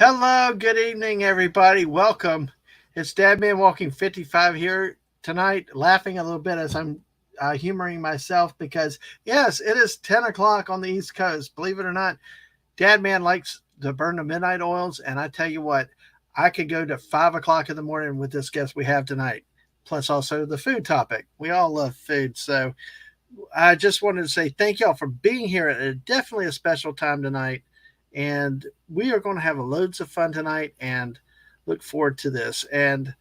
Hello, good evening, everybody. Welcome. It's Dadman Walking 55 here tonight, laughing a little bit as I'm humoring myself because, yes, it is 10 o'clock on the East Coast. Believe it or not, Dadman likes to burn the midnight oils. And I tell you what, I could go to 5 o'clock in the morning with this guest we have tonight, plus also the food topic. We all love food. So I just wanted to say thank y'all for being here at definitely a special time tonight. And we are going to have loads of fun tonight and look forward to this. And,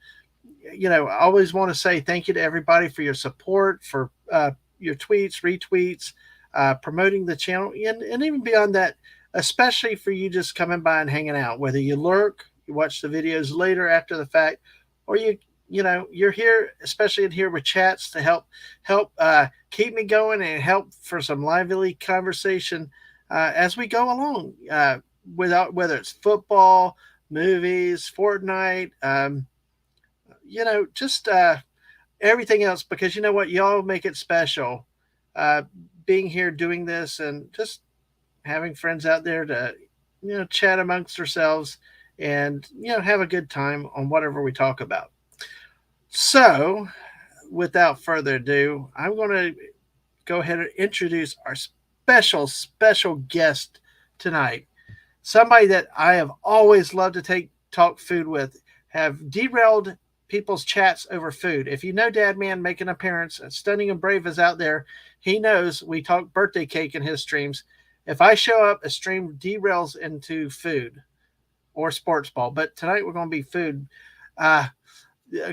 I always want to say thank you to everybody for your support, for your tweets, retweets, promoting the channel, and even beyond that, especially for you just coming by and hanging out, whether you lurk, you watch the videos later after the fact, or you're here, especially in here with chats to help keep me going and help for some lively conversation as we go along. Without whether it's football, movies, Fortnite, just everything else. Because you know what, y'all make it special. Uh, Being here, doing this, and just having friends out there to chat amongst ourselves and have a good time on whatever we talk about. So, without further ado, I'm going to go ahead and introduce our special guest tonight. Somebody that I have always loved to talk food with, have derailed people's chats over food. If you know Dad Man make an appearance, Stunning and Brave is out there. He knows we talk birthday cake in his streams. If I show up, a stream derails into food or sports ball. But tonight we're going to be food. A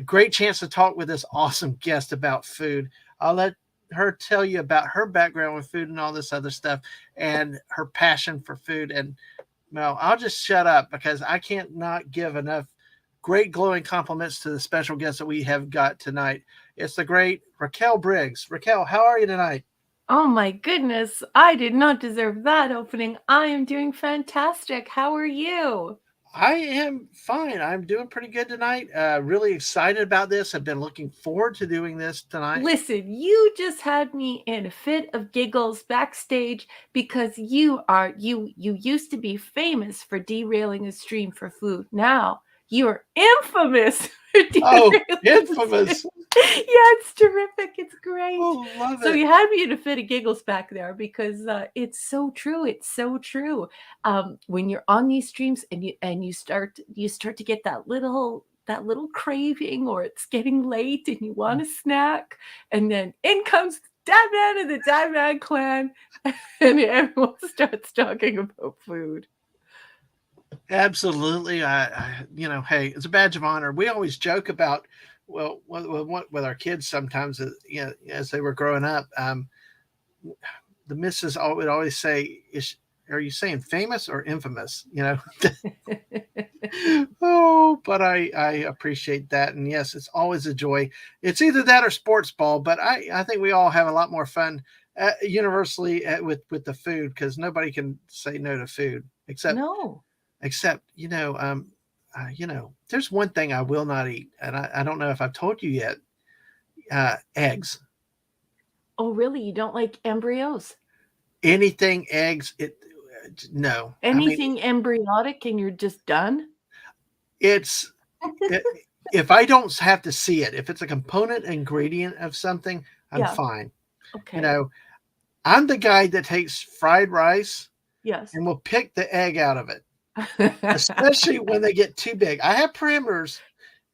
great chance to talk with this awesome guest about food. I'll let her tell you about her background with food and all this other stuff and her passion for food. And well, I'll just shut up because I can't not give enough great glowing compliments to the special guest that we have got tonight. It's the great RM Briggs. Raquel, how are you tonight? Oh my goodness, I did not deserve that opening. I am doing fantastic. How are you? I am fine. I'm doing pretty good tonight. Really excited about this. I've been looking forward to doing this tonight. Listen, you just had me in a fit of giggles backstage because you used to be famous for derailing a stream for food. Now you're infamous for Oh, derailing a stream. infamous. Yeah, it's terrific. It's great. Oh, love So it. you had me in a fit of giggles back there because it's so true. It's so true. When you're on these streams and you start to get that little craving, or it's getting late and you want a snack, and then in comes Dad Man and the Dad Man clan, and everyone starts talking about food. Absolutely. Hey, it's a badge of honor. We always joke about, well, with our kids sometimes, as they were growing up, the missus would always say, are you saying famous or infamous? Oh, but I appreciate that. And yes, it's always a joy. It's either that or sports ball, but I think we all have a lot more fun universally with the food because nobody can say no to food No. except there's one thing I will not eat, and I don't know if I've told you yet. Eggs, Oh, really? You don't like embryos? anything eggs. It no, I mean Anything embryotic and you're just done? it's it, if I don't have to see it, if it's a component ingredient of something, I'm Yeah. fine. You Okay. know, I'm the guy that takes fried rice Yes. and will pick the egg out of it, especially when they get too big. I have parameters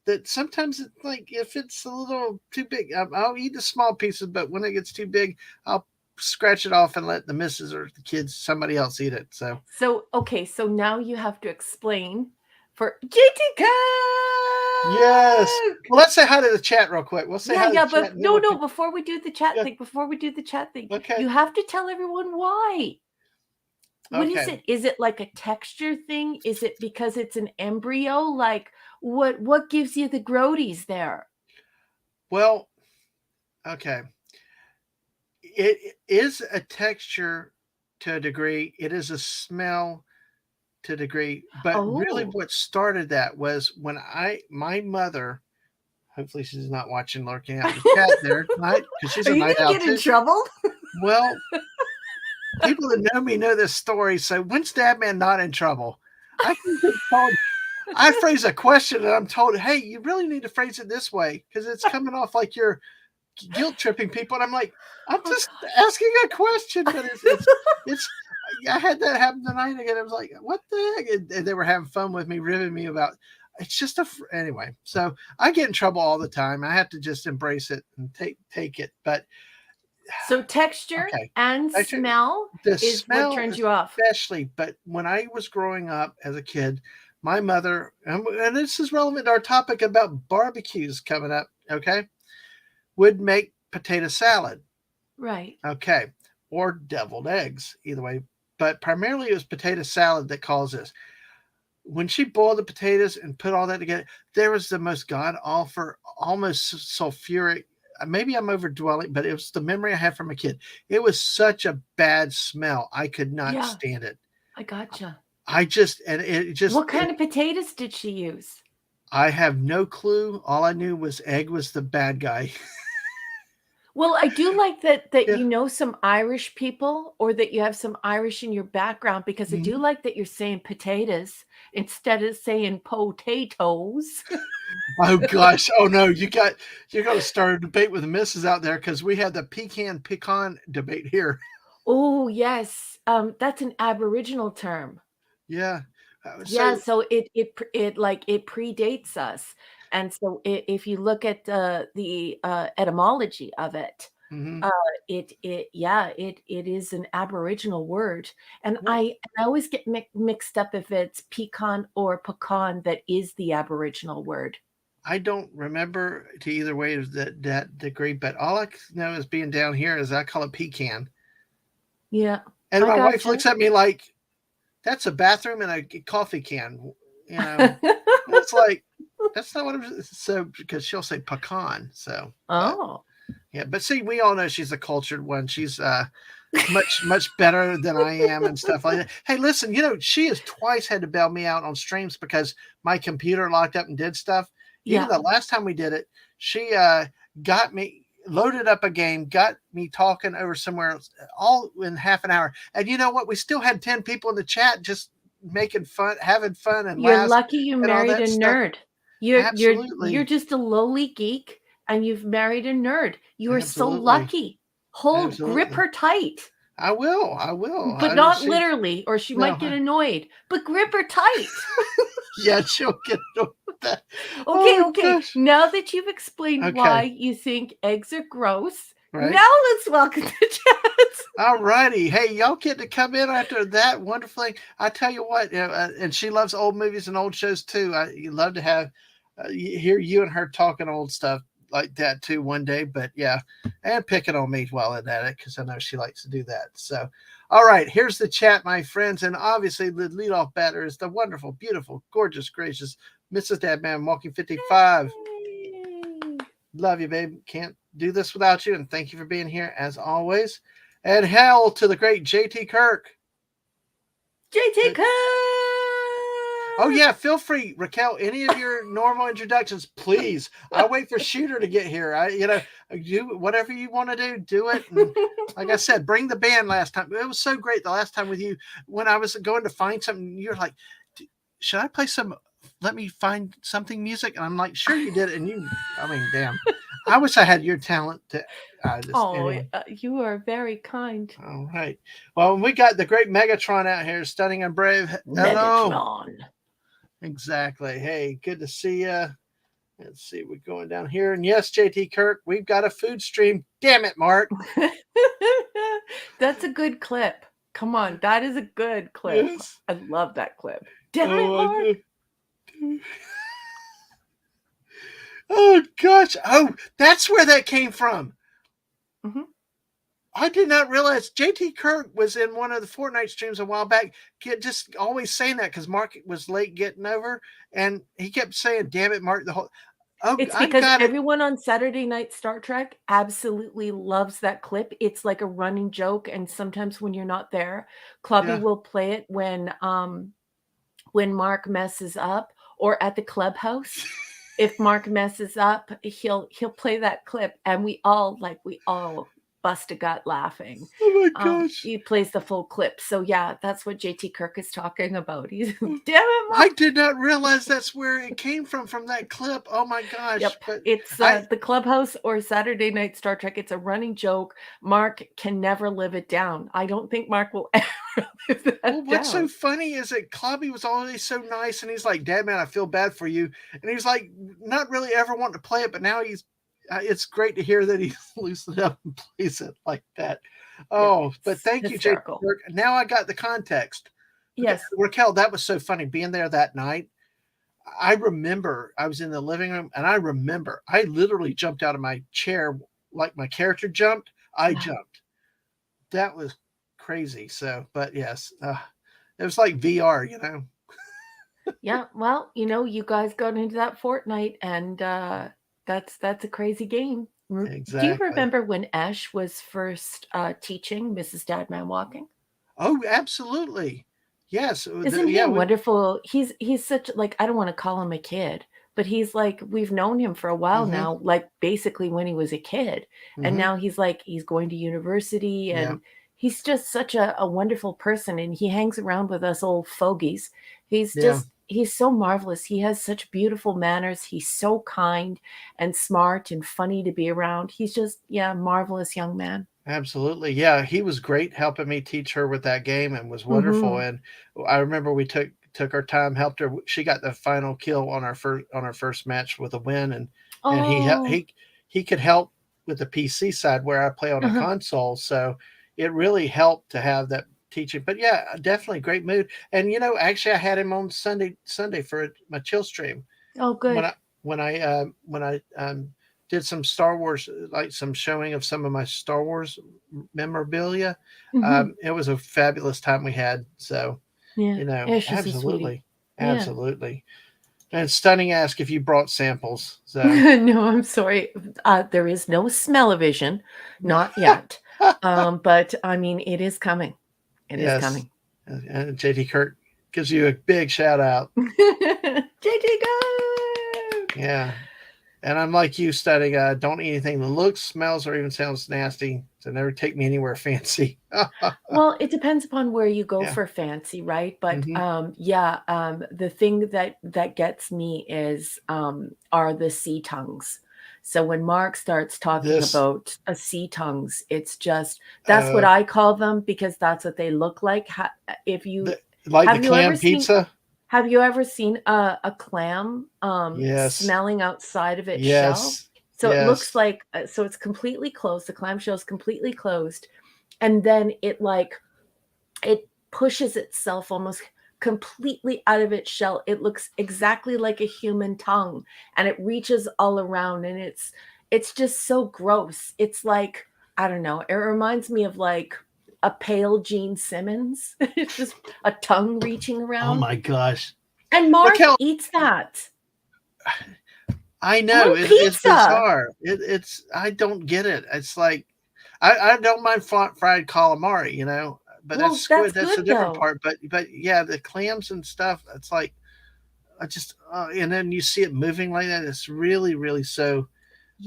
that sometimes it's like if it's a little too big, I'll eat the small pieces, but when it gets too big, I'll scratch it off and let the missus or the kids, somebody else eat it. So So, okay, so now you have to explain for GT yes. Well, let's say hi to the chat real quick. We'll say Yeah, hi to the yeah, chat but and then no, we'll no, yeah, before we do the chat thing, okay. you have to tell everyone why. What is Okay. it? Is it like a texture thing? Is it because it's an embryo? Like what gives you the grodies there? Well, okay. It is a texture to a degree. It is a smell to a degree. But really Oh, what started that was when my mother, hopefully she's not watching lurking out in the chat there tonight because she's are a you night gonna owl get in too. trouble? Well, people that know me know this story. So when's Dad Man not in trouble? I can get told I phrase a question and I'm told, "Hey, you really need to phrase it this way because it's coming off like you're guilt tripping people." And I'm like, "I'm Oh just gosh. asking a question," but it's. I had that happen tonight again. I was like, "What the heck?" And they were having fun with me, ribbing me about. It's just anyway. So I get in trouble all the time. I have to just embrace it and take it. But So texture okay, and actually, smell the is what smell turns you off. especially. But when I was growing up as a kid, my mother, and this is relevant to our topic about barbecues coming up, okay, would make potato salad, Right. okay, or deviled eggs, either way. But primarily it was potato salad that caused this. When she boiled the potatoes and put all that together, there was the most god awful, almost sulfuric. Maybe I'm overdwelling, but it was the memory I have from a kid. It was such a bad smell. I could not Yeah, stand it. I gotcha. I just, and it just, What kind of potatoes did she use? I have no clue. All I knew was egg was the bad guy. Well, I do like that Yeah. you know some Irish people or that you have some Irish in your background because I do Mhm. like that you're saying potatoes instead of saying potatoes. Oh gosh. Oh no. You're going to start a debate with the missus out there because we had the pecan debate here. Oh, yes. That's an Aboriginal term. Yeah. Yeah, So, so it like it predates us. And so if you look at the etymology of it, mhm. uh, it is an Aboriginal word. And Well, I always get mixed up if it's pecan or pecan that is the Aboriginal word. I don't remember to either way of that degree, but all I know is being down here is I call it pecan. Yeah, And I my wife gotcha. looks at me like, that's a bathroom and a coffee can, you know. And it's like, that's not what it was. So, because she'll say pecan. So, but Oh. yeah, but see, we all know she's a cultured one. She's much better than I am and stuff like that. Hey, listen, she has twice had to bail me out on streams because my computer locked up and did stuff. Even Yeah. the last time we did it, she got me loaded up a game, got me talking over somewhere else, all in half an hour. And you know what? We still had 10 people in the chat just making fun, having fun and You're laughs lucky you and all married that a stuff. nerd. You're Absolutely. just a lowly geek and you've married a nerd. You are so Absolutely. lucky. Hold grip Absolutely. her tight, I will. I will. but I not see. literally, or she No. might get annoyed. But grip her tight. Yeah, she'll get that. Okay, Oh okay. gosh. Now that you've explained why Okay. you think eggs are gross, Right. now let's welcome the chat. All righty. Hey, y'all get to come in after that wonderful thing. I tell you what, and she loves old movies and old shows too. You love to have hear you and her talking old stuff like that too one day. But yeah, and picking on me while I'm at it because I know she likes to do that. So, all right, here's the chat, my friends, and obviously the leadoff batter is the wonderful, beautiful, gorgeous, gracious Mrs. Dadman Walking 55. Yay. Love you, babe. Can't do this without you. And thank you for being here as always. And hell to the great JT Kirk. JT Cook! Oh, yeah. Feel free, Raquel. Any of your normal introductions, please. I'll wait for Shooter to get here. Do whatever you want to do it. And like I said, bring the band last time. It was so great the last time with you. When I was going to find something, you're like, should I play some let me find something music? And I'm like, sure you did. And I mean, damn. I wish I had your talent to just Oh, anyway. you are very kind. All right. Well, we got the great Megatron out here, stunning and brave. Hello. Megatron. Exactly. Hey, good to see you. Let's see, we're going down here. And yes, JT Kirk, we've got a food stream. Damn it, Mark. That's a good clip. Come on, that is a good clip. Yes. I love that clip. Damn it, Oh, I Mark. do. Oh, gosh. Oh, that's where that came from. Mhm. I did not realize JT Kirk was in one of the Fortnite streams a while back. Just always saying that because Mark was late getting over, and he kept saying, "Damn it, Mark!" The whole. Oh, It's I because got it. everyone on Saturday Night Star Trek absolutely loves that clip. It's like a running joke, and sometimes when you're not there, Clubby Yeah. will play it when Mark messes up or at the clubhouse. If Mark messes up, he'll play that clip, and we all bust a gut laughing. Oh my gosh. He plays the full clip. So yeah, that's what JT Kirk is talking about. He's damn it, Mom. I did not realize that's where it came from that clip. Oh my gosh. Yep, But it's I the Clubhouse or Saturday Night Star Trek. It's a running joke. Mark can never live it down. I don't think Mark will ever live well, that what's so down. funny is that Clobby was always so nice, and he's like, "Dad, man, I feel bad for you," and he was like, not really ever wanting to play it, but now he's. It's great to hear that he's loosened up and plays it like that. Yep, Oh, but it's thank you, Jake. hysterical. Now I got the context. Because Yes. Raquel, that was so funny being there that night. I remember I was in the living room, and I remember I literally jumped out of my chair like my character jumped. I Yeah. jumped. That was crazy. So, but yes, it was like VR, you know. Yeah, well, you guys got into that Fortnite, and that's a crazy game. Do you Exactly. remember when Ash was first teaching Mrs. Dadman Walking? Oh, absolutely. Yes. Isn't he Yeah. wonderful? He's such like I don't want to call him a kid, but he's like we've known him for a while Mm-hmm. now, like basically when he was a kid. And Mm-hmm. now he's like he's going to university Yeah. and he's just such a wonderful person and he hangs around with us old fogies. Yeah. He's so marvelous. He has such beautiful manners. He's so kind and smart and funny to be around. He's just yeah, marvelous young man. Absolutely. Yeah, he was great helping me teach her with that game and was wonderful. Mhm. And I remember we took our time, helped her. She got the final kill on our first match with a win, and Oh. he could help with the PC side where I play on a Uh-huh. console. So it really helped to have that teaching. But yeah, definitely great mood. And actually, I had him on Sunday for my chill stream Oh when good. I did some Star Wars, like some showing of some of my Star Wars memorabilia. Mhm. It was a fabulous time we had. So Yeah. Ash is a sweetie. absolutely, Yeah. absolutely. And Stunning asked if you brought samples. So No, I'm sorry. There is no smell-o-vision, not yet. But I mean, it is coming. It is yes, coming. and JT Kirk gives you a big shout out. JT go! Yeah. And I'm like you, studying. Don't eat anything that looks, smells, or even sounds nasty. So never take me anywhere fancy. Well, it depends upon where you go Yeah. for fancy, right? But Hmm. yeah, the thing that gets me is are the sea tongues. So when Mark starts talking This, about a sea tongues, it's just that's what I call them because that's what they look like. If you the like the have you ever clam seen pizza. have you ever seen a clam Yes. smelling outside of its shell? Yes. So it looks Yes. like so it's completely closed. The clamshell is completely closed and then it pushes itself almost completely out of its shell. It looks exactly like a human tongue and it reaches all around and it's just so gross. It's like, I don't know, it reminds me of like a pale Gene Simmons. It's just a tongue reaching Oh around. my gosh. And Mark Raquel, eats that I know on it's pizza. bizarre. It's I don't get it. It's like I don't mind fried calamari, but that's Well, that's squid. That's good a different though. part. But yeah, the clams and stuff. It's like I just and then you see it moving like that. It's really really so.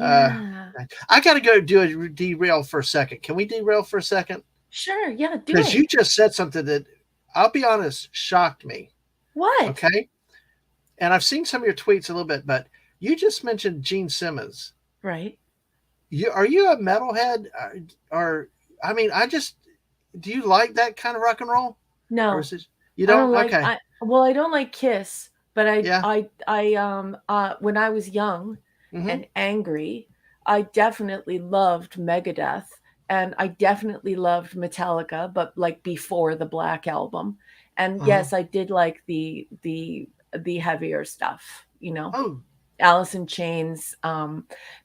Uh, Yeah. I got to go do a derail for a second. Can we derail for a second? Sure. Yeah, do Because you it. just said something that I'll be honest shocked me. What? Okay, and I've seen some of your tweets a little bit, but you just mentioned Gene Simmons. Right. Are you a metalhead, or I mean, I just do you like that kind of rock and roll, or No. is it you I don't don't? like Okay, I don't like Kiss, but yeah, when I was young mm-hmm, and angry, I definitely loved Megadeth and I definitely loved Metallica, but like before the Black album. And uh-huh. yes, I did like the heavier stuff, you know. Oh, Alice in Chains,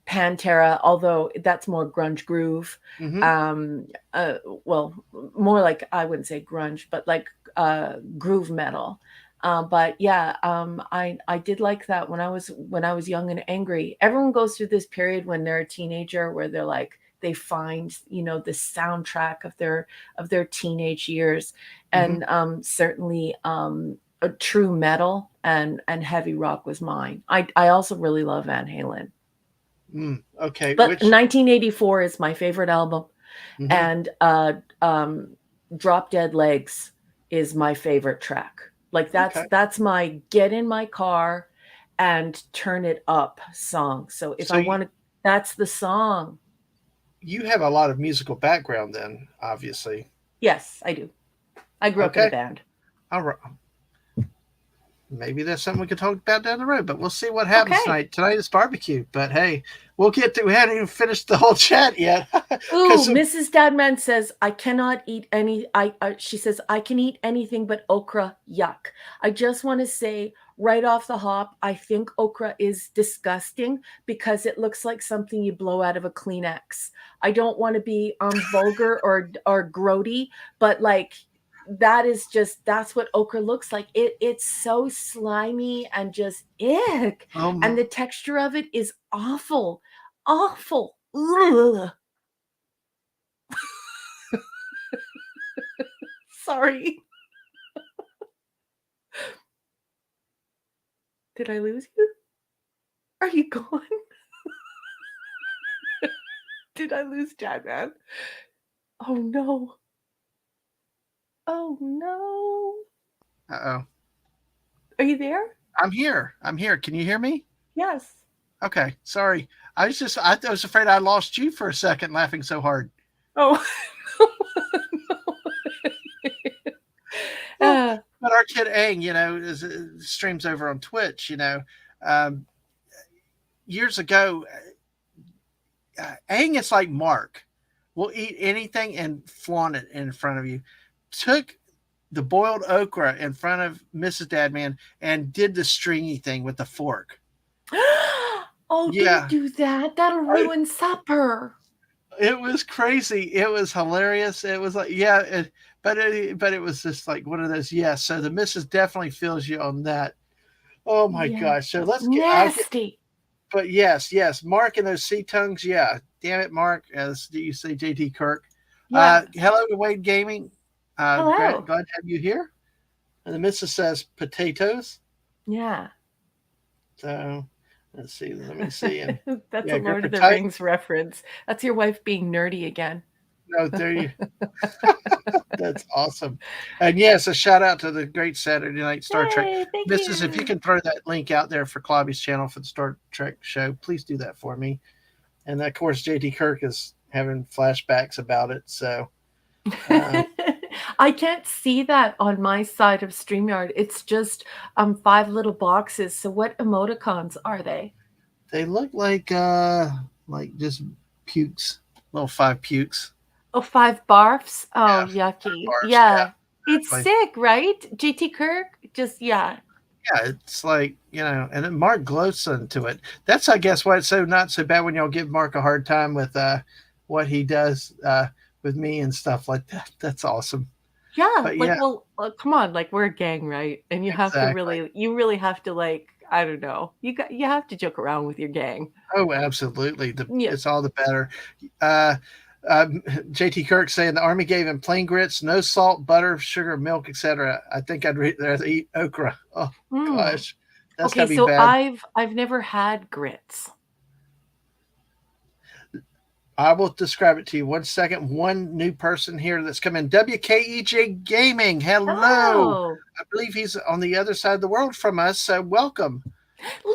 Pantera, although that's more grunge groove. mm-hmm, Um, uh, well, more like I wouldn't say grunge, but like groove metal. But yeah, I did like that when I was young and angry. Everyone goes through this period when they're a teenager where they're like they find the soundtrack of their teenage years, mm-hmm, and certainly a true metal and heavy rock was mine. I also really love Van Halen. okay. But Which 1984 is my favorite album. Hmm. And Drop Dead Legs is my favorite track. Like Okay. that's my get in my car and turn it up song. So if So I want to, that's the song. you have a lot of musical background then, obviously. Yes, I do. I grew up in a Okay. band. All right. Maybe that's something we could talk about down the road, but we'll see what happens Okay. tonight. Tonight is barbecue, but hey, we'll get to. We haven't even finished the whole chat yet, Ooh, because Mrs. Dadman says I cannot eat any. She says I can eat anything but okra. Yuck. I just want to say right off the hop, I think okra is disgusting because it looks like something you blow out of a Kleenex. I don't want to be vulgar or grody, but like that is just that's what okra looks like. It's so slimy and just ick, and um, the texture of it is awful, awful. Ugh. Sorry. Did I lose you? Are you gone? Did I lose Dad, man? Oh no. Oh no. oh, Are you there? I'm here. I'm here. Can you hear me? Yes. Okay, sorry. I was afraid I lost you for a second, laughing so hard. Oh. Well, uh, but our kid Aang, streams over on Twitch. Um, years ago, Aang is like Mark. Will eat anything and flaunt it in front of you. Took the boiled okra in front of Mrs. Dadman and did the stringy thing with the fork. oh, don't Yeah, do that. That'll I, ruin supper. it was crazy. It was hilarious. It was like, yeah, but it was just like one of those. Yeah, so the missus definitely feels you on that. Oh my Yeah. gosh. So let's get. I'll get. Nasty. But yes, yes, Mark and those sea tongues. Yeah, damn it, Mark. As you say, JT Kirk. Yeah. Hello to Wade Gaming. Hello. Glad to have you here. And the missus says potatoes. Yeah. So let's see. Let me see. And That's a yeah, Lord of the potato. Rings reference. That's your wife being nerdy again. No, there you. That's awesome. And yes, a shout out to the great Saturday Night Star Trek. Hey, thank Mrs., if you you. can throw that link out there for Clobby's channel for the Star Trek show, please do that for me. And of course, JT Kirk is having flashbacks about it. So uh, I can't see that on my side of StreamYard. It's just five little boxes. So what emoticons are they? they look like just pukes, little five pukes. Oh, five barfs. Oh, Yeah, yucky. bars. Yeah. Yeah, It's exactly. sick, right? GT Kirk? Just yeah. Yeah, it's like and then Mark gloats into it. That's I guess why it's so not so bad when y'all give Mark a hard time with what he does with me and stuff like that. That's awesome. Yeah, But like yeah, well, come on, like we're a gang, right? And exactly. you really have to like, I don't know. You have to joke around with your gang. Oh, absolutely. Yeah. It's all the better. Uh, uh, JT Kirk saying the army gave him plain grits, no salt, butter, sugar, milk, etc. I think I'd rather eat okra. Oh Mm. gosh, that's Okay, gotta be so bad. I've never had grits. I will describe it to you. One second. One new person here that's coming. WKEJ Gaming. Hello. Oh, I believe he's on the other side of the world from us. So welcome.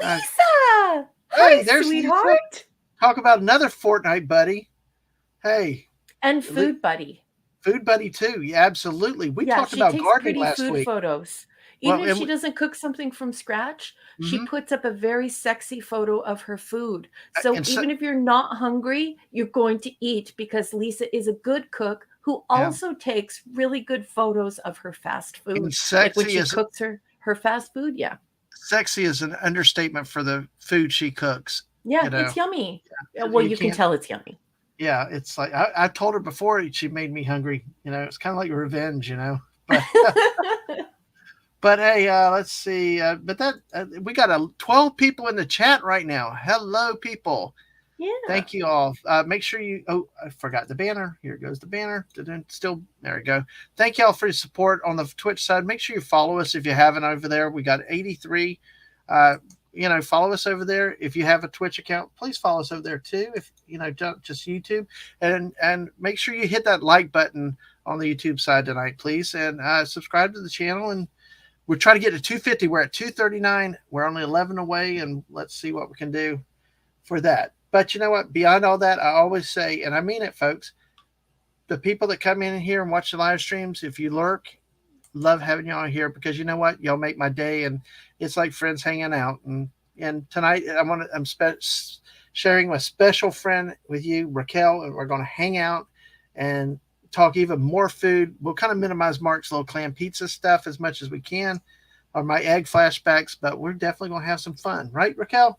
Uh, Lisa! hey, Hi, there's Lisa. sweetheart. Talk about another Fortnite buddy. Hey, And Food Buddy. food buddy too. Yeah, absolutely. We Yeah, talked she about takes gardening pretty last food week. photos. Even Well, if she doesn't cook something from scratch, she mhm. puts up a very sexy photo of her food. So And so, even if you're not hungry, you're going to eat because Lisa is a good cook who yeah, also takes really good photos of her fast and food. Like when she cooks her fast food, yeah. sexy is an understatement for the food she cooks. Yeah, You know, it's yummy. Well, you you can can't. tell it's yummy. Yeah, it's like I told her before she made me hungry. It's kind of like revenge. But but hey, let's see. But that we got 12 people in the chat right now. Hello, people. Yeah. Thank you all. Make sure you. Oh, I forgot the banner. Here goes the banner. Still, there we go. Thank you all for your support on the Twitch side. Make sure you follow us if you haven't over there. We got 83. follow us over there. If you have a Twitch account, please follow us over there too. If don't just YouTube, and make sure you hit that like button on the YouTube side tonight, please, and subscribe to the channel. And we're trying to get to 250. We're at 239. We're only 11 away, and let's see what we can do for that. But you know what? Beyond all that, I always say, and I mean it, folks, the people that come in here and watch the live streams, if you lurk, love having y'all here because you know what? Y'all make my day, and it's like friends hanging out. And tonight, I'm sharing my special friend with you, Raquel, and we're going to hang out and talk even more food. We'll kind of minimize Mark's little clam pizza stuff as much as we can, or my egg flashbacks, but we're definitely going to have some fun, right, Raquel?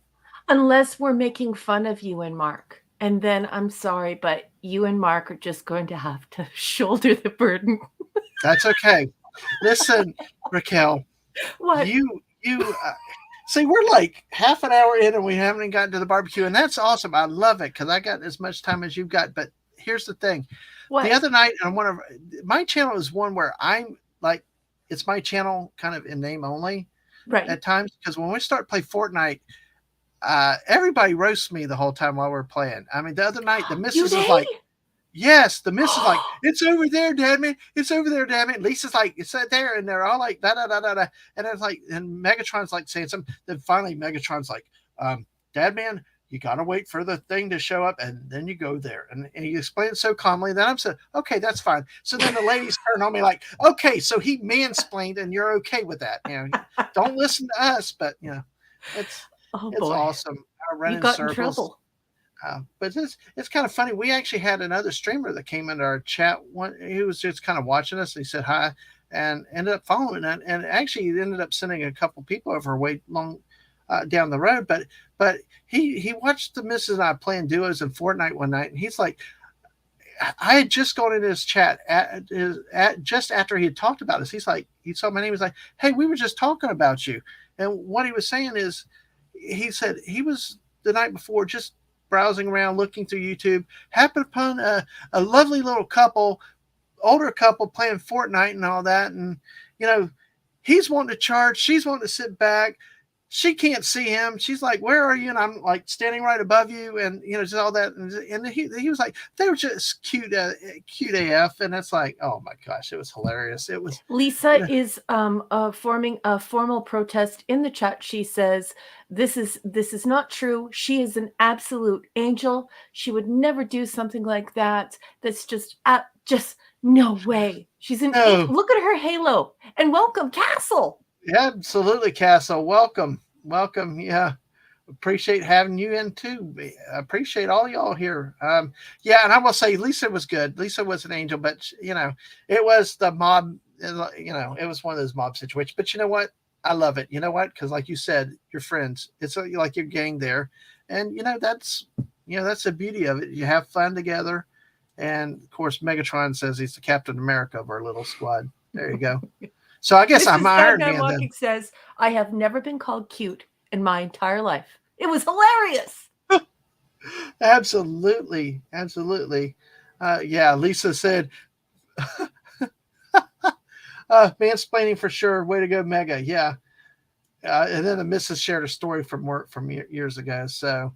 Unless we're making fun of you and Mark. And then I'm sorry, but you and Mark are just going to have to shoulder the burden. That's okay. Listen, Raquel, What? you see, we're like half an hour in and we haven't even gotten to the barbecue, and that's awesome. I love it because I got as much time as you've got. But here's the thing: the What? other night, on one of my channel is one where I'm like, it's my channel kind of in name only Right. at times because when we start play Fortnite, everybody roasts me the whole time while we're playing. I mean, the other night the Do missus is they? like, yes, the miss is like, it's over there, damn it. It's over there, damn it. Lisa's like, it's right there. And they're all like, da da da da da. And it's like, and Megatron's like saying something. Then finally, Megatron's like, Dad, man, you got to wait for the thing to show up and then you go there. And he explains so calmly that I'm saying, okay, that's fine. So then the ladies turn on me like, okay, so he mansplained and you're okay with that. Don't listen to us, but, it's, Oh it's boy. awesome. I run You in got in circles. trouble. But it's kind of funny. We actually had another streamer that came into our chat. He was just kind of watching us. He said hi, and ended up following it. And actually, he ended up sending a couple people over way long down the road. But he watched the missus and I playing duos in Fortnite one night, and he's like, I had just gone into his chat at just after he had talked about us. He's like, he saw my name. He was like, hey, we were just talking about you. And what he was saying is, he said he was the night before just browsing around, looking through YouTube, happened upon a lovely little couple, older couple playing Fortnite and all that. And, you know, he's wanting to charge, she's wanting to sit back. She can't see him. She's like, where are you? And I'm like standing right above you. And, just all that. And he was like, they were just cute AF. And it's like, oh my gosh, it was hilarious. It was, Lisa you know, is forming a formal protest in the chat. She says this is not true. She is an absolute angel. She would never do something like that. That's just no way. She's an no, look at her halo and welcome Castle. absolutely, Castle. Welcome. Welcome. Yeah. Appreciate having you in too. I appreciate all y'all here. Yeah, and I will say Lisa was good. Lisa was an angel, but it was the mob. It was one of those mob situations. But you know what? I love it. You know what? Because like you said, you're friends. It's like your gang there, and that's the beauty of it. You have fun together, and of course, Megatron says he's the Captain America of our little squad. There you go. So I guess I'm Mrs. Iron Bagman Man then. Walking says, I have never been called cute in my entire life. It was hilarious. Absolutely, absolutely. Yeah, Lisa said, mansplaining for sure. Way to go, Mega. Yeah. And then the missus shared a story from work from years ago. So,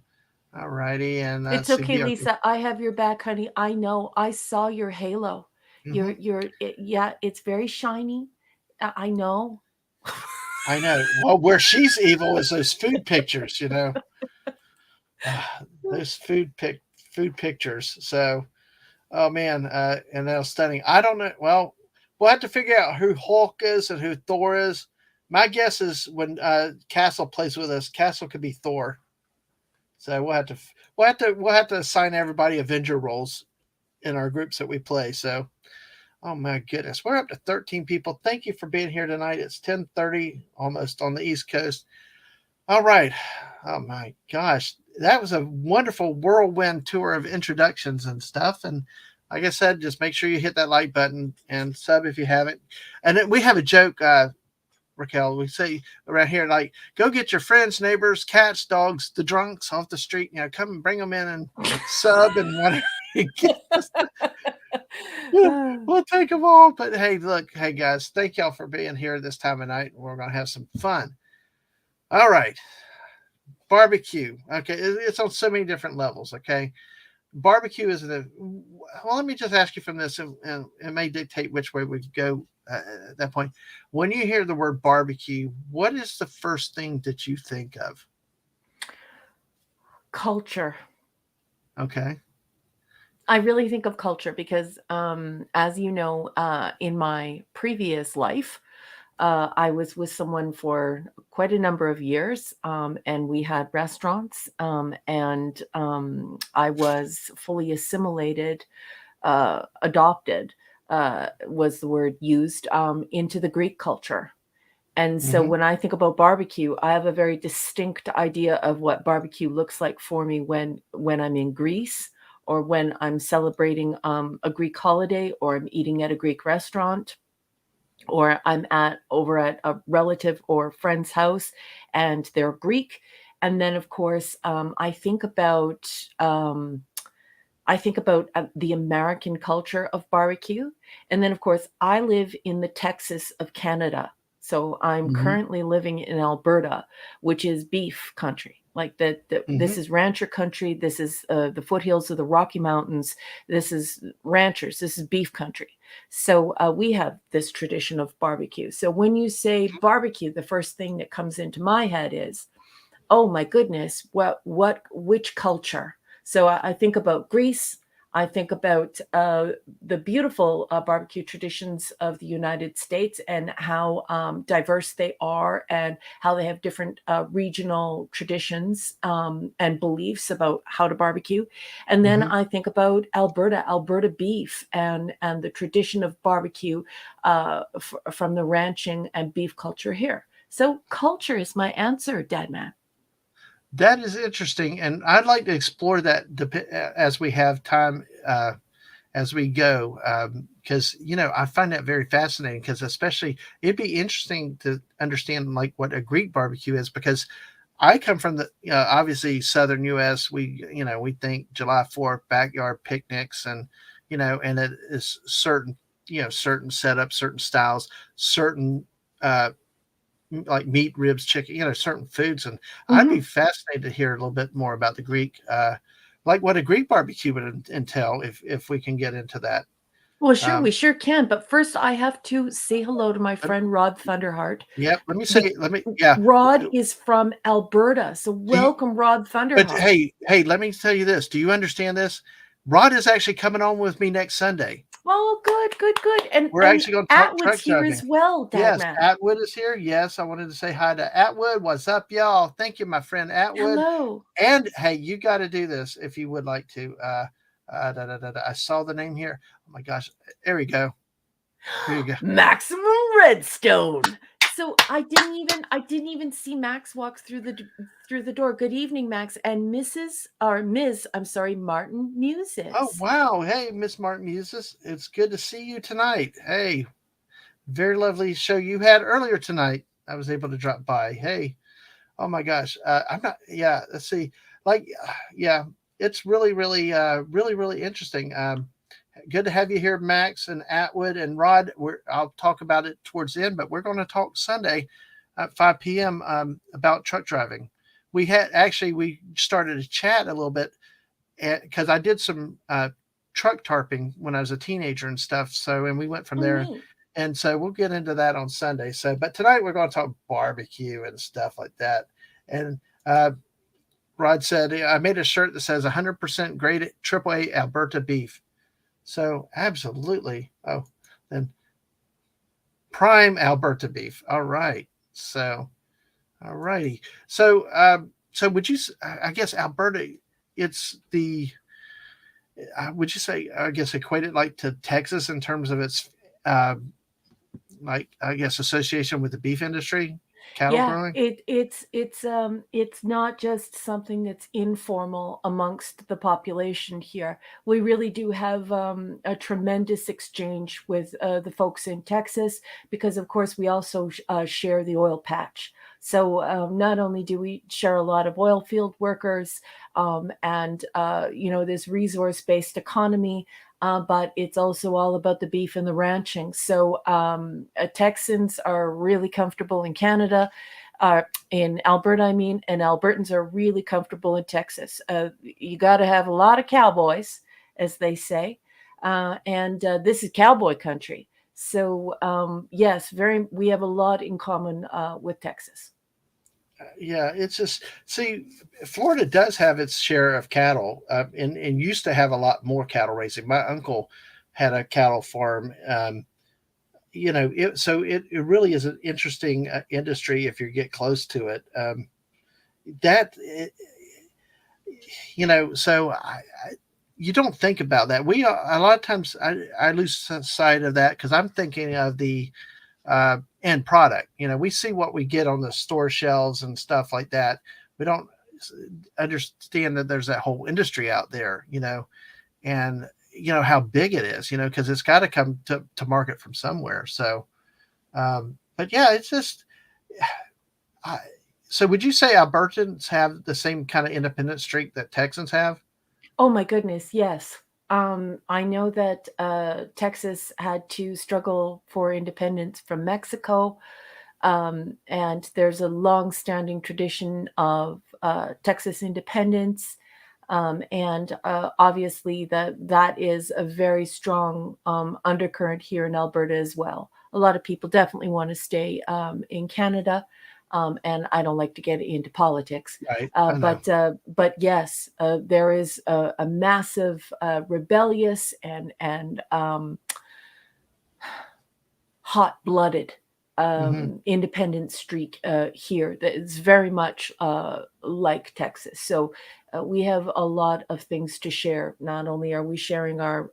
all righty. And It's see, okay, Bianca. Lisa. I have your back, honey. I know. I saw your halo. Mm-hmm. Yeah, it's very shiny. I know. I know. Well, where she's evil is those food pictures, those food pictures. So, oh man, and that was stunning. I don't know. Well, we'll have to figure out who Hulk is and who Thor is. My guess is when Castle plays with us, Castle could be Thor. So we'll have to assign everybody Avenger roles in our groups that we play. So, oh my goodness, we're up to 13 people. Thank you for being here tonight. It's 10:30 almost on the East Coast. All right. Oh my gosh, that was a wonderful whirlwind tour of introductions and stuff. And like I said, just make sure you hit that like button and sub if you haven't. And then we have a joke, Raquel. We say around here, like, go get your friends, neighbors, cats, dogs, the drunks off the street. Come and bring them in and sub and whatever you get. We'll take them all. But hey, look, hey guys, thank y'all for being here this time of night. We're gonna have some fun. All right. barbecue. Okay, it's on so many different levels. Okay, barbecue is the well. Let me just ask you from this, and it may dictate which way we go at that point. When you hear the word barbecue, what is the first thing that you think of? Culture. Okay. I really think of culture because, as you know, in my previous life, I was with someone for quite a number of years, and we had restaurants, and I was fully assimilated, adopted, was the word used, into the Greek culture. And so Hmm. when I think about barbecue, I have a very distinct idea of what barbecue looks like for me when I'm in Greece or when I'm celebrating a Greek holiday or I'm eating at a Greek restaurant or I'm at over at a relative or friend's house and they're Greek. And then of course um, I think about the American culture of barbecue. And then, of course, I live in the Texas of Canada. So I'm Hmm. currently living in Alberta, which is beef country. Like this Hmm. is rancher country. This is the foothills of the Rocky Mountains. This is ranchers. This is beef country. So we have this tradition of barbecue. So when you say barbecue, the first thing that comes into my head is, oh my goodness, which culture? So I think about Greece. I think about the beautiful barbecue traditions of the United States and how diverse they are and how they have different regional traditions and beliefs about how to barbecue. And then Hmm. I think about Alberta beef and the tradition of barbecue from the ranching and beef culture here. So culture is my answer, Dad Man. That is interesting, and I'd like to explore that as we have time, as we go, because I find that very fascinating. Because especially, it'd be interesting to understand like what a Greek barbecue is, because I come from the obviously southern U.S. We think July 4th backyard picnics, and it is certain setups, certain styles, certain uh, like meat, ribs, chicken, certain foods. And I'd be Mhm. fascinated to hear a little bit more about the Greek, like what a Greek barbecue would entail, if we can get into that. Well, sure, Um, we sure can, but first I have to say hello to my but, friend Rod Thunderheart. yeah, let me Be say, yeah. Rod is from Alberta, so Do you, welcome, Rod but Thunderheart. hey, let me tell you this. Do you understand this? Rod is actually coming on with me next Sunday. Oh, good, good, good, We're and actually going to talk Atwood's truck here driving. as well, Dad Yes, Man. Atwood is here. Yes, I wanted to say hi to Atwood. What's up, y'all? Thank you, my friend Atwood. Hello. And hey, you got to do this if you would like to. I saw the name here. Oh my gosh, there we go. Here you go. Maximum Redstone. So I didn't even see Max walk through the door. Good evening, Max and Mrs. or Ms. I'm sorry, Martin Oh Muses. wow, hey Miss Martin Muses, it's good to see you tonight. Hey, very lovely show you had earlier tonight. I was able to drop by. Hey, oh my gosh, I'm not. Yeah, let's see. Like, yeah, it's really interesting. Good to have you here, Max and Atwood and Rod. I'll talk about it towards the end, but we're going to talk Sunday at 5 p.m. About truck driving. We started a chat a little bit because I did some truck tarping when I was a teenager and stuff. So, and we went from Oh, there. neat. And so we'll get into that on Sunday. So, but tonight we're going to talk barbecue and stuff like that. And Rod said, I made a shirt that says 100% grade AAA Alberta beef. So, absolutely. Oh, then prime Alberta beef. All right. So, all righty. So would you, I guess Alberta, it's the, would you say, I guess, equate it like to Texas in terms of its, uh, like, I guess, association with the beef industry, cattle Yeah, growing? it's not just something that's informal amongst the population here. We really do have a tremendous exchange with the folks in Texas because, of course, we also share the oil patch. So not only do we share a lot of oil field workers and this resource-based economy, but it's also all about the beef and the ranching. So Texans are really comfortable in Canada. in Alberta, I mean, and Albertans are really comfortable in Texas. You got to have a lot of cowboys, as they say, and this is cowboy country. So yes, very. We have a lot in common with Texas. Yeah, it's just see, Florida does have its share of cattle, and used to have a lot more cattle raising. My uncle had a cattle farm. It really is an interesting industry if you get close to it. That you don't think about that. We a lot of times I lose sight of that because I'm thinking of the end product. We see what we get on the store shelves and stuff like that. We don't understand that there's that whole industry out there, and how big it is, because it's got to come to market from somewhere. So, but yeah, it's just. I, so, would you say Albertans have the same kind of independent streak that Texans have? Oh my goodness, yes. I know that Texas had to struggle for independence from Mexico, and there's a long-standing tradition of Texas independence, and obviously that is a very strong undercurrent here in Alberta as well. A lot of people definitely want to stay in Canada, and I don't like to get into politics, Right. I know. but yes, there is a massive rebellious and hot-blooded Hmm. independent streak here that is very much like Texas. So we have a lot of things to share. Not only are we sharing our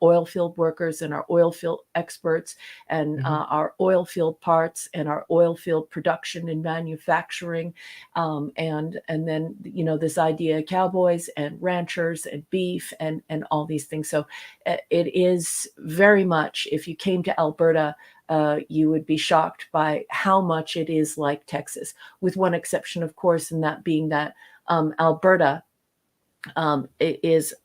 oil field workers and our oil field experts and Hmm. our oil field parts and our oil field production and manufacturing, and then this idea of cowboys and ranchers and beef and all these things. So it is very much, if you came to Alberta, you would be shocked by how much it is like Texas, with one exception, of course, and that being that Alberta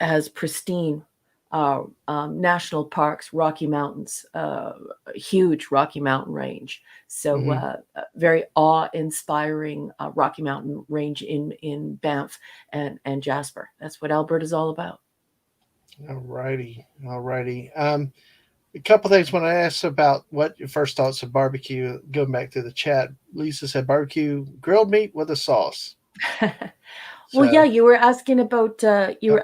has pristine national parks, Rocky Mountains, a huge Rocky Mountain range. So Hmm. very awe-inspiring Rocky Mountain range in Banff and Jasper. That's what Alberta's all about. All righty. All righty. A couple things when I asked about what your first thoughts of barbecue, going back to the chat, Lisa said barbecue grilled meat with a sauce. Well, yeah, So, you yep. were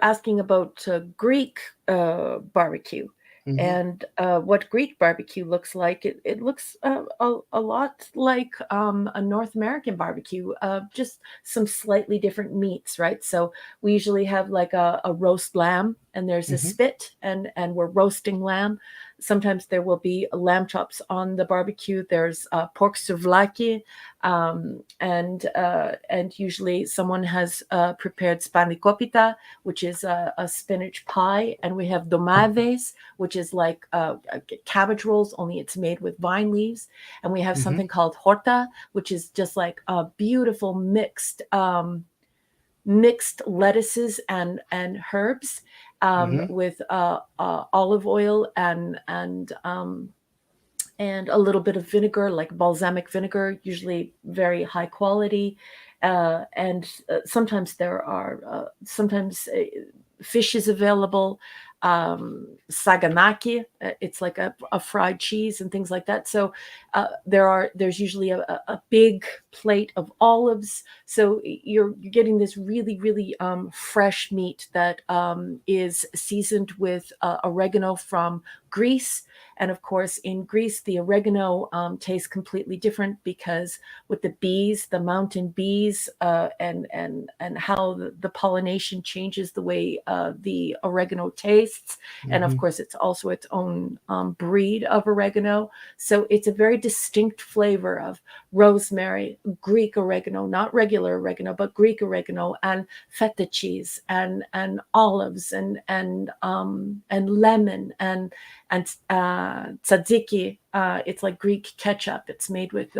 asking about Greek barbecue, Hmm. and what Greek barbecue looks like. It looks a lot like a North American barbecue, just some slightly different meats, right? So we usually have like a roast lamb, and there's a Hmm. spit, and we're roasting lamb. Sometimes there will be lamb chops on the barbecue. There's pork souvlaki, and usually someone has prepared spanakopita, which is a spinach pie, and we have domaves, which is like cabbage rolls, only it's made with vine leaves, and we have Hmm. something called horta, which is just like a beautiful mixed lettuces and herbs Hmm. with olive oil and a little bit of vinegar, like balsamic vinegar, usually very high quality. And sometimes sometimes fish is available. Saganaki, it's like a fried cheese and things like that. So there's usually a big plate of olives. So you're getting this really fresh meat that is seasoned with oregano from Greece. And of course, in Greece, the oregano tastes completely different because with the bees, the mountain bees, and how the pollination changes the way the oregano tastes. And of Hmm. course, it's also its own breed of oregano. So it's a very distinct flavor of rosemary, Greek oregano, not regular oregano, but Greek oregano, and feta cheese, and olives, and lemon, and tzatziki. It's like Greek ketchup. It's made with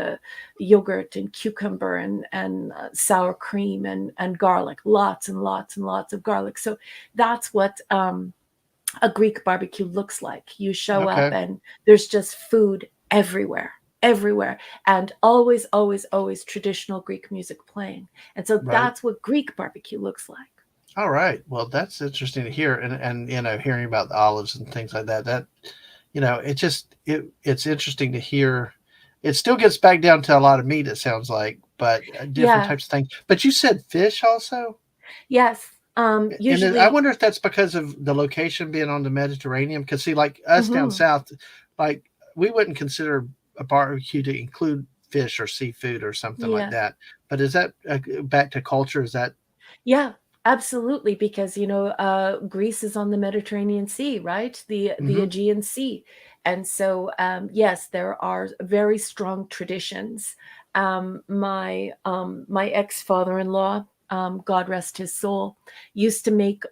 yogurt and cucumber and sour cream and garlic. Lots and lots and lots of garlic. So that's what a Greek barbecue looks like. You show up Okay. and there's just food everywhere. everywhere, and always, always, always traditional Greek music playing. And so Right. that's what Greek barbecue looks like. All right. Well, that's interesting to hear, and hearing about the olives and things like that. That it just it's interesting to hear. It still gets back down to a lot of meat. It sounds like, but different Yeah. types of things. But you said fish also, Yes. and then I Usually. wonder if that's because of the location being on the Mediterranean. Because see, like us down Mhm. south, like we wouldn't consider a barbecue to include fish or seafood or something like Yeah. that. But is that back to culture? Is that Yeah, absolutely, because, Greece is on the Mediterranean Sea, right? The hmm Aegean Sea. And so, yes, there are very strong traditions. My ex-father-in-law, God rest his soul, used to make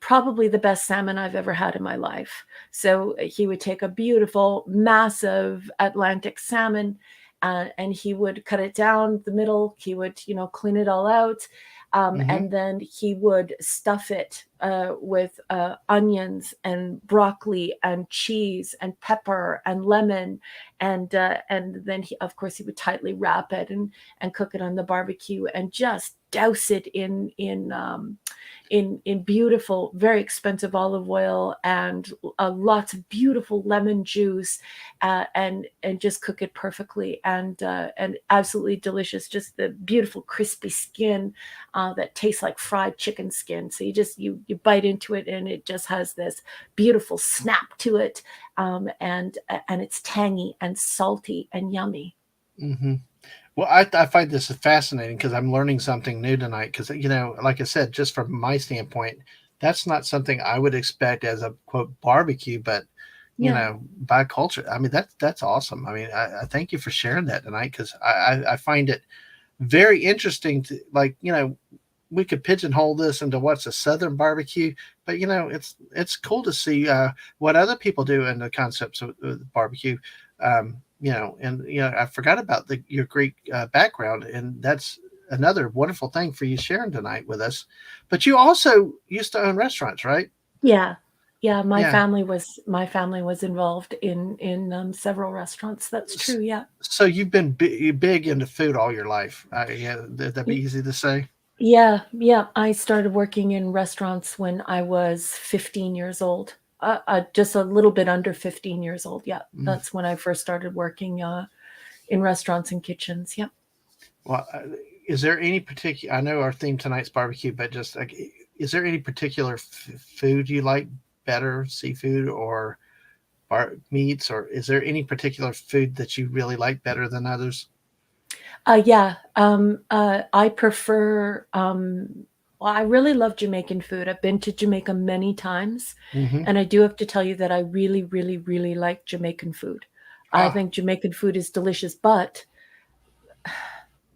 probably the best salmon I've ever had in my life. So he would take a beautiful, massive Atlantic salmon, and he would cut it down the middle. He would, clean it all out. hmm And then he would stuff it with onions and broccoli and cheese and pepper and lemon, and then of course, he would tightly wrap it and cook it on the barbecue and just douse it in beautiful, very expensive olive oil and lots of beautiful lemon juice, and just cook it perfectly, and absolutely delicious. Just the beautiful crispy skin that tastes like fried chicken skin. So you bite into it and it just has this beautiful snap to it, and it's tangy and salty and yummy. hmm Well, I find this fascinating because I'm learning something new tonight. Because like I said, just from my standpoint, that's not something I would expect as a quote barbecue, but Yeah, by culture. I mean, that's awesome. I mean, I thank you for sharing that tonight because I find it very interesting to like we could pigeonhole this into what's a southern barbecue, but it's cool to see what other people do in the concepts of barbecue. And I forgot about your Greek background, and that's another wonderful thing for you sharing tonight with us. But you also used to own restaurants, right? yeah, yeah. My Yeah. family was my family was involved in several restaurants. That's true. Yeah. So you've been big into food all your life. Yeah, that'd be easy to say. Yeah, yeah. I started working in restaurants when I was 15 years old. Just a little bit under 15 years old. Yeah, Mm. that's when I first started working in restaurants and kitchens. Yeah. Well, is there any particular? I know our theme tonight's barbecue, but just like, is there any particular food you like better, seafood or meats, or is there any particular food that you really like better than others? Yeah. I prefer. Well, I really love Jamaican food. I've been to Jamaica many times, Mm-hmm. and I do have to tell you that I really, really, really like Jamaican food. I Ah. think Jamaican food is delicious, but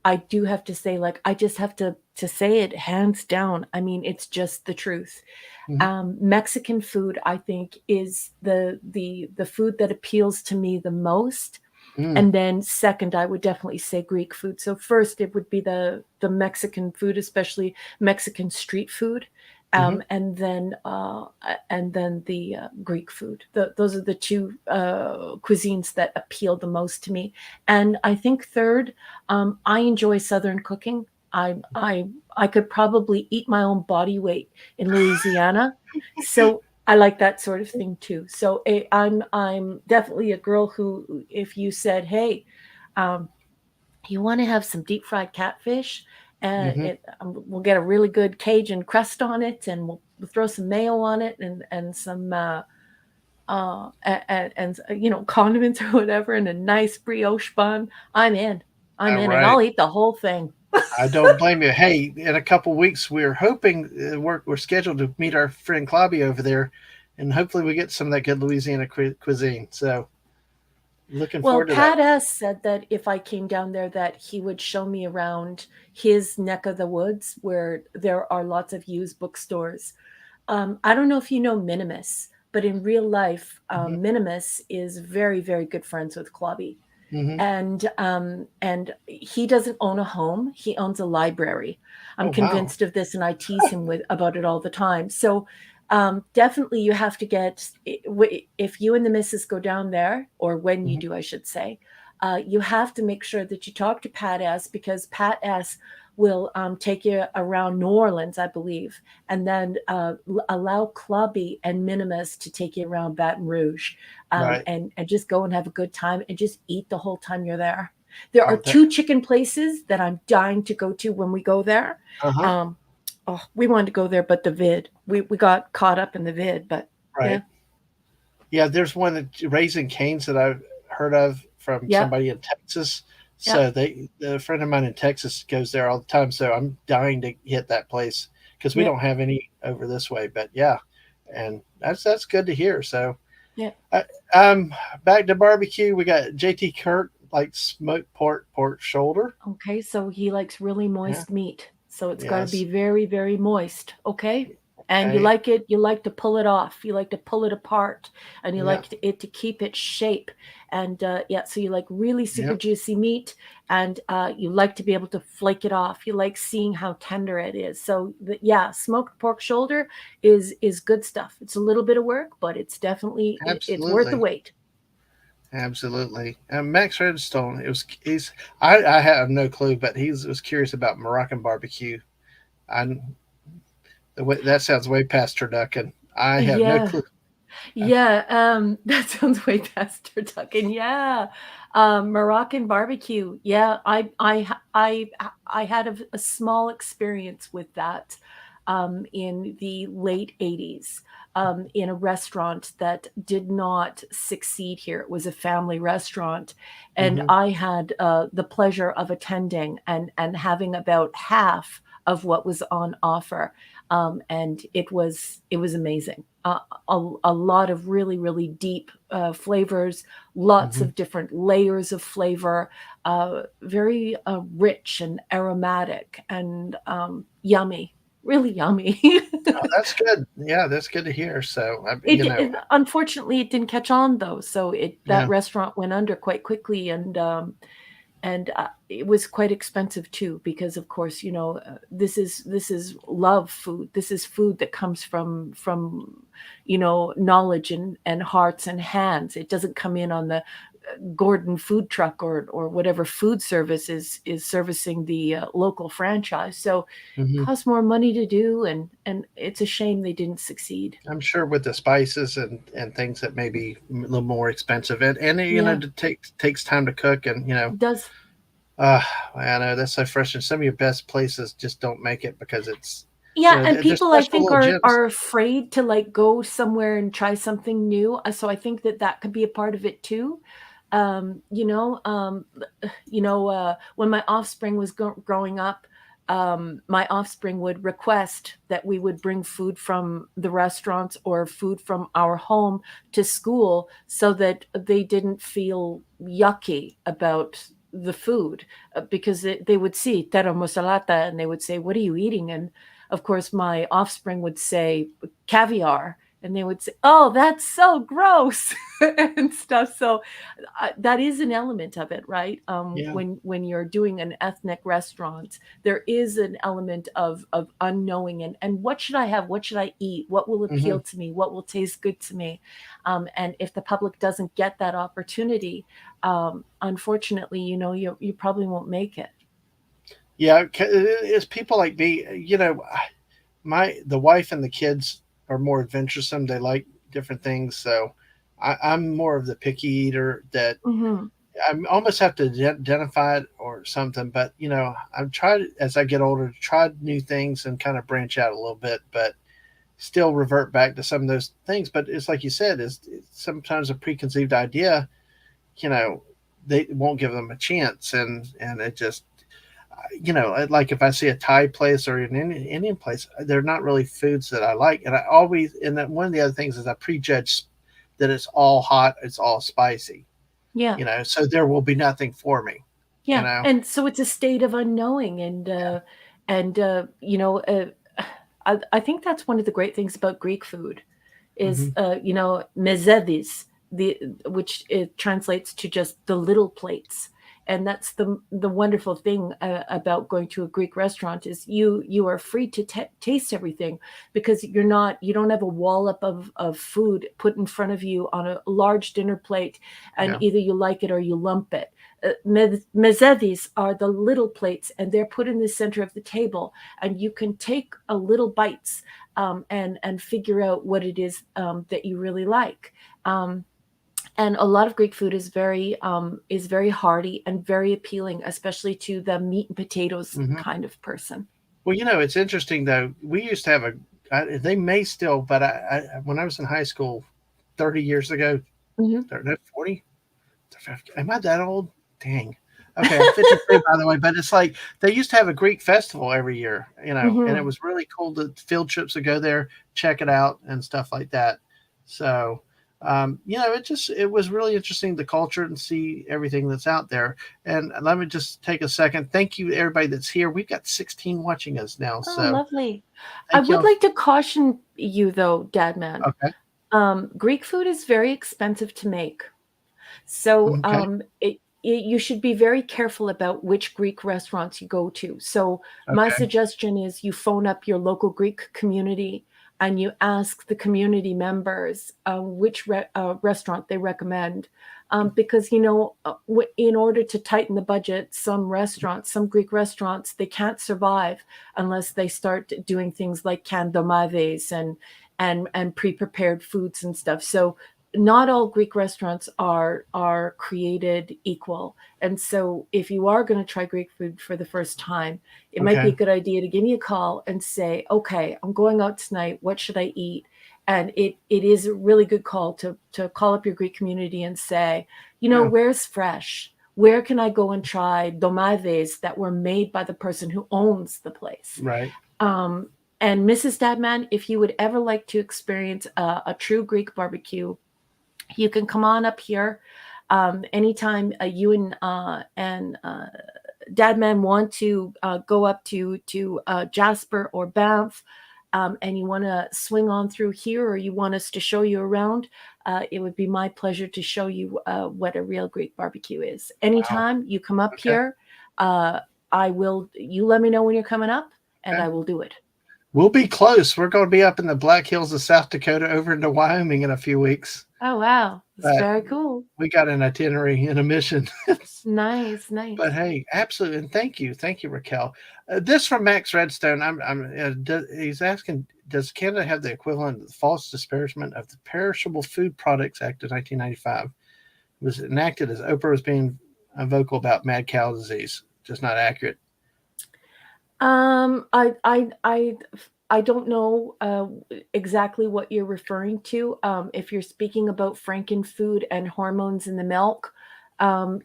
I do have to say, like, I just have to say it hands down. I mean, it's just the truth. Mm-hmm. Mexican food, I think, is the food that appeals to me the most. Mm. And then second, I would definitely say Greek food. So first, it would be the Mexican food, especially Mexican street food, Mm-hmm. and then the Greek food. Those are the two cuisines that appeal the most to me. And I think third, I enjoy Southern cooking. I could probably eat my own body weight in Louisiana, so I like that sort of thing too. So I'm definitely a girl who, if you said, "Hey, um, you want to have some deep fried catfish, and Mm-hmm. we'll get a really good Cajun crust on it, and we'll throw some mayo on it, and some condiments or whatever, and a nice brioche bun. I'm in. I'm All in, and right. I'll eat the whole thing." I don't blame you. Hey, in a couple weeks, we're hoping we're scheduled to meet our friend Claudia over there, and hopefully we get some of that good Louisiana cuisine. So looking Well, forward to that. Pat S said that if I came down there, that he would show me around his neck of the woods where there are lots of used bookstores. I don't know if you know Minimus, but in real life, hmm Minimus is very, very good friends with Clobby, hmm and he doesn't own a home, he owns a library. I'm Oh wow. convinced of this, and I tease him about it all the time. So definitely you have to get, if you and the missus go down there, or when you hmm do, I should say, You have to make sure that you talk to Pat S, because Pat S will take you around New Orleans, I believe, and then allow Clubby and Minimus to take you around Baton Rouge, Right. and just go and have a good time and just eat the whole time you're there. There are Oh, that. two chicken places that I'm dying to go to when we go there. Uh huh. Um, oh, we wanted to go there, but the vid, we got caught up in the vid, but yeah, Right. Yeah, there's one at Raising Cane's that I've heard of from yeah, somebody in Texas. yeah, So a friend of mine in Texas goes there all the time. So I'm dying to hit that place because we yeah, don't have any over this way. But yeah, and that's good to hear. So, yeah. uh, um, back to barbecue. We got JT Kirk like smoked pork shoulder. Okay, so he likes really Yeah. moist meat. So it's got to be Yes. very, very moist. Okay. And Okay. you like to pull it off. You like to pull it apart, and you Yeah. like it to keep its shape. And yeah, so you like really super Yep. juicy meat, and you like to be able to flake it off. You like seeing how tender it is. So yeah, smoked pork shoulder is good stuff. It's a little bit of work, but it's definitely it's worth the Absolutely. wait. Absolutely. Max Redstone, I have no clue, but he's was curious about Moroccan barbecue. I that sounds way past turducken. I have no Yeah. clue. Uh, Yeah, that sounds way past turducken. Yeah, Moroccan barbecue. Yeah, I had a small experience with that in the late '80s in a restaurant that did not succeed here. It was a family restaurant, and hmm I had the pleasure of attending and having about half of what was on offer, and it was amazing. A lot of really, really deep flavors, lots hmm of different layers of flavor, very rich and aromatic and yummy, really yummy. Oh, that's good. Yeah, that's good to hear. So, Unfortunately, it didn't catch on though, so it that yeah, restaurant went under quite quickly, and it was quite expensive too, because of course, this is love food. This is food that comes from knowledge and hearts and hands. It doesn't come in on the Gordon food truck or whatever food service is servicing the local franchise. So it hmm costs more money to do, and it's a shame they didn't succeed. I'm sure with the spices and things that may be a little more expensive, and Yeah, it takes time to cook, and it does. uh, I know that's so frustrating. Some of your best places just don't make it because it's Yeah, and they're people I special think little gems. are afraid to like go somewhere and try something new. So I think that that could be a part of it too. When my offspring was growing up, my offspring would request that we would bring food from the restaurants or food from our home to school so that they didn't feel yucky about the food, because they would see terra musalata and they would say, "What are you eating?" And of course, my offspring would say caviar, and they would say, "Oh, that's so gross," and stuff. So that is an element of it, right? Yeah. When you're doing an ethnic restaurant, there is an element of unknowing, and what should I have? What should I eat? What will hmm appeal to me? What will taste good to me? And if the public doesn't get that opportunity, unfortunately, you probably won't make it. Yeah, it's people like me. The wife and the kids are more adventuresome. They like different things, so I'm more of the picky eater that Hmm. I almost have to identify it or something. But I've tried as I get older to try new things and kind of branch out a little bit, but still revert back to some of those things. But it's like you said, it's sometimes a preconceived idea. You know, they won't give them a chance, and it just like if I see a Thai place or an Indian place, they're not really foods that I like. And I always, and then one of the other things is I prejudge that it's all hot, it's all spicy, Yeah. so there will be nothing for me, you Yeah, know? and so it's a state of unknowing, and I think that's one of the great things about Greek food is hmm mezedes, the which it translates to just the little plates, and that's the wonderful thing about going to a Greek restaurant is you are free to taste everything, because you don't have a wallop of food put in front of you on a large dinner plate, and Yeah. either you like it or you lump it. Mezevis are the little plates, and they're put in the center of the table, and you can take a little bites, and figure out what it is that you really like. Um, and a lot of Greek food is very hearty and very appealing, especially to the meat and potatoes Hmm. kind of person. Well, it's interesting though. We used to have they may still, but when I was in high school 30 years ago, Hmm. no, 40, am I that old? Dang. Okay, I'm 52 by the way, but it's like they used to have a Greek festival every year, and it Hmm. was really cool to field trips to go there, check it out, and stuff like that. So, it was really interesting the culture and see everything that's out there. And let me just take a second. Thank you, everybody that's here. We've got 16 watching us now, Oh, so lovely. I thank would y'all. like to caution you, though, Dadman. Okay, Greek food is very expensive to make. So okay, you should be very careful about which Greek restaurants you go to. So my okay, suggestion is you phone up your local Greek community and you ask the community members which restaurant they recommend. Because in order to tighten the budget, some Greek restaurants, they can't survive unless they start doing things like candomaves and pre-prepared foods and stuff. So not all Greek restaurants are created equal. And so if you are going to try Greek food for the first time, it might be okay. a good idea to give me a call and say, okay, I'm going out tonight. What should I eat? And it is a really good call to call up your Greek community and say, Yeah, where's fresh? Where can I go and try domaves that were made by the person who owns the place? right. Um, and Mrs. Dadman, if you would ever like to experience a true Greek barbecue, you can come on up here anytime you and Dadman want to go up to Jasper or Banff, and you want to swing on through here, or you want us to show you around. It would be my pleasure to show you what a real Greek barbecue is. Wow. Anytime you come up Okay. here, uh, I will. You let me know when you're coming up, and Okay. I will do it. We'll be close. We're going to be up in the Black Hills of South Dakota over into Wyoming in a few weeks. Oh wow, it's But very cool. we got an itinerary and a mission. Nice, But nice. hey, absolutely, and thank you, Raquel. This from Max Redstone. He's asking, does Canada have the equivalent of the False Disparagement of the Perishable Food Products Act of 1995? It was enacted as Oprah was being vocal about mad cow disease. Just not accurate. Um, I I I I don't know exactly what you're referring to. If you're speaking about frankenfood and hormones in the milk,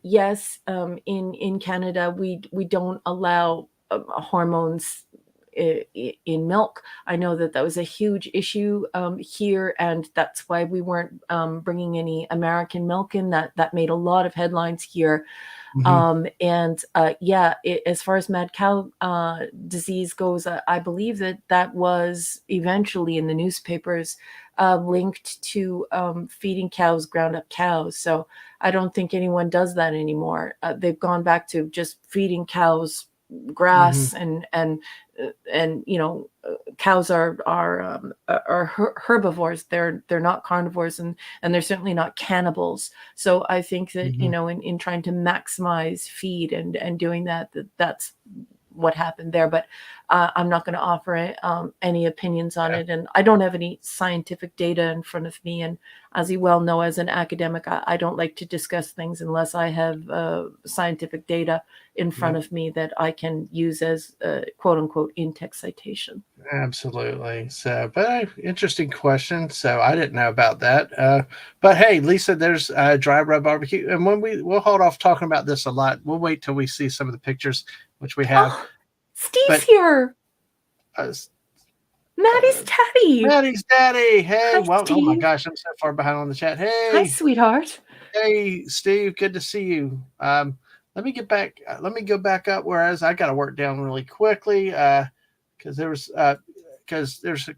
yes, in Canada we don't allow hormones in milk. I know that that was a huge issue here, and that's why we weren't bringing any American milk in. That made a lot of headlines here. Hmm. And yeah, as far as mad cow disease goes, I believe that that was eventually in the newspapers linked to feeding cows ground up cows. So I don't think anyone does that anymore. They've gone back to just feeding cows Hmm. grass and cows are herbivores. They're not carnivores, and they're certainly not cannibals. So I think that Hmm. in trying to maximize feed and doing that's what happened there. But I'm not going to offer any opinions on Yeah. it, and I don't have any scientific data in front of me. And as you well know, as an academic, I don't like to discuss things unless I have scientific data in front Yep. of me that I can use as quote unquote in-text citation. Absolutely. So, but interesting question. So I didn't know about that. But hey, Lisa, there's dry rub barbecue, and when we'll hold off talking about this a lot. We'll wait till we see some of the pictures, which we have. Oh, Steve's But here. uh, Maddie's uh, daddy. Maddie's daddy. Hey, Hi, well, oh my Steve. gosh, I'm so far behind on the chat. Hi, Hey, sweetheart. hey, Steve, good to see you. Let me get back. Let me go back up. Whereas I got to work down really quickly. Because there's a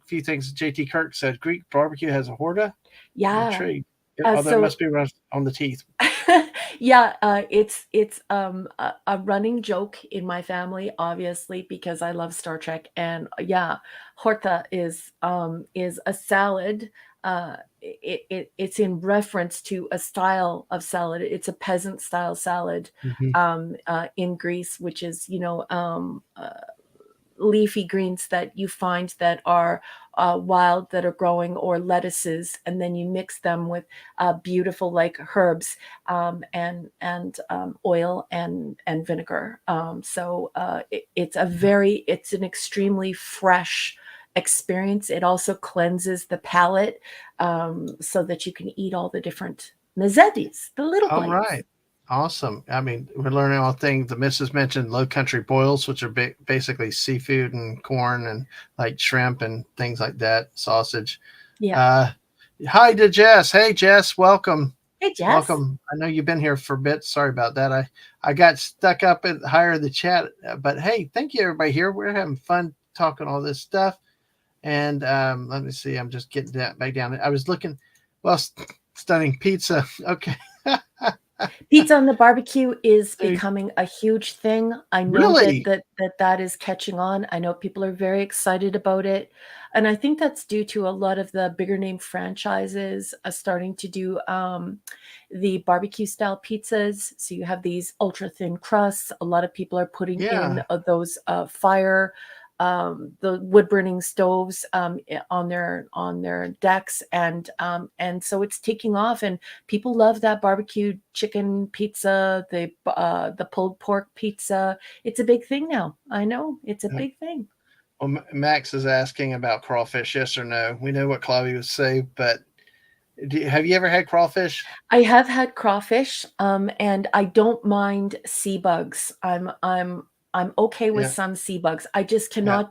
few things JT Kirk said. Greek barbecue has a horda. I'm Yeah. intrigued. Uh, Although it so must be on the teeth. Yeah, it's a running joke in my family, obviously, because I love Star Trek, and yeah, horta is a salad. It's in reference to a style of salad. It's a peasant style salad Hmm. in Greece, which is leafy greens that you find that are wild that are growing, or lettuces, and then you mix them with beautiful like herbs, and oil and vinegar. It's an extremely fresh experience. It also cleanses the palate, so that you can eat all the different mezzetis, the little All plates. right. Awesome. I mean, we're learning all things. The missus mentioned low country boils, which are basically seafood and corn and like shrimp and things like that, sausage. Yeah. Uh, Hi to Jess. Hey, Jess, welcome. Hey, Jess. Welcome. I know you've been here for a bit. Sorry about that. I got stuck up at higher the chat, but hey, thank you everybody here. We're having fun talking all this stuff. And let me see. I'm just getting that back down. I was looking. Well, stunning pizza. Okay. Pizza on the barbecue is Hey, becoming a huge thing. I know that really? that is catching on. I know people are very excited about it, and I think that's due to a lot of the bigger name franchises starting to do the barbecue style pizzas. So you have these ultra thin crusts. A lot of people are putting in Yeah. those fire. The wood burning stoves on their decks, and so it's taking off, and people love that barbecue chicken pizza, the pulled pork pizza. It's a big thing now. I know it's a big thing. Well, Max is asking about crawfish. Yes or no? We know what Claudia would say, but have you ever had crawfish? I have had crawfish, and I don't mind sea bugs. I'm okay with Yeah. some sea bugs. I just Yeah.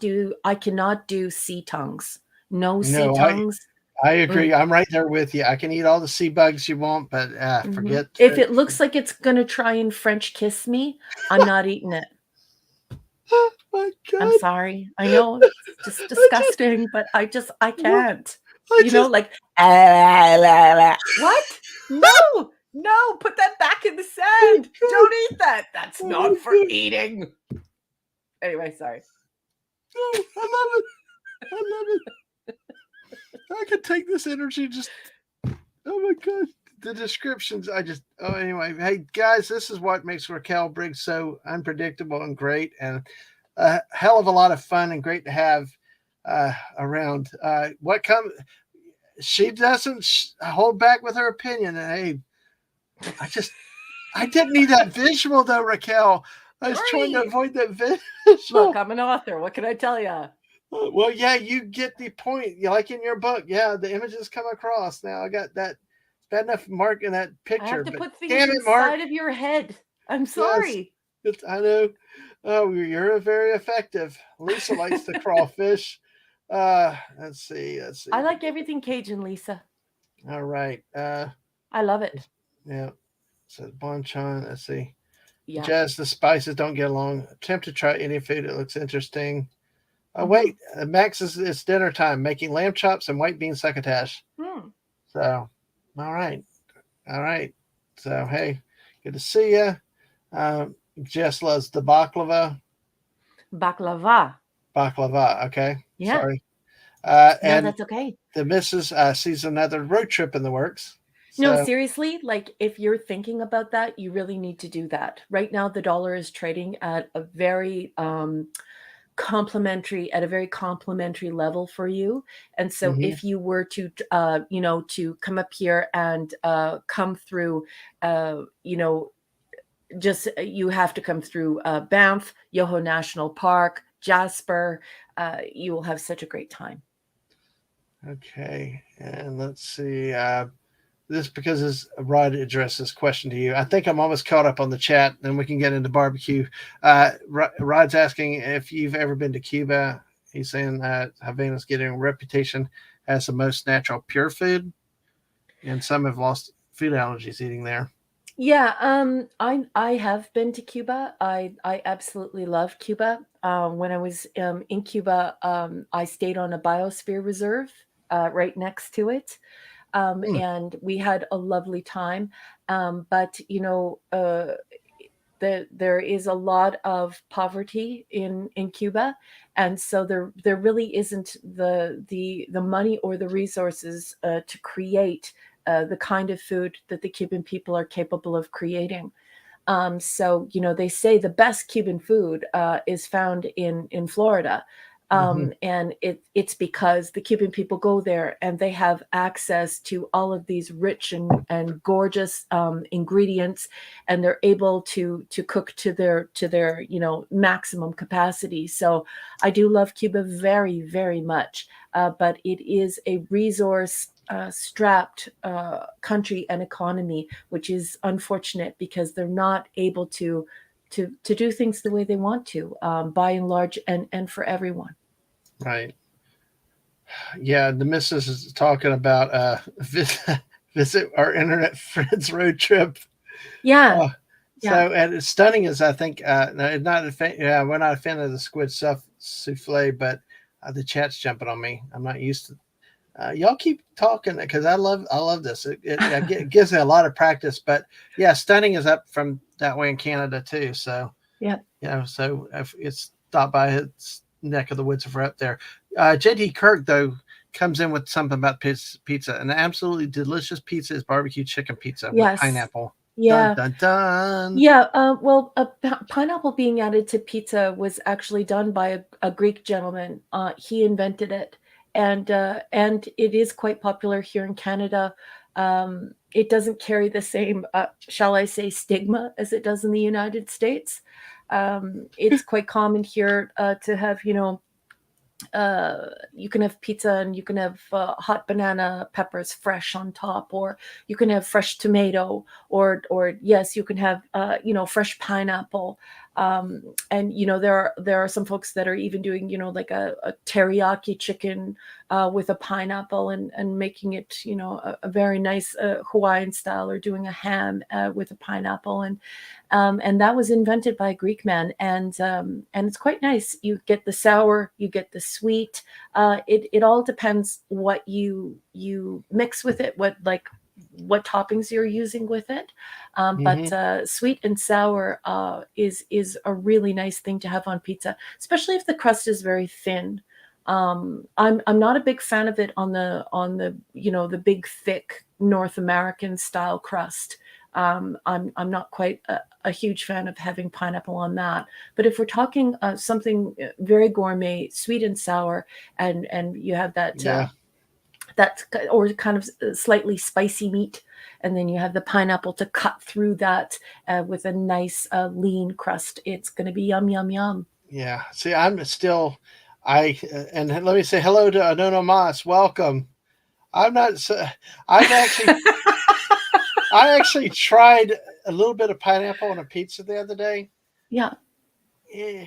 cannot do sea tongues. No sea No, tongues. I agree. Mm, I'm right there with you. I can eat all the sea bugs you want, but mhm. forget. If it looks like it's gonna try and French kiss me, I'm not eating it. Oh my I'm god! sorry. I know it's just I just, disgusting, but I what? can't. I just, Like, "Ah, la, la." What? No, no, put that back in the oh sand. god! Don't eat that. That's Oh my not for god! eating. Anyway, sorry. No, I love it. I love it. I could take this energy. Just, oh my god! The descriptions. I just. Oh, anyway. Hey guys, this is what makes Raquel Briggs so unpredictable and great, and a hell of a lot of fun and great to have around. What comes? She doesn't hold back with her opinion. And hey, I just I didn't need that visual though, Raquel. I was trying to Sorry. avoid that Look, visual. I'm an author. What can I tell you? Well, yeah, you get the point. You like in your book, yeah, the images come across. Now I got that. It's bad enough Mark in that I have picture, to but put things damn it, Mark. inside of your head. I'm Yes, sorry. I know. Oh, you're very effective. Lisa likes the crawfish. Let's see. Let's I see. like everything Cajun, Lisa. All right. I love it. Yeah. So bonchon. Let's see. Yeah. Jazz, the spices don't get along. Attempt to try any food. It looks interesting. Oh, Mhm. wait. Max, it's dinner time, making lamb chops and white bean succotash. Hmm. So, all right. All right. So, hey, good to see you. Jess loves the baklava. Baklava. Baklava. Okay. Yeah. Sorry. No, And that's okay. the missus sees another road trip in the works. No, So, seriously, like if you're thinking about that, you really need to do that. Right now, the dollar is trading at a very complimentary level for you. And so mhm. if you were to to come up here and come through you know just you have to come through Banff, Yoho National Park, Jasper. You will have such a great time. Okay. And let's see. This because this Rod addressed this question to you. I think I'm almost caught up on the chat. Then we can get into barbecue. Rod's asking if you've ever been to Cuba. He's saying that Havana's getting a reputation as the most natural pure food, and some have lost food allergies eating there. Yeah, I have been to Cuba. I absolutely love Cuba. When I was in Cuba, I stayed on a biosphere reserve right next to it. Hmm. and we had a lovely time. But there is a lot of poverty in Cuba, and so there really isn't the money or the resources to create the kind of food that the Cuban people are capable of creating. So they say the best Cuban food is found in Florida. Hmm. And it's because the Cuban people go there and they have access to all of these rich and gorgeous ingredients, and they're able to cook to their maximum capacity. So I do love Cuba very, very much, but it is a resource strapped country and economy, which is unfortunate because they're not able to do things the way they want to, by and large, and for everyone. Right. Yeah, the missus is talking about visit our internet friends road trip. Yeah, Uh, yeah, so, and it's stunning as I think, no, not a fan, yeah, we're not a fan of the squid stuff souffle, but the chat's jumping on me. I'm not used to. Y'all keep talking because I love this. It gives me a lot of practice. But yeah, stunning is up from that way in Canada too. So yeah. so if it's stopped by its neck of the woods if we're up there. JD Kirk though comes in with something about pizza. An absolutely delicious pizza is barbecue chicken pizza with Yes, pineapple. Dun yeah. dun dun. Yeah, well, pineapple being added to pizza was actually done by a Greek gentleman. He invented it, and it is quite popular here in Canada. It doesn't carry the same, shall I say, stigma as it does in the United States. It's quite common here to have, you can have pizza and you can have hot banana peppers fresh on top, or you can have fresh tomato, or yes, you can have fresh pineapple. And there are some folks that are even doing like a teriyaki chicken with a pineapple, and making it a very nice Hawaiian style, or doing a ham with a pineapple. And that was invented by a Greek man, and it's quite nice. You get the sour, you get the sweet. It all depends what you mix with it, what toppings you're using with it. But Hmm. sweet and sour is a really nice thing to have on pizza, especially if the crust is very thin. I'm not a big fan of it on the the big thick North American style crust. I'm not quite a huge fan of having pineapple on that. But if we're talking something very gourmet, sweet and sour, and you have Yeah. or kind of slightly spicy meat, and then you have the pineapple to cut through that with a nice lean crust, it's going to be yum yum yum. Yeah. See, I'm still. And let me say hello to Anonymous. Welcome. I'm not. I've actually I actually tried a little bit of pineapple on a pizza the other day. Yeah, Eh,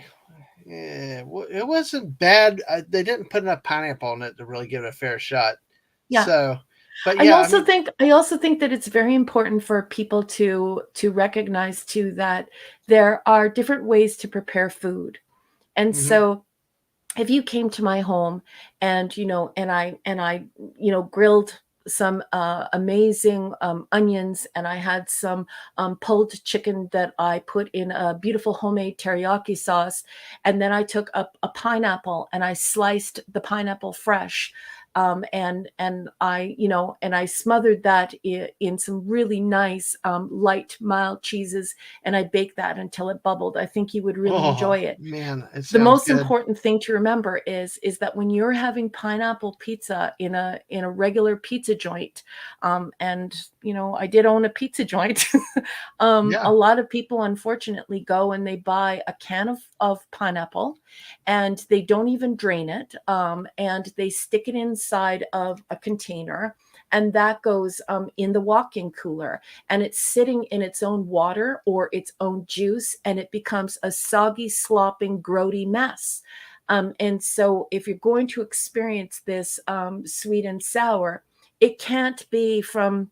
it wasn't bad. They didn't put enough pineapple on it to really give it a fair shot. yeah. So, but I yeah, I also mean, think I also think that it's very important for people to recognize too that there are different ways to prepare food. And hmm. so if you came to my home, and I grilled some amazing onions, and I had some pulled chicken that I put in a beautiful homemade teriyaki sauce, and then I took a pineapple and I sliced the pineapple fresh, and I smothered that in some really nice light mild cheeses, and I baked that until it bubbled. I think you would really Oh enjoy it. man, it The sounds most good. important thing to remember is that when you're having pineapple pizza in a regular pizza joint, and I did own a pizza joint. A Yeah. lot of people unfortunately go and they buy a can of pineapple, and they don't even drain it, and they stick it inside of a container, and that goes in the walk-in cooler, and it's sitting in its own water or its own juice, and it becomes a soggy, slopping, grody mess. And so, if you're going to experience this sweet and sour, it can't be from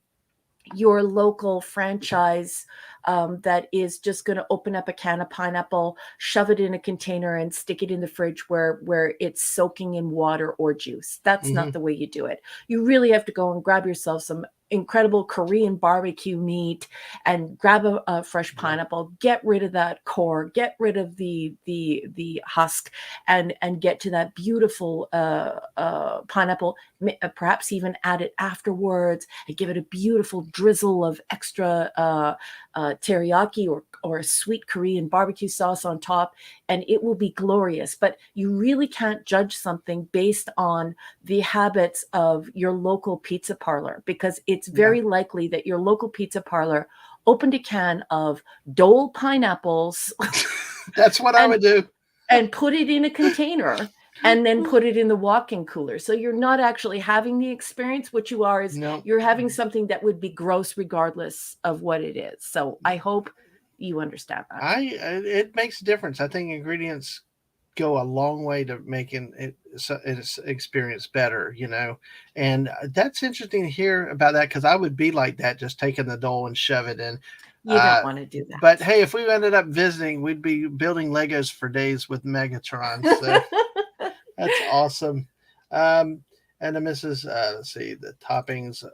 your local franchise that is just going to open up a can of pineapple, shove it in a container, and stick it in the fridge where it's soaking in water or juice. That's not Hmm. the way you do it. You really have to go and grab yourself some incredible Korean barbecue meat and grab a fresh Yeah. pineapple, get rid of that core, get rid of the husk, and get to that beautiful pineapple. Perhaps even add it afterwards and give it a beautiful drizzle of extra teriyaki or a sweet Korean barbecue sauce on top, and it will be glorious. But you really can't judge something based on the habits of your local pizza parlor, because it's Yeah. very likely that your local pizza parlor opened a can of Dole pineapples That's what I and would do. put it in a container and then put it in the walk-in cooler. So you're not actually having the experience. What you are is No, you're having something that would be gross regardless of what it is. So I hope you understand that. it makes a difference. I think ingredients go a long way to making its experience better, and that's interesting to hear about that because I would be like that, just taking the dough and shove it in. You don't Uh, want to do but hey, if we ended up visiting, we'd be building Legos for days with Megatron. So that. that's awesome. Um, and the Mrs. Let's see, the toppings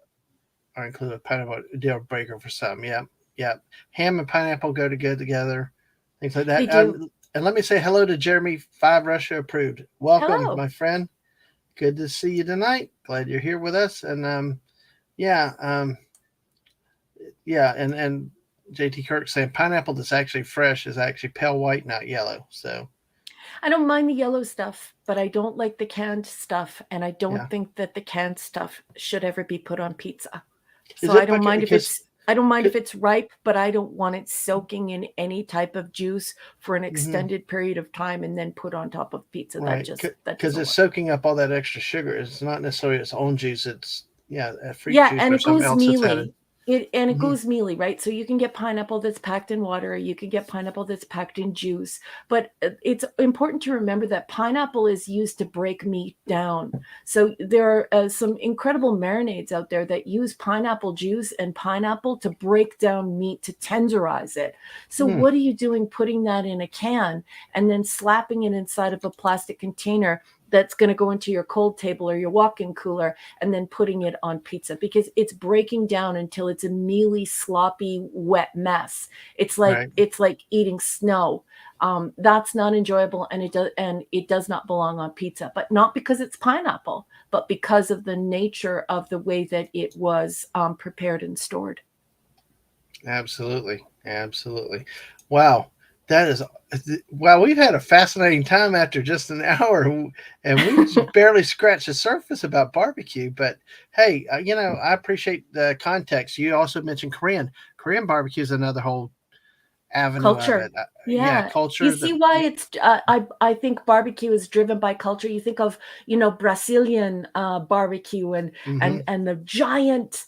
are included pineapple deal breaker for some. Yeah, yeah. Ham and pineapple go to good together. Things like They that. do. And let me say hello to Jeremy. 5 Russia approved. Welcome, Hello. my friend. Good to see you tonight. Glad you're here with us. And yeah, yeah. And JT Kirk saying pineapple that's actually fresh is actually pale white, not yellow. So I don't mind the yellow stuff, but I don't like the canned stuff, and I don't yeah. think that the canned stuff should ever be put on pizza. Is So it because I don't mind if it's ripe, but I don't want it soaking in any type of juice for an mm-hmm, extended period of time and then put on top of pizza. right? That Because doesn't it's work. soaking up all that extra sugar. It's not necessarily its own juice. It's yeah, a fruit Yeah, juice and or it something goes else that's added. mealy. It Hmm. goes mealy, right? So you can get pineapple that's packed in water, or you can get pineapple that's packed in juice. But it's important to remember that pineapple is used to break meat down. So there are some incredible marinades out there that use pineapple juice and pineapple to break down meat, to tenderize it. So Mm, what are you doing putting that in a can and then slapping it inside of a plastic container that's going to go into your cold table or your walk-in cooler, and then putting it on pizza, because it's breaking down until it's a mealy, sloppy, wet mess. right. It's like eating snow. That's not enjoyable, and it does not belong on pizza. But not because it's pineapple, but because of the nature of the way that it was prepared and stored. Absolutely. Absolutely. Wow. That is wow. We've had a fascinating time after just an hour, and we barely scratched the surface about barbecue. But hey, I appreciate the context. You also mentioned Korean barbecue is another whole avenue of Culture. it. Yeah, Yeah. You culture. see why it's I think barbecue is driven by culture. You think of, Brazilian barbecue Mm-hmm. and the giant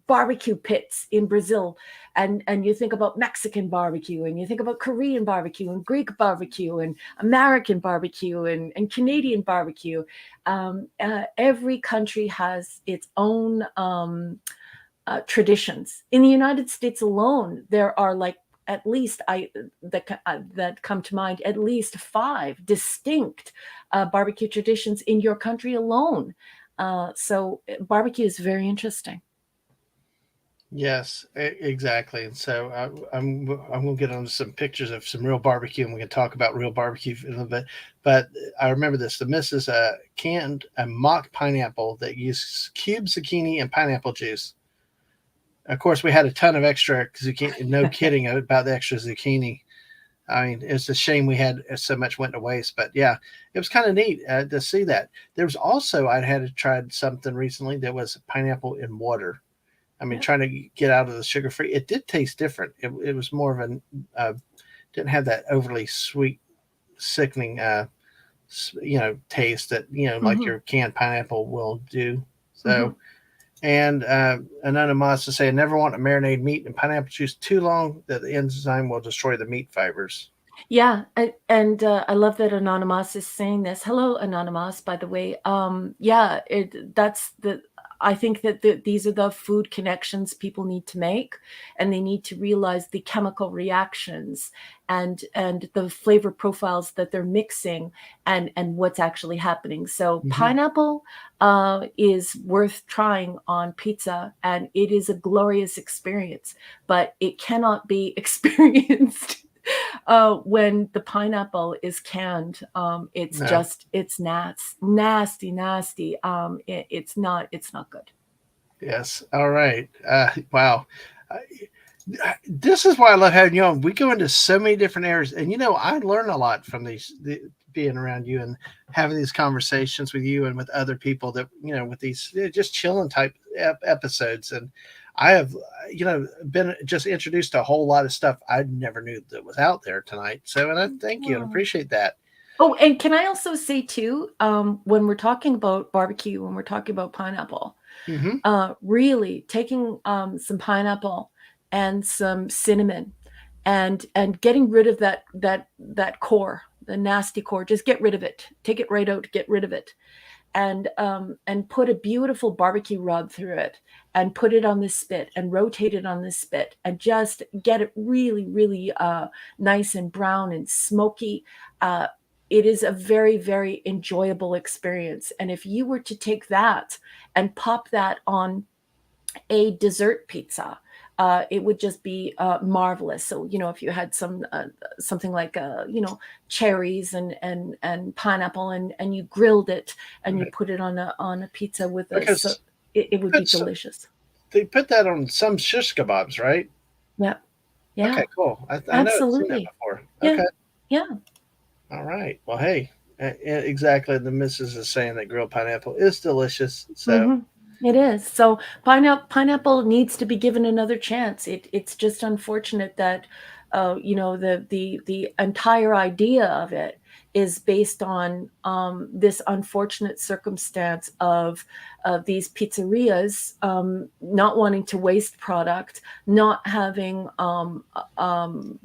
barbecue pits in Brazil, and you think about Mexican barbecue, and you think about Korean barbecue and Greek barbecue and American barbecue and Canadian barbecue. Every country has its own traditions. In the United States alone, there are like at least that come to mind, at least five distinct barbecue traditions in your country alone. So barbecue is very interesting. Yes, exactly. And so I'm going to get on some pictures of some real barbecue, and we can talk about real barbecue in a little bit. But I remember this: the missus canned a mock pineapple that used cube zucchini and pineapple juice. Of course, we had a ton of extra zucchini. No kidding about the extra zucchini. I mean, it's a shame we had so much went to waste. But yeah, it was kind of neat to see that. There was also I had tried something recently that was pineapple in water. I mean, Yeah. trying to get out of the sugar free, it did taste different. It was more of an didn't have that overly sweet, sickening, taste that like Hmm. your canned pineapple will do. Hmm. So, and anonymous to say, I never want to marinate meat in pineapple juice too long that the enzyme will destroy the meat fibers. Yeah, and I love that Anonymous is saying this. Hello, Anonymous, by the way. Yeah, that's the. I think that these are the food connections people need to make, and they need to realize the chemical reactions and the flavor profiles that they're mixing and what's actually happening. So Hmm. pineapple is worth trying on pizza, and it is a glorious experience, but it cannot be experienced when the pineapple is canned. It's No. just it's nasty, nasty. It's not good. Yes. All right. Wow. Uh, this is why I love having you on. We go into so many different areas, and I learn a lot from being around you and having these conversations with you and with other people that with these just chilling type episodes. And I have been just introduced to a whole lot of stuff I never knew that was out there tonight. So, and I thank you and Wow. appreciate that. Oh, and can I also say too, when we're talking about barbecue, when we're talking about pineapple, Hmm. really taking some pineapple and some cinnamon, and getting rid of that core, the nasty core. Just get rid of it. Take it right out. Get rid of it, and put a beautiful barbecue rub through it, and put it on the spit and rotate it on the spit, and just get it really, really nice and brown and smoky. Uh, it is a very, very enjoyable experience. And if you were to take that and pop that on a dessert pizza, it would just be marvelous. So if you had something like cherries and pineapple, and you grilled it and you Right. put it on a pizza with so Because it would be puts delicious. they put that on some shish kebabs, right? Yeah, yeah, Okay, cool. I know I've seen that absolutely. before. Yeah, Okay. yeah. All right. Well, hey, exactly. The missus is saying that grilled pineapple is delicious. So, Hmm. It is. So pineapple needs to be given another chance. It's just unfortunate that the entire idea of it is based on this unfortunate circumstance of these pizzerias not wanting to waste product, not having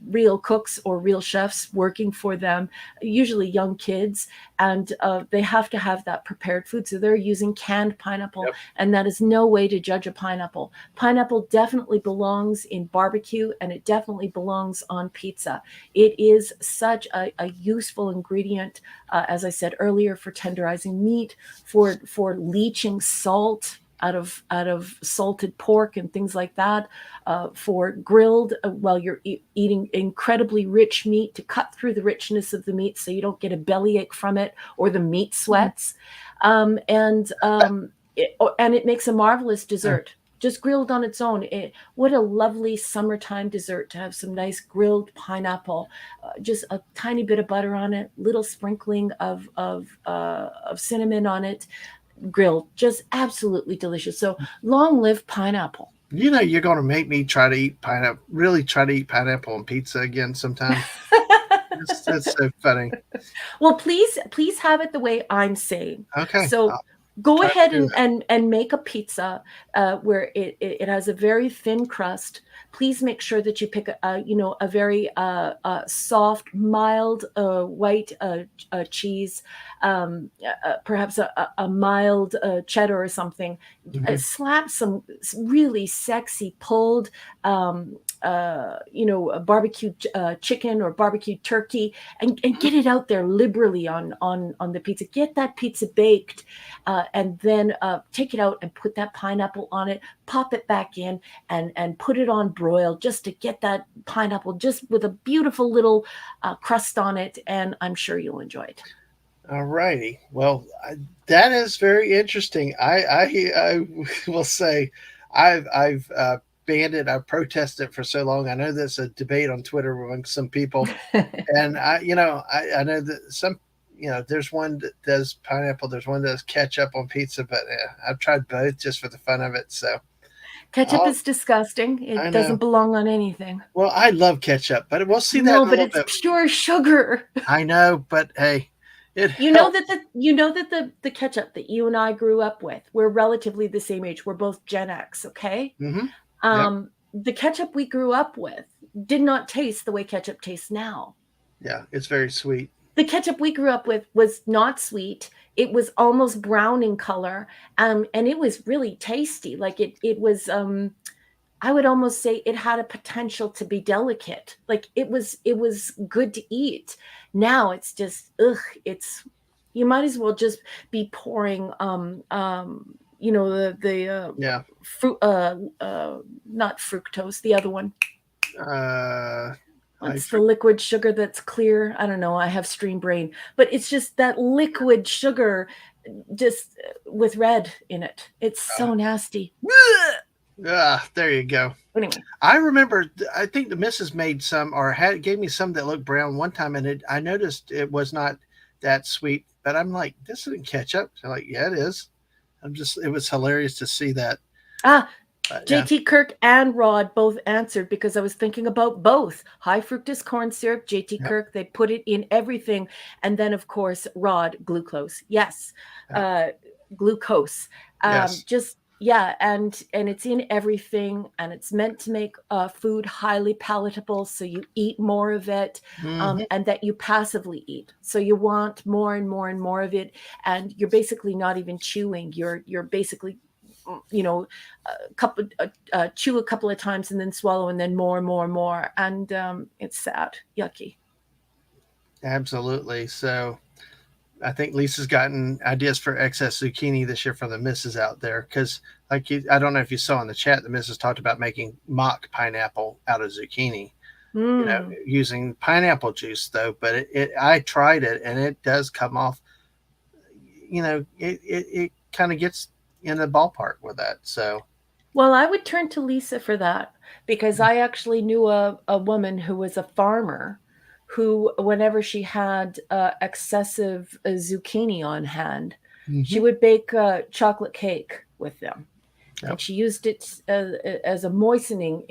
real cooks or real chefs working for them, usually young kids, and they have to have that prepared food. So they're using canned pineapple, yep. and that is no way to judge a pineapple. Pineapple definitely belongs in barbecue, and it definitely belongs on pizza. It is such a useful ingredient, as I said earlier, for tenderizing meat, for leaching salt out of salted pork and things like that, for grilled while you're eating incredibly rich meat, to cut through the richness of the meat so you don't get a bellyache from it or the meat sweats. And it makes a marvelous Uh, dessert. Just grilled on its own. What a lovely summertime dessert to have some nice grilled pineapple, just a tiny bit of butter on it, little sprinkling of cinnamon on it, grilled. Just absolutely delicious. So long live pineapple. you're going to make me try to eat pineapple, really try to eat pineapple on pizza again sometime. That's so funny. Well, please have it the way I'm saying. Okay. So I'll go try to ahead do and make a pizza where it has a very thin crust. Please make sure that you pick a very soft, mild white cheese, perhaps a mild cheddar or something. that. Hmm. Slap some really sexy pulled, a barbecue chicken or barbecue turkey, and get it out there liberally on the pizza. Get that pizza baked, and then take it out and put that pineapple on it. Pop it back in and put it on broil just to get that pineapple just with a beautiful little crust on it. And I'm sure you'll enjoy it. All righty. Well, that is very interesting. I will say, I've banned it. I've protested for so long. I know there's a debate on Twitter among some people, and I know that some, there's one that does pineapple, there's one that does ketchup on pizza, but I've tried both just for the fun of it. So, Ketchup I'll, is disgusting. I It know. doesn't belong on anything. Well, I love ketchup, but we'll see that No, in a but little it's bit. pure sugar. I know, but hey, it helps. You know that the ketchup that you and I grew up with, we're relatively the same age. We're both Gen X, okay? Hmm. Yep. The ketchup we grew up with did not taste the way ketchup tastes now. Yeah, it's very sweet. The ketchup we grew up with was not sweet. It was almost brown in color, and it was really tasty. Like it was. I would almost say it had a potential to be delicate. Like it was good to eat. Now it's just ugh. It's you might as well just be pouring the Yeah. fruit not fructose, the other one. Uh, high What's the fruit. liquid sugar that's clear? I don't know. I have stream brain, but it's just that liquid sugar, just with red in it. It's Uh, so nasty. there you go. Anyway, I remember. I think the missus made some, or had gave me some that looked brown one time, and I noticed it was not that sweet. But I'm like, this isn't ketchup. So like, yeah, it is. I'm just. It was hilarious to see that. ah, But yeah, JT Kirk and Rod both answered because I was thinking about both. High fructose corn syrup, JT yep, Kirk, they put it in everything. And then, of course, Rod, glucose. Yes, yep, uh, glucose. yes. Just, yeah, and it's in everything, and it's meant to make food highly palatable so you eat more of it, Hmm. and that you passively eat. So you want more and more and more of it, and you're basically not even chewing. You're basically you know couple chew a couple of times and then swallow and then more and more and more, and it's sad, yucky. Absolutely. So I think Lisa's gotten ideas for excess zucchini this year from the missus out there because, like you, I don't know if you saw in the chat, the missus talked about making mock pineapple out of zucchini. You know, Mm. using pineapple juice though. But I tried it and it does come off. You know, it kind of gets in the ballpark with that. So Well, I would turn to Lisa for that because I actually knew a woman who was a farmer who, whenever she had excessive zucchini on hand, she hmm, would bake chocolate cake with them, yep, and she used it as a moistening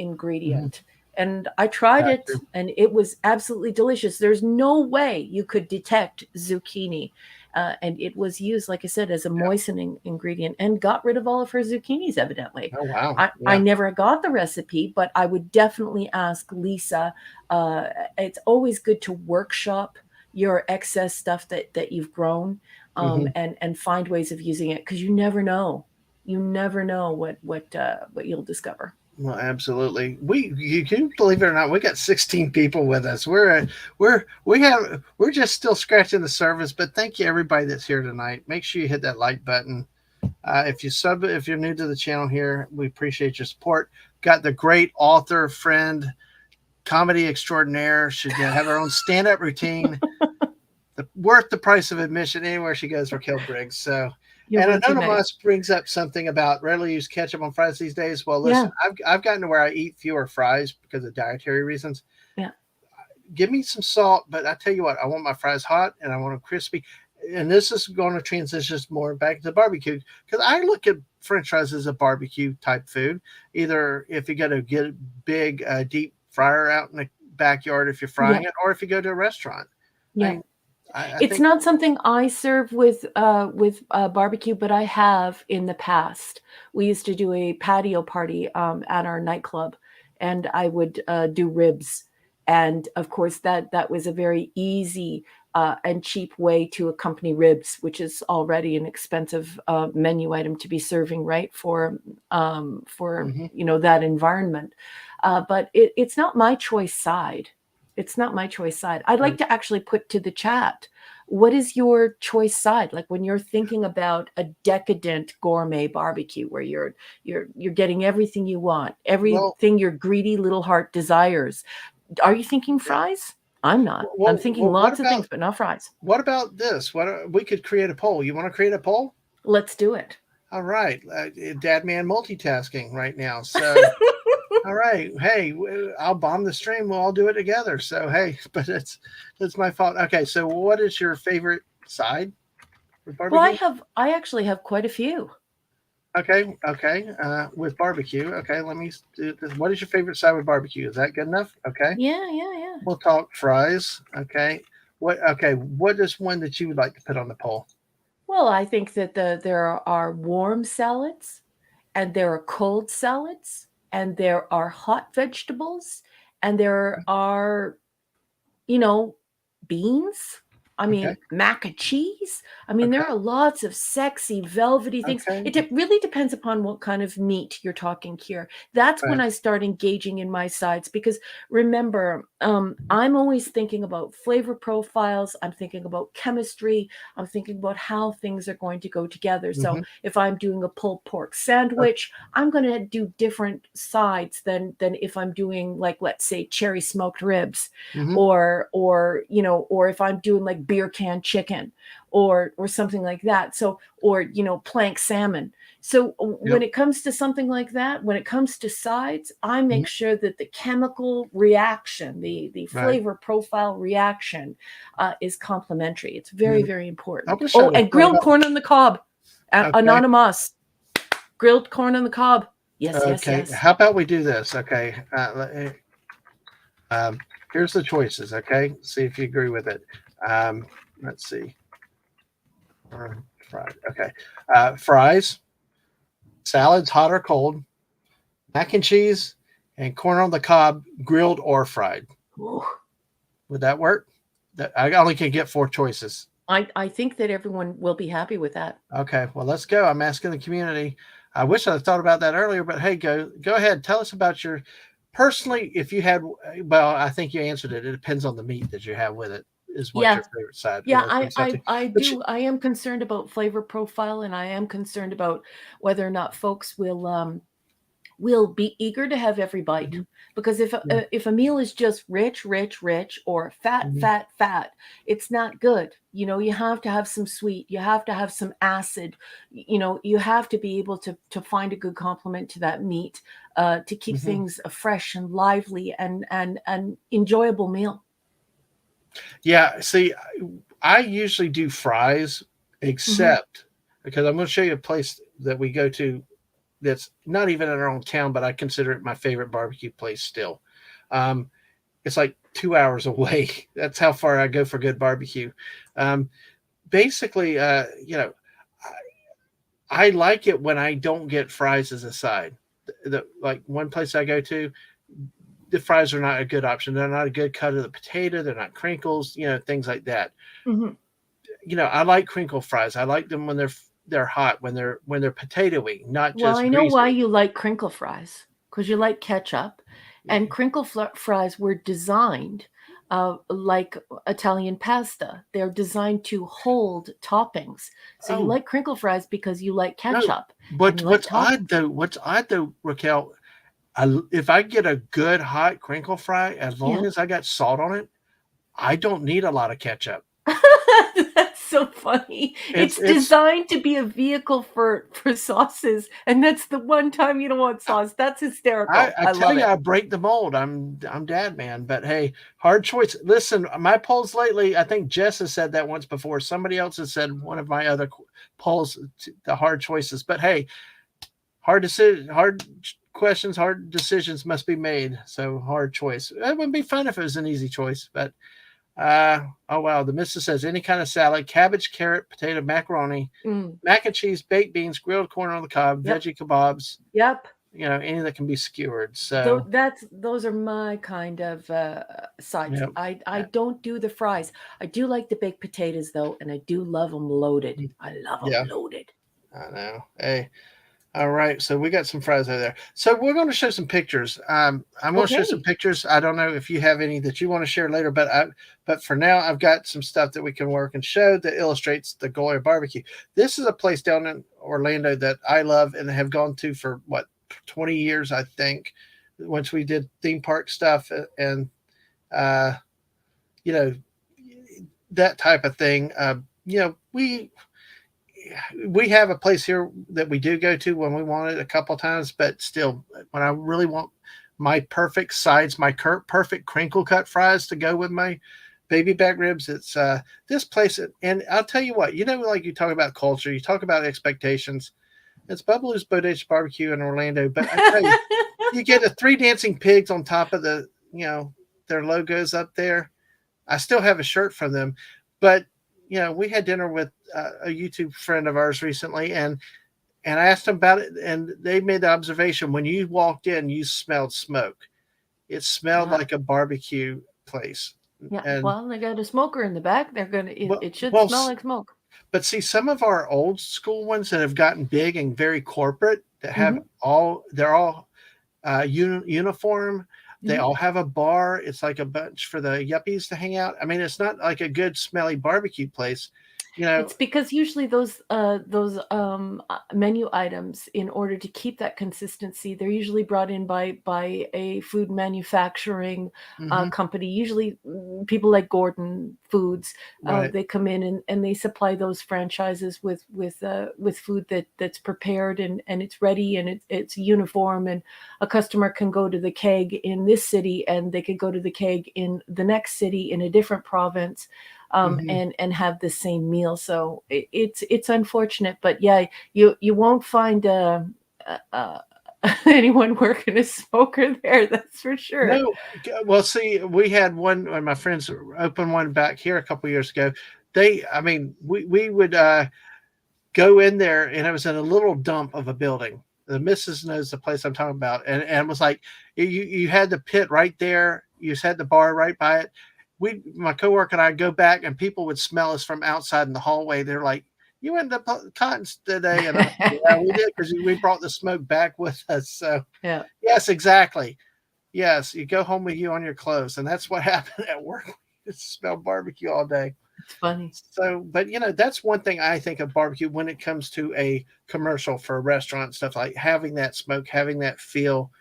hmm, ingredient. And I tried got it, you. and it was absolutely delicious. There's no way you could detect zucchini. And it was used, like I said, as a Yep. moistening ingredient and got rid of all of her zucchinis, evidently. Oh wow, I yeah. never got the recipe, but I would definitely ask Lisa. Uh, it's always good to workshop your excess stuff that you've grown, Hmm. and find ways of using it because you never know. You never know what you'll discover. Well, absolutely. You can believe it or not, we got 16 people with us. We're just still scratching the surface. But thank you everybody that's here tonight. Make sure you hit that like button. If you're new to the channel here, we appreciate your support. Got the great author friend, comedy extraordinaire. Should have her own stand up routine. Worth the price of admission anywhere she goes for Kill Briggs. So, You're and way too nice. Anonymous brings up something about readily used ketchup on fries these days. Well, Yeah, listen, I've gotten to where I eat fewer fries because of dietary reasons. yeah, Give me some salt, but I tell you what, I want my fries hot and I want them crispy. And this is going to transition more back to barbecue because I look at French fries as a barbecue type food. Either if you got to get a big deep fryer out in the backyard if you're yeah, frying it, or if you go to a restaurant. yeah. I I It's think not something I serve with barbecue, but I have in the past. We used to do a patio party at our nightclub, and I would do ribs, and of course that was a very easy and cheap way to accompany ribs, which is already an expensive menu item to be serving, right, for mhm, that environment. But it's not my choice side. It's not my choice side. I'd uh, like to actually put to the chat, what is your choice side? Like when you're thinking about a decadent gourmet barbecue where you're getting everything you want, well, everything your greedy little heart desires. Are you thinking yeah. fries? I'm not. I'm thinking Well, lots of things, but not fries. what about this? We could create a poll. You want to create a poll? Let's do it. All right, dad man multitasking right now. So, all right, hey, I'll bomb the stream. We'll all do it together. So, hey, but it's my fault. Okay, so what is your favorite side for Well, barbecue? I actually have quite a few. Okay, okay, with barbecue. Okay, let me do this. What is your favorite side with barbecue? Is that good enough? Okay, Yeah, yeah, yeah. we'll talk fries. Okay, what? Okay, what is one that you would like to put on the poll? Well, I think that there are warm salads, and there are cold salads, and there are hot vegetables, and there are, you know, beans. I Okay. mean, mac and cheese. I mean, there Okay. are lots of sexy, velvety things. Okay. It really depends upon what kind of meat you're talking here. That's when Right. I start engaging in my sides because remember, Mhm. I'm always thinking about flavor profiles. I'm thinking about chemistry. I'm thinking about how things are going to go together. So Mhm. if I'm doing a pulled pork Okay. sandwich, I'm going to do different sides than if I'm doing like let's say cherry smoked ribs Mhm. or or if I'm doing like beer can chicken or something like that. So or plank salmon. So when Yep. it comes to something like that, when it comes to sides, I make Mhm. sure that the chemical reaction, the Right. flavor profile reaction is complementary. It's very, Yeah. very I important. wish I Oh, would have and thought grilled about. corn on the cob. Okay. Anonymous. Grilled corn on the cob. Yes, yes, Okay. yes. How about we do this? Okay. Um, here's the choices. Okay. See if you agree with it. Um, let's see. Fried. Okay. Fries, salads, hot or cold, mac and cheese, and corn on the cob, grilled or fried. Ooh. Would that work? That I only can get four choices. I think that everyone will be happy with that. Okay, well, let's go. I'm asking the community. I wish I'd thought about that earlier, but hey, go ahead. Tell us about your personally. If you had, well, I think you answered it. It depends on the meat that you have with it. Is what Yeah. your favorite side, Yeah, comes down to. I But you, do. I am concerned about flavor profile and I am concerned about whether or not folks will be eager to have every bite. mhm, Because yeah, if a meal is just rich, rich, rich, or fat, mhm, fat, fat, it's not good. You have to have some sweet. You have to have some acid. You have to be able to find a good complement to that meat to keep mhm. things fresh and lively and enjoyable meal. Yeah. See, I usually do fries, Hmm. except because I'm going to show you a place that we go to that's not even in our own town, but I consider it my favorite barbecue place still. Um, it's like 2 hours away. That's how far I go for good barbecue. Um, basically, I like it when I don't get fries as a side. Like one place I go to, the fries are not a good option. They're not a good cut of the potato. They're not crinkles, things like that. Hmm. I like crinkle fries. I like them when they're hot, when they're potatoey, not Well, just I know why greasy. you like crinkle fries because you like ketchup, and crinkle fries were designed like Italian pasta. They're designed to hold toppings. So you Oh like crinkle fries because you like no, ketchup and but you like toppings. what's odd though, Raquel, if I get a good hot crinkle fry, as long Yeah. as I got salt on it, I don't need a lot of ketchup. That's so funny. It's It's it's designed to be a vehicle for sauces, and that's the one time you don't want sauce. That's hysterical. I I tell love you, it. I break the mold. I'm dad man, but hey, hard choice. Listen, my polls lately. I think Jess has said that once before. Somebody else has said one of my other polls, the hard choices. But hey, hard questions, hard decisions must be made. So hard choice. It would be fun if it was an easy choice, but oh wow. The missus says any kind of salad, cabbage, carrot, potato, macaroni, Mm, mac and cheese, baked beans, grilled corn on the cob, yep. veggie kebabs. Yep. Any that can be skewered. Though So those are my kind of sides. yeah, I don't do the fries. I do like the baked potatoes though, and I do love them loaded. I love them yeah, loaded. I know. Hey, all right. So we got some fries over there. So we're going to show some pictures. I'm going to show some Okay. pictures. I don't know if you have any that you want to share later, but for now, I've got some stuff that we can work and show that illustrates the Goya barbecue. This is a place down in Orlando that I love and have gone to for what 20 years, I think. Once we did theme park stuff and uh, you know that type of thing. We have a place here that we do go to when we want it a couple times, but still, when I really want my perfect sides, my perfect crinkle cut fries to go with my baby back ribs, it's this place. And I'll tell you what, like you talk about culture, you talk about expectations. It's Bubbaloo's Bodacious Barbecue in Orlando, but I tell you, you get the three dancing pigs on top of their logos up there. I still have a shirt from them, but we had dinner with a YouTube friend of ours recently, and I asked them about it, and they made the observation when you walked in, you smelled smoke. It smelled Yeah. like a barbecue place. Yeah, And well, they got a smoker in the back, they're gonna well, it should well, smell like smoke. but see, some of our old school ones that have gotten big and very corporate that have Mhm, they're all uniform. They mhm. all have a bar. It's like a bunch for the yuppies to hang out. I mean, it's not like a good smelly barbecue place, you know. It's because usually those menu items, in order to keep that consistency, they're usually brought in by a food manufacturing, Hmm. company, usually, people like Gordon Foods, Right. they come in and they supply those franchises with food that's prepared and it's ready and it's uniform, and a customer can go to the Keg in this city, and they could go to the Keg in the next city in a different province, Hmm. and have the same meal. So it's unfortunate, but yeah, you won't find anyone working a smoker there. That's for sure. No, well, see, we had one when my friends opened one back here a couple years ago. I mean, we would go in there, and it was in a little dump of a building. The missus knows the place I'm talking about, and it was like you had the pit right there. You just had the bar right by it. My coworker and I go back, and people would smell us from outside in the hallway. They're like, "You went to Cottons today?" And I'm like, "Yeah, we did because we brought the smoke back with us." So Yeah, yes, exactly. Yes, you go home with you on your clothes, and that's what happened at work. You smell barbecue all day. it's funny. So, but that's one thing I think of barbecue when it comes to a commercial for a restaurant and stuff, like having that smoke, having that feel,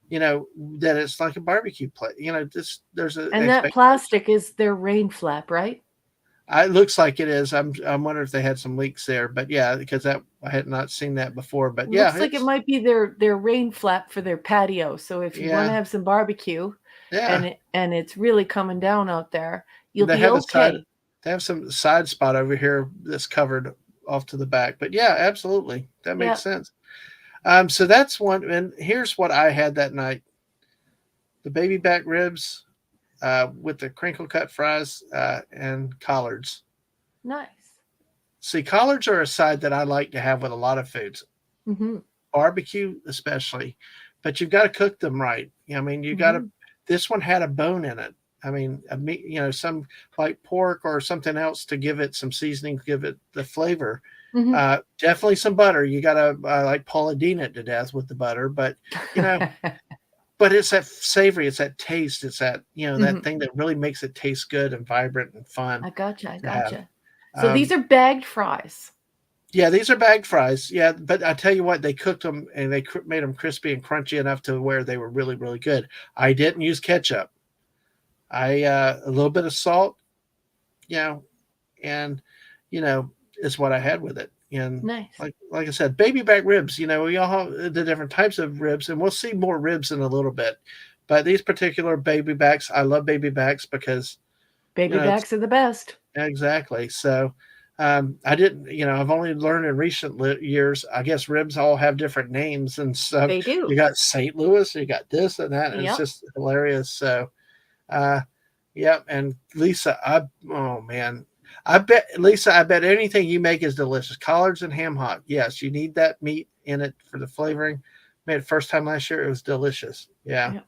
you know, that it's like a barbecue place. Just there's an And that expectation. plastic is their rain flap, right? It looks like it is. I'm wondering if they had some leaks there, but yeah, because that I had not seen that before. But yeah, Looks like it might be their rain flap for their patio. So if you want yeah, to have some barbecue yeah. and it's really coming down out there, you'll They be have a side. okay. They have some side spot over here that's covered off to the back. But yeah, absolutely, that makes Yeah, sense. So that's one. And here's what I had that night: the baby back ribs with the crinkle cut fries and collards. nice. See, collards are a side that I like to have with a lot of foods, Hmm. barbecue especially. But you've got to cook them right. I mean, you got to. Hmm. This one had a bone in it. I mean, a meat, some like pork or something else to give it some seasoning, give it the flavor. Hmm. Definitely some butter. You got to like Paula Deen it to death with the butter, but you know, but it's that savory, it's that taste, it's that that Hmm. thing that really makes it taste good and vibrant and fun I gotcha, I to have. gotcha. So these Um, are bagged fries. yeah, these are bagged fries. Yeah, but I tell you what, they cooked them and they made them crispy and crunchy enough to where they were really, really good. I didn't use ketchup. I a little bit of salt, you know, and you know is what I had with it. And Nice. like I said, baby back ribs. We all have the different types of ribs, and we'll see more ribs in a little bit. But these particular baby backs, I love baby backs because Baby it's backs are the best. exactly so. I didn't, I've only learned in recent years. I guess ribs all have different names and stuff. They You do. got St. Louis, you got this and that, and it's Yep. just hilarious. So, uh, yep. And Lisa, oh man, I bet anything you make is delicious. Collards and ham hock. Yes, you need that meat in it for the flavoring. Made it first time last year. It was delicious. Yeah. Yep.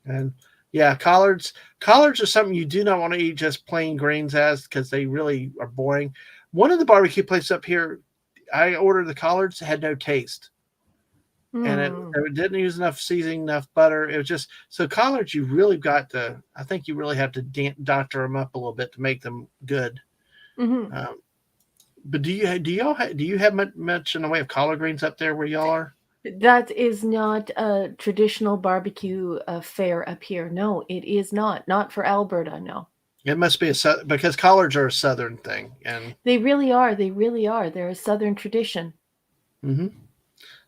And yeah, collards are something you do not want to eat just plain grains as because they really are boring. One of the barbecue places up here, I ordered the collards, had no taste. And Mm. it didn't use enough seasoning, enough butter. It was just so collards. You really got to. I think you really have to doctor them up a little bit to make them good. Mhm. Um, but do you have much in the way of collard greens up there where y'all are? That is not a traditional barbecue, fare up here. No, it is not. Not for Alberta, no. It must be because collards are a southern thing, and They really are, they really are. They're a Southern tradition. hmm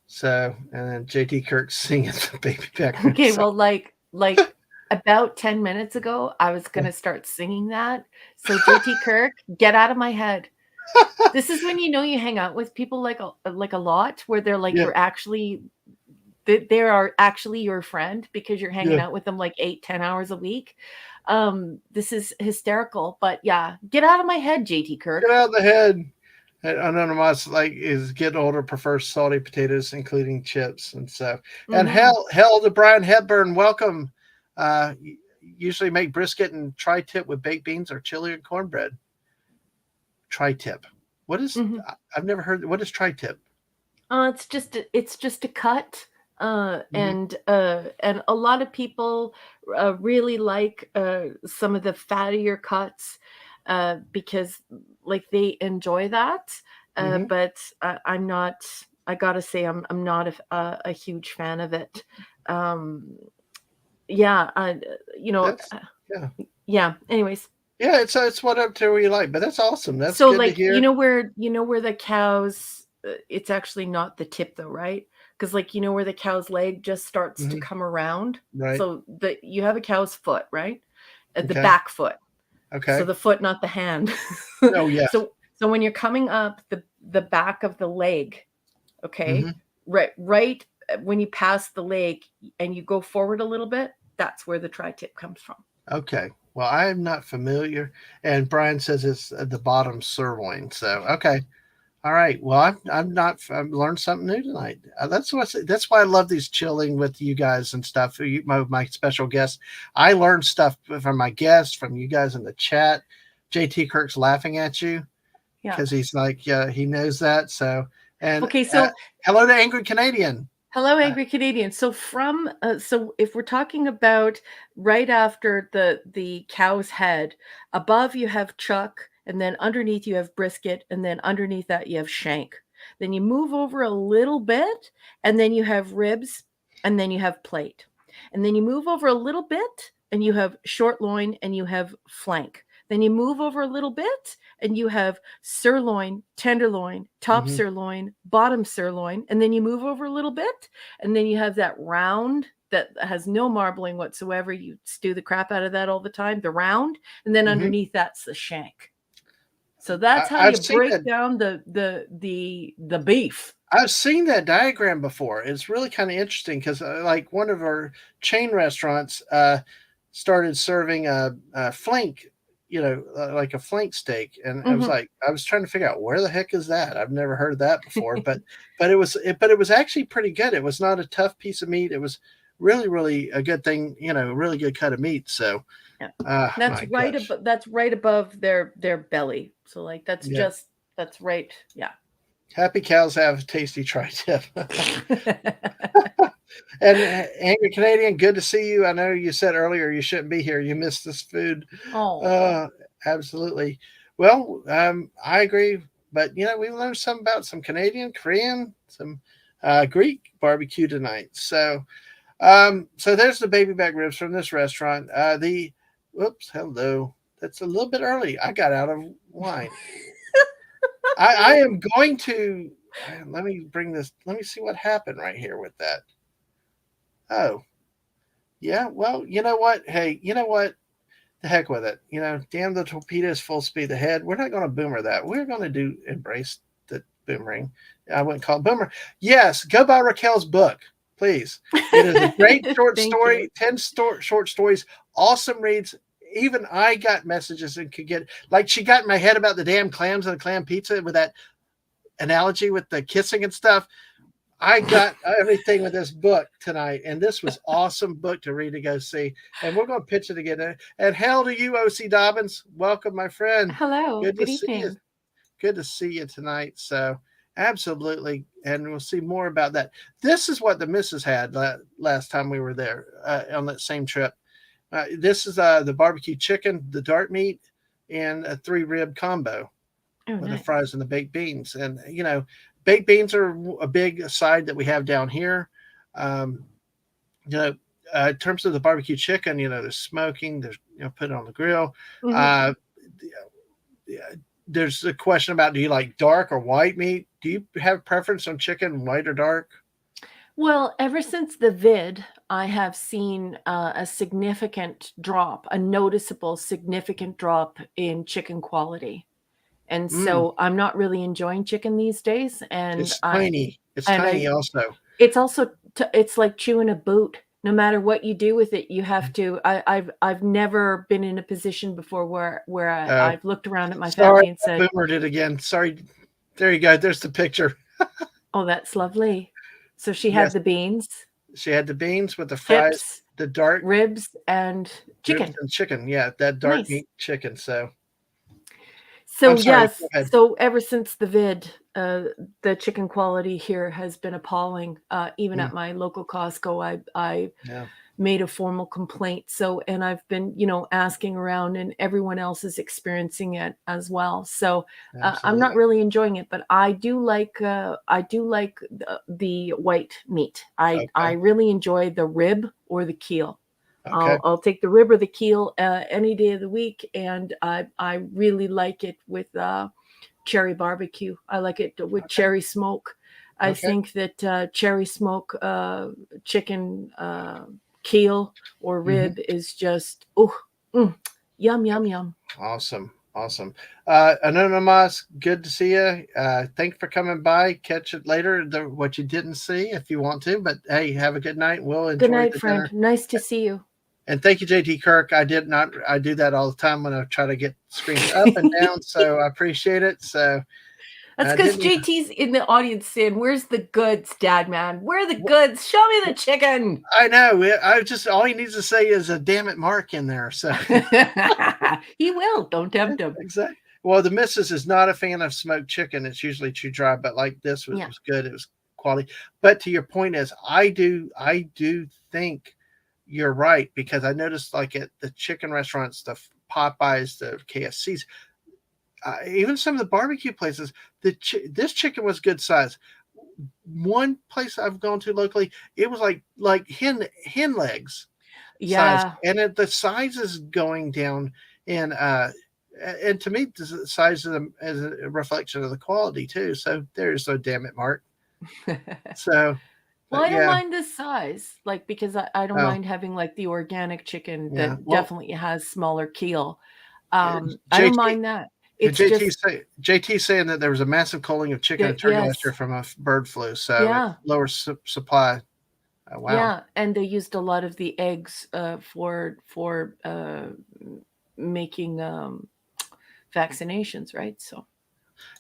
so and then JT Kirk singing the Baby Back Ribs Okay, song. well, like, about 10 minutes ago, I was gonna start singing that. So, JT Kirk, get out of my head. This is when you know you hang out with people like a lot, where they're like Yeah, you're actually they are actually your friend because you're hanging yeah. out with them like 8, 10 hours a week. This is hysterical, but yeah, get out of my head, JT Get Kirk. out of the head. And Anonymous like is getting older, prefers salty potatoes, including chips and stuff. And Mhm. hell to Brian Hepburn, welcome. usually make brisket and tri-tip with baked beans or chili and cornbread. Tri-tip. What is? Mhm. I've never heard. What is tri-tip? It's just a cut, Hmm. and a lot of people really like some of the fattier cuts because like they enjoy that. Hmm. But I'm not. I gotta say, I'm not a huge fan of it. Um, yeah, you know, That's yeah. yeah. Anyways, Yeah, it's whatever you like, but that's awesome. That's so, good to like, you hear. know where the cows it's actually not the tip though, right? Because like, you know where the cow's leg just starts to Hmm. come around? Right. So, you have a cow's foot, right? The Okay. back foot. So Okay. the foot, not the hand. Oh yes. So when you're coming up the back of the leg, okay? Hmm. Right, when you pass the leg and you go forward a little bit, that's where the tri-tip comes from. Okay. Well, I am not familiar, and Brian says it's at the bottom sirloin. So okay. All right. Well, I'm not. I've learned something new tonight. That's why I love these chilling with you guys and stuff. My special guests. I learned stuff from my guests, from you guys in the chat. JT Kirk's laughing at you Yeah. because he's like, yeah, he knows that. So, and Okay, so hello to Angry Canadian. hello, Uh, angry Canadian. So if we're talking about right after the cow's head, above you have chuck, and then underneath you have brisket, and then underneath that you have shank. Then you move over a little bit, and then you have ribs, and then you have plate. And then you move over a little bit, and you have short loin, and you have flank. Then you move over a little bit, and you have sirloin, tenderloin, top mhm. sirloin, bottom sirloin, and then you move over a little bit, and then you have that round that has no marbling whatsoever. You stew the crap out of that all the time, the round, and then Mhm. underneath that's the shank. So that's how I've you seen break that. down the beef. I've seen that diagram before. It's really kind of interesting because, like, one of our chain restaurants started serving a flank, like a flank steak, and I was Hmm. like, I was trying to figure out where the heck is that? I've never heard of that before, but it was actually pretty good. It was not a tough piece of meat. It was really, really a good thing. A really good cut of meat. So, Yeah. my gosh, That's right above their belly. So like yeah. that's right. Yeah. Happy cows have tasty tri-tip. And Angry Canadian, good to see you. I know you said earlier you shouldn't be here. You missed this food. Oh. Uh, absolutely. Well, I agree. But we learned some about some Canadian, Korean, some Greek barbecue tonight. So there's the baby back ribs from this restaurant. Whoops, hello. That's a little bit early. I got out of wine. I am going to. Let me bring this. Let me see what happened right here with that. Oh, yeah, well, you know what? Hey, you know what? The heck with it. Damn the torpedoes full speed ahead. We're not going to boomer that. We're going to embrace the boomering. I wouldn't call it boomer. Yes, go buy Raquel's book, please. It is a great short Thank you. story, 10 short stories, awesome reads. Even I got messages and could get, like, she got in my head about the damn clams and the clam pizza with that analogy with the kissing and stuff. I got everything with this book tonight, and this was awesome book to read to go see. And we're going to pitch it again. And hell to you, OC Dobbins. Welcome, my friend. Hello. Good to Good see you. evening. Good to see you tonight. So, absolutely, and we'll see more about that. This is what the missus had last time we were there on that same trip. This is the barbecue chicken, the dark meat, and a 3 rib combo Oh, with the nice. fries and the baked beans. And baked beans are a big side that we have down here. Um, you know, in terms of the barbecue chicken, there's smoking, there's put it on the grill. Mhm. Uh, there's a question about, do you like dark or white meat? Do you have preference on chicken, white or dark? Well, ever since the vid, I have seen a significant drop, a noticeable significant drop in chicken quality. And Mm, so I'm not really enjoying chicken these days. it's tiny. It's And tiny I, also. it's also, it's like chewing a boot. No matter what you do with it, you have to. I've never been in a position before where Oh, I've looked around at my sorry, family and I said, boomered it again. Sorry. There you go. There's the picture. "Oh, that's lovely." So she had Yes, the beans, she had the beans with the fries. chips. The dark ribs and ribs chicken. and chicken. Yeah, that dark Nice. meat chicken. So I'm So sorry. Go yes, ahead. so ever since the vid, the chicken quality here has been appalling. Even Mm, at my local Costco, I yeah, made a formal complaint. So, and I've been, asking around, and everyone else is experiencing it as well. So, I'm not absolutely. really enjoying it, but I do like the white meat. I Okay. really enjoy the rib or the keel. Okay. I'll take the rib or the keel any day of the week, and I really like it with cherry barbecue. I like it with Okay. cherry smoke. I Okay. think that cherry smoke chicken keel or Hmm. rib is just mm, yum yum yum. Awesome. Awesome. Anonymous, good to see you. Thanks for coming by. Catch it later, what you didn't see if you want to. But hey, have a good night. We'll Good enjoy night, the friend. dinner. Nice to see you. And thank you, JT Kirk. I did not, I do that all the time when I try to get screens up and down. So I appreciate it. So That's I because didn't even, JT's in the audience saying, "Where's the goods, Dad? Man, where are the goods? Show me the chicken." I know. I just, all he needs to say is a damn it mark in there. So He will. Don't tempt him. exactly. Well, the missus is not a fan of smoked chicken. It's usually too dry, but like this was, Yeah. was good. It was quality. But to your point is, I do think you're right because I noticed like at the chicken restaurants, the Popeyes, the KFCs, even some of the barbecue places, this chicken was good size. One place I've gone to locally, it was like hen legs size, Yeah. and the size is going down. And to me, the size is a reflection of the quality too. So there's a damn it, Mark. So, Well, but I don't yeah, mind the size, like, because I don't oh mind having, like, the organic chicken yeah. that Well, definitely has smaller keel. I don't JT, mind that. It's JT just say JT saying that there was a massive culling of chicken and turkey last year yes. from a bird flu, so it's Yeah, lower supply. Oh, wow. yeah, and they used a lot of the eggs, for making, vaccinations, right? So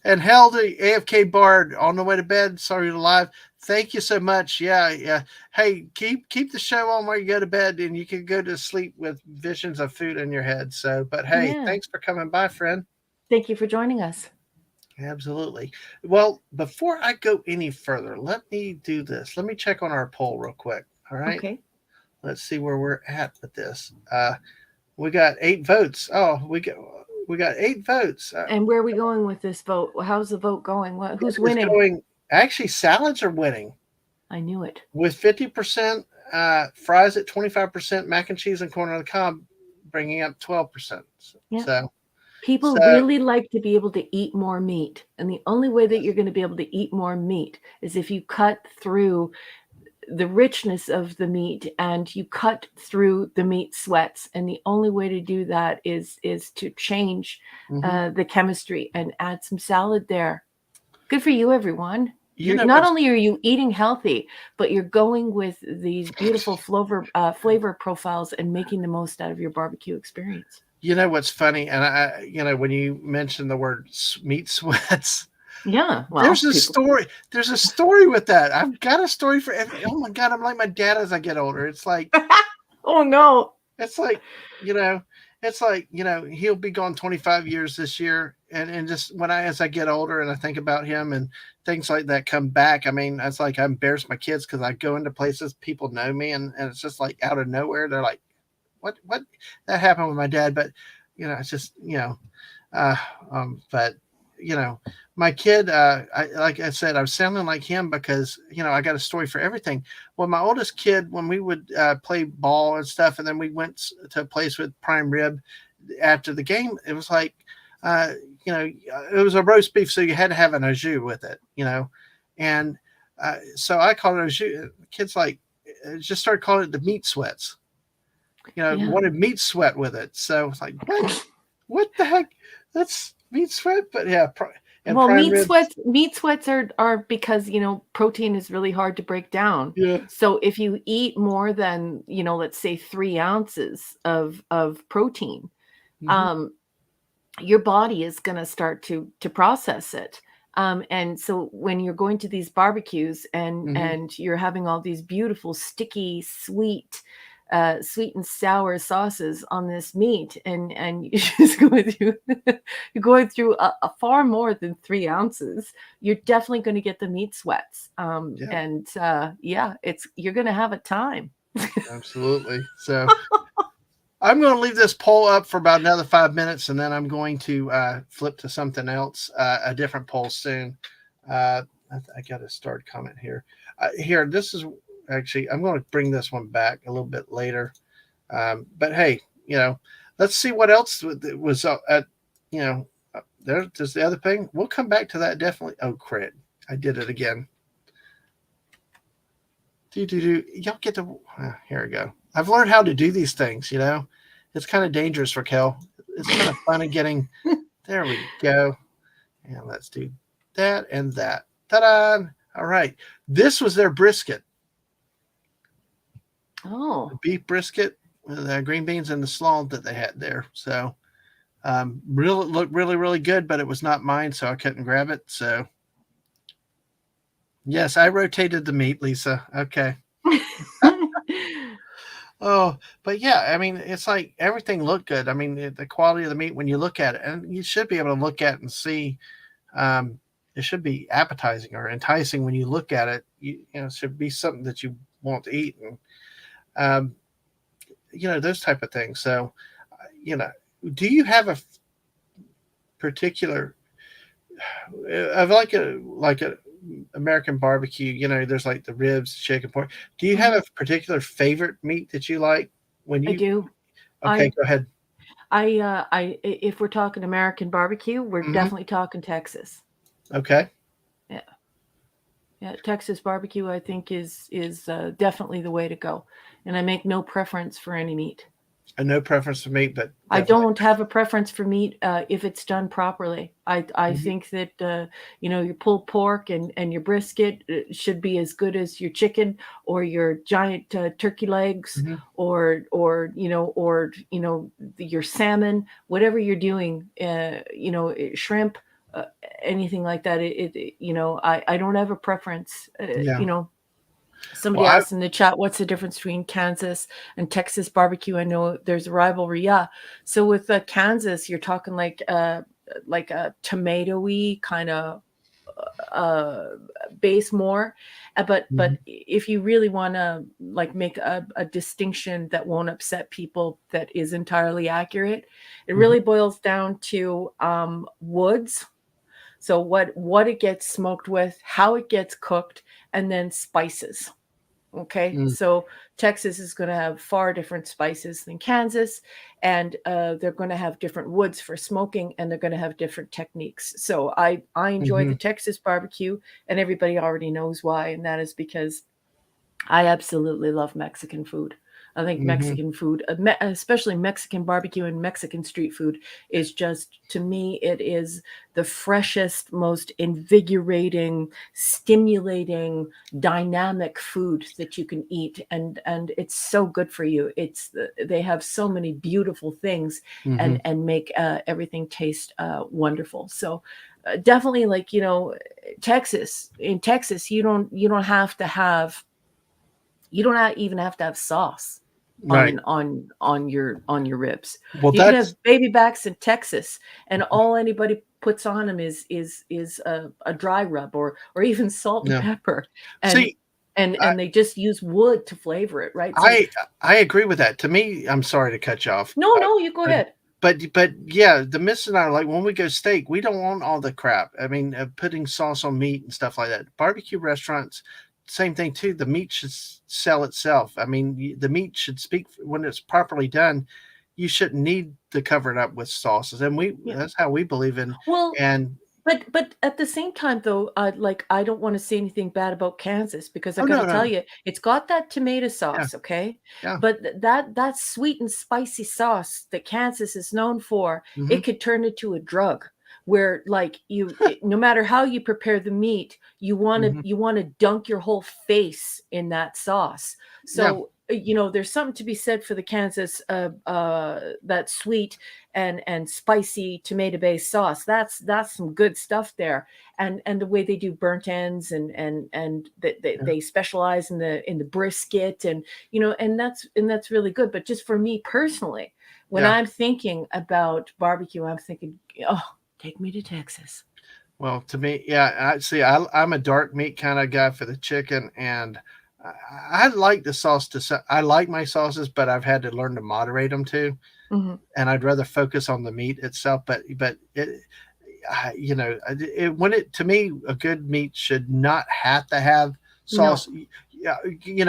And hell, the AFK Bard on the way to bed. Sorry to live. Thank you so much. Yeah, yeah. Hey, keep the show on while you go to bed, and you can go to sleep with visions of food in your head. So, but hey, yeah. thanks for coming by, friend. Thank you for joining us. Absolutely. Well, before I go any further, let me do this. Let me check on our poll real quick. All right. Okay. Let's see where we're at with this. We got 8 votes. Oh, we got 8 votes. And where are we going with this vote? How's the vote going? Who's It is winning? going. Actually, salads are winning I knew it. with 50%, fries at 25%, mac and cheese and corn on the cob bringing up 12%. Yeah. So, People so really like to be able to eat more meat. And the only way that you're going to be able to eat more meat is if you cut through the richness of the meat and you cut through the meat sweats. And the only way to do that is to change mhm. the chemistry and add some salad there. Good for you, everyone. You You're know not what's only are you eating healthy, but you're going with these beautiful flavor profiles and making the most out of your barbecue experience. what's funny, and when you mentioned the word meat sweats, Yeah, well, there's a people. story. There's a story with that. I've got a story for every. Oh my god, I'm like my dad as I get older. Oh no. It's like, you know, he'll be gone 25 years this year. And just as I get older and I think about him and things like that come back, I mean, it's like I embarrass my kids because I go into places, people know me, and it's just like out of nowhere. They're like, what? That happened with my dad. But, it's just, uh, but you know, my kid, like I said, I was sounding like him because I got a story for everything. Well, my oldest kid, when we would play ball and stuff, and then we went to a place with prime rib after the game, it was like, uh, it was a roast beef, so you had to have an au jus with it, and so I called it au jus. Kids like just started calling it the meat sweats. Yeah. Wanted meat sweat with it. So it's like, what? What the heck? That's meat sweat, but yeah, and Well, prime meat rib. sweats meat sweats are because, protein is really hard to break down. Yeah. So if you eat more than, let's say 3 ounces of protein, Hmm. um, your body is gonna start to process it. And so when you're going to these barbecues and Hmm. and you're having all these beautiful, sticky, sweet, sweet and sour sauces on this meat, and you're just going through you're going through a far more than 3 ounces. You're definitely going to get the meat sweats, Yeah, and yeah, it's you're going to have a time. absolutely. So I'm going to leave this poll up for about another 5 minutes, and then I'm going to flip to something else, a different poll soon. I got to start comment here. Here, this is actually, I'm going to bring this one back a little bit later. But hey, let's see what else was at, there's the other thing. We'll come back to that definitely. Oh, crit. I did it again. Y'all get to, here we go. I've learned how to do these things, It's kind of dangerous, Raquel. It's kind of fun getting, there we go. And let's do that and that. Ta-da! All right. This was their brisket. The Oh, beef brisket with green beans and the slaw that they had there. So really looked really, really good, but it was not mine, so I couldn't grab it. So yes, I rotated the meat, Lisa. Okay. Oh, but yeah, I mean, it's like everything looked good. I mean, the quality of the meat when you look at it, and you should be able to look at it and see. Um, it should be appetizing or enticing when you look at it. It should be something that you want to eat, and um, those type of things. So, you know, do you have a particular of like a American barbecue? There's like the ribs, chicken, pork. Do you have mhm. a particular favorite meat that you like when I you? do. Okay, I go ahead. if we're talking American barbecue, we're Hmm. definitely talking Texas. Okay. Yeah, yeah, Texas barbecue, I think is definitely the way to go. And I make no preference for any meat. No preference for meat, but I definitely. don't have a preference for meat if it's done properly. I Mhm, think that your pulled pork and your brisket should be as good as your chicken or your giant turkey legs mhm. or your salmon, whatever you're doing, shrimp, uh, anything like that. I don't have a preference. Yeah. Well, Somebody asked in the chat, what's the difference between Kansas and Texas barbecue? I know there's a rivalry. Yeah. So with Kansas, you're talking like a tomatoey kind of uh, base more. But mhm, if you really want to like make a distinction that won't upset people, that is entirely accurate, it mhm, really boils down to woods. So what it gets smoked with, how it gets cooked, and then spices. Okay, mm, so Texas is going to have far different spices than Kansas, and they're going to have different woods for smoking, and they're going to have different techniques. So I enjoy the mhm, Texas barbecue, and everybody already knows why, and that is because I absolutely love Mexican food. I think mhm. Mexican food, especially Mexican barbecue and Mexican street food, is just, to me, it is the freshest, most invigorating, stimulating, dynamic food that you can eat, and it's so good for you. They have so many beautiful things, and Mhm. make everything taste wonderful. So definitely, like Texas. In Texas, you don't have to have you don't even have to have sauce Right. on your ribs. Well, You can have that's baby backs in Texas, and all anybody puts on them is a dry rub or even salt and no. pepper, and See, I, and they just use wood to flavor it, right? So I I agree with that. To me, I'm sorry to cut you off, no, no, you go but ahead. but yeah, the miss and I are like when we go steak, we don't want all the crap. I mean, putting sauce on meat and stuff like that. Barbecue restaurants, same thing too. The meat should sell itself. I mean, the meat should speak when it's properly done. You shouldn't need to cover it up with sauces, and we Yeah. that's how we believe in. Well, And but at the same time, though, I don't want to say anything bad about Kansas, because I oh got no, to tell no, you, it's got that tomato yeah, sauce, okay? yeah, But that sweet and spicy sauce that Kansas is known for, hmm, it could turn into a drug where, like, no matter how you prepare the meat, you want to hmm, you want to dunk your whole face in that sauce. yeah, So there's something to be said for the Kansas that sweet and spicy tomato based sauce. That's some good stuff there. And the way they do burnt ends, and Yeah. they specialize in the brisket, and and that's really good. But just for me personally, when Yeah. I'm thinking about barbecue, I'm thinking, oh, take me to Texas. Well, to me, yeah, I see. I'm a dark meat kind of guy for the chicken, and I like the sauce I like my sauces, but I've had to learn to moderate them too. Hmm. And I'd rather focus on the meat itself. But when it to me, a good meat should not have to have No. sauce. Yeah,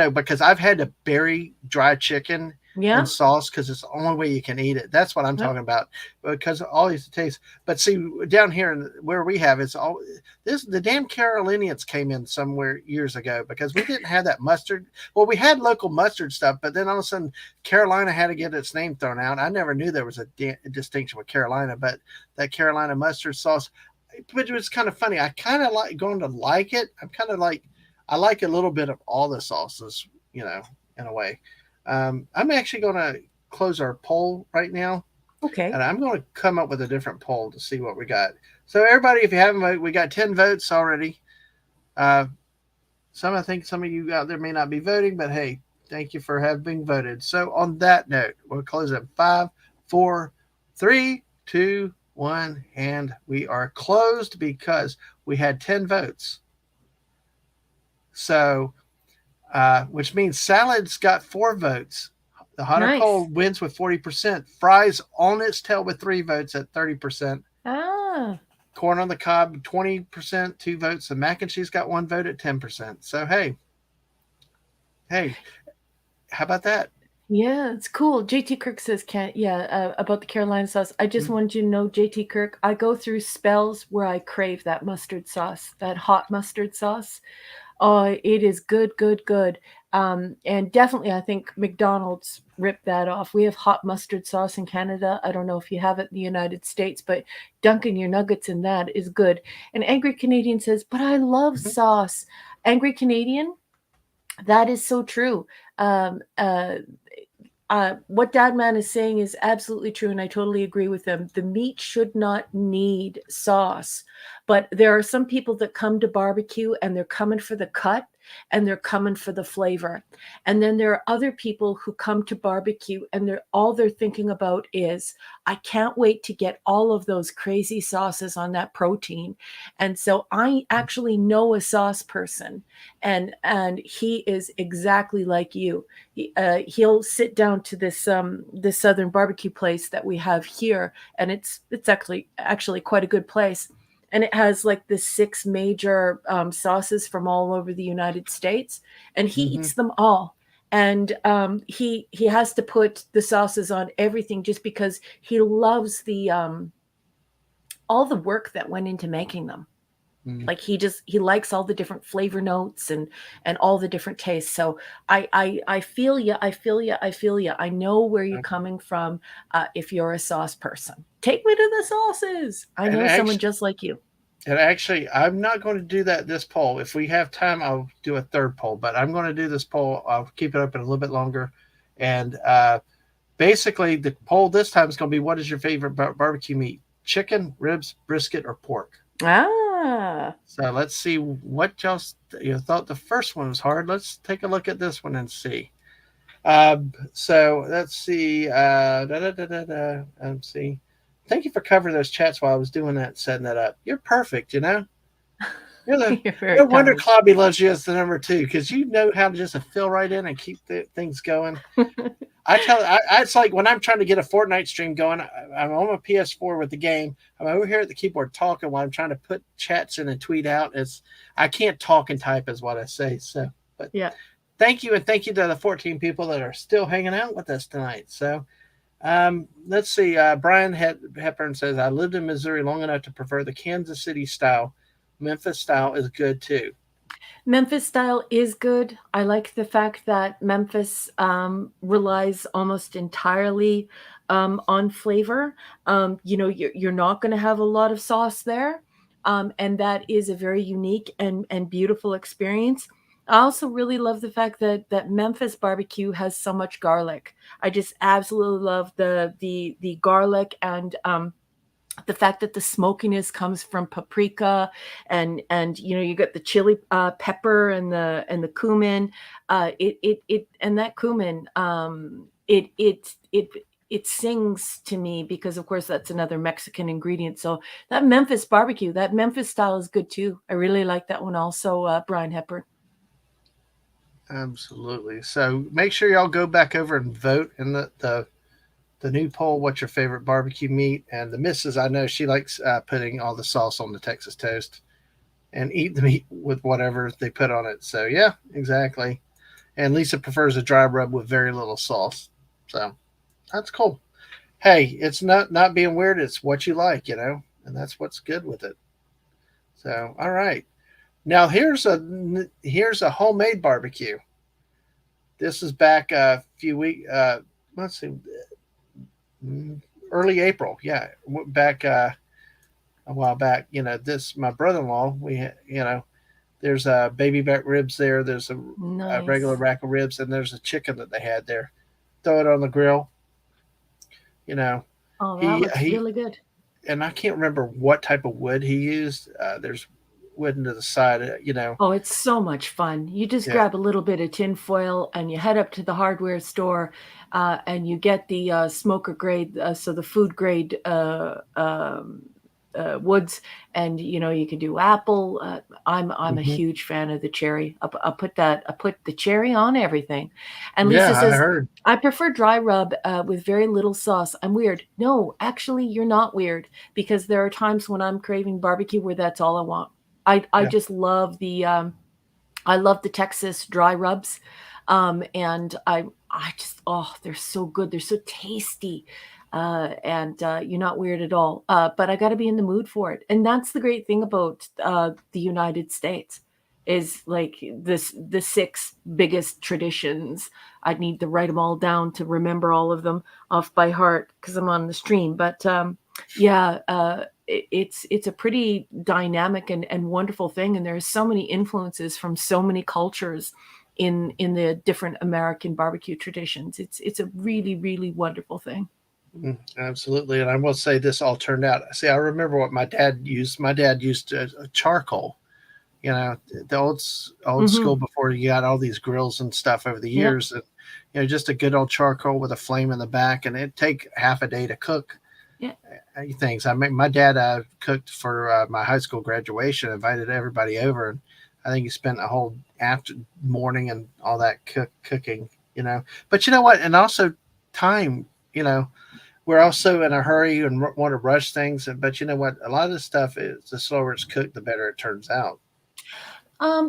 because I've had to bury dry chicken in Yeah. sauce because it's the only way you can eat it. That's what I'm Yeah. talking about because of all these tastes. But see, down here where we have it's all this the damn Carolinians came in somewhere years ago because we didn't have that mustard. Well, we had local mustard stuff, but then all of a sudden Carolina had to get its name thrown out. I never knew there was a distinction with Carolina, but that Carolina mustard sauce. But it was kind of funny. I kind of like going to like it. I'm kind of like I like a little bit of all the sauces, in a way. I'm actually going to close our poll right now, Okay. and I'm going to come up with a different poll to see what we got. So everybody, if you haven't voted, we got 10 votes already. Uh, I think some of you out there may not be voting, but hey, thank you for having voted. So on that note, we'll close at 5, 4, 3, 2, 1, and we are closed because we had 10 votes. So, which means salads got 4 votes. The hot or Nice. cold wins with 40%. Fries on its tail with 3 votes at 30%. Ah. Corn on the cob 20%, 2 votes. The mac and cheese got 1 vote at 10%. So hey, how about that? Yeah, it's cool. JT Kirk says, "Can't yeah about the Carolina sauce. I just Mm-hmm. wanted you to know, JT Kirk. I go through spells where I crave that mustard sauce, that hot mustard sauce. Oh, it is good, good, good. And definitely, I think McDonald's ripped that off. We have hot mustard sauce in Canada. I don't know if you have it in the United States, but dunking your nuggets in that is good. And Angry Canadian says, but I love Mm-hmm. sauce. Angry Canadian, that is so true. Um, uh, what Dadman is saying is absolutely true, and I totally agree with him. The meat should not need sauce, but there are some people that come to barbecue and they're coming for the cut and they're coming for the flavor. And then there are other people who come to barbecue and they're thinking about is, I can't wait to get all of those crazy sauces on that protein. And so I actually know a sauce person, and he is exactly like you. He'll sit down to this southern barbecue place that we have here, and it's actually quite a good place, and it has like the 6 major sauces from all over the United States, and he Mm-hmm. eats them all. And he has to put the sauces on everything just because he loves the all the work that went into making them. Mm-hmm. Like he likes all the different flavor notes and all the different tastes. So I feel you, I feel you, I feel you. I know where you're coming from. If you're a sauce person, take me to the sauces. I And know someone actually, just like you. I'm not going to do that this poll. If we have time, I'll do a third poll, but I'm going to do this poll. I'll keep it open a little bit longer. And basically, the poll this time is going to be what is your favorite barbecue meat? Chicken, ribs, brisket, or pork? Ah. So let's see what you thought the first one was hard. Let's take a look at this one and see. So let's see. Let's see. Thank you for covering those chats while I was doing that, setting that up. You're perfect. You're the You're very no wonder kind. Clobby loves you as the number 2 because you know how to just fill right in and keep things going. It's like when I'm trying to get a Fortnite stream going. I'm on my PS4 with the game. I'm over here at the keyboard talking while I'm trying to put chats in and tweet out. I can't talk and type, is what I say. So, but Yeah. thank you, and thank you to the 14 people that are still hanging out with us tonight. So, let's see. Brian Hepburn says, I lived in Missouri long enough to prefer the Kansas City style. Memphis style is good too. Memphis style is good. I like the fact that Memphis relies almost entirely on flavor. You're not going to have a lot of sauce there, and that is a very unique and beautiful experience. I also really love the fact that Memphis barbecue has so much garlic. I just absolutely love the garlic, and the fact that the smokiness comes from paprika, and you get the chili pepper and the cumin. It and that cumin, it sings to me, because of course that's another Mexican ingredient. So that Memphis barbecue, that Memphis style, is good too. I really like that one also, Brian Hepburn. Absolutely. So make sure y'all go back over and vote in the new poll. What's your favorite barbecue meat? And the missus, I know she likes putting all the sauce on the Texas toast and eat the meat with whatever they put on it. So yeah, exactly. And Lisa prefers a dry rub with very little sauce. So that's cool. Hey, it's not being weird. It's what you like, and that's what's good with it. So all right. Now here's a homemade barbecue. This is back a few weeks. Let's see, mm, early April. Yeah, back a while back. This my brother-in-law. There's baby back ribs there. There's a regular Nice. rack of ribs, and there's a chicken that they had there. Throw it on the grill. You know, Oh, that he looks he really good. and I can't remember what type of wood he used. There's wood to the side. Oh, it's so much fun. You just Yeah. grab a little bit of tin foil and you head up to the hardware store, and you get the smoker grade, so the food grade woods, and you can do apple. I'm a Hmm. huge fan of the cherry. I put the cherry on everything. And Yeah, Lisa I says, heard. I prefer dry rub with very little sauce. I'm weird. No, actually, you're not weird, because there are times when I'm craving barbecue where that's all I want. I Yeah. just love I love the Texas dry rubs, and I just, oh, they're so good. They're so tasty, and you're not weird at all. But I got to be in the mood for it, and that's the great thing about the United States, is like the six biggest traditions. I'd need to write them all down to remember all of them off by heart because I'm on the stream. But yeah, it's a pretty dynamic and wonderful thing, and there's so many influences from so many cultures in the different American barbecue traditions. It's a really really wonderful thing. Absolutely. And I will say this all turned out. See, I remember what my dad used. My dad used a charcoal, the old school Hmm. before you got all these grills and stuff over the Yep. years. And, just a good old charcoal with a flame in the back. And it'd take half a day to cook Yeah. things. I mean, my dad cooked for my high school graduation, invited everybody over. And I think he spent a whole after morning and all that cooking. But you know what? And also time, you know, we're also in a hurry and want to rush things. But you know what? A lot of this stuff is the slower it's cooked, the better it turns out.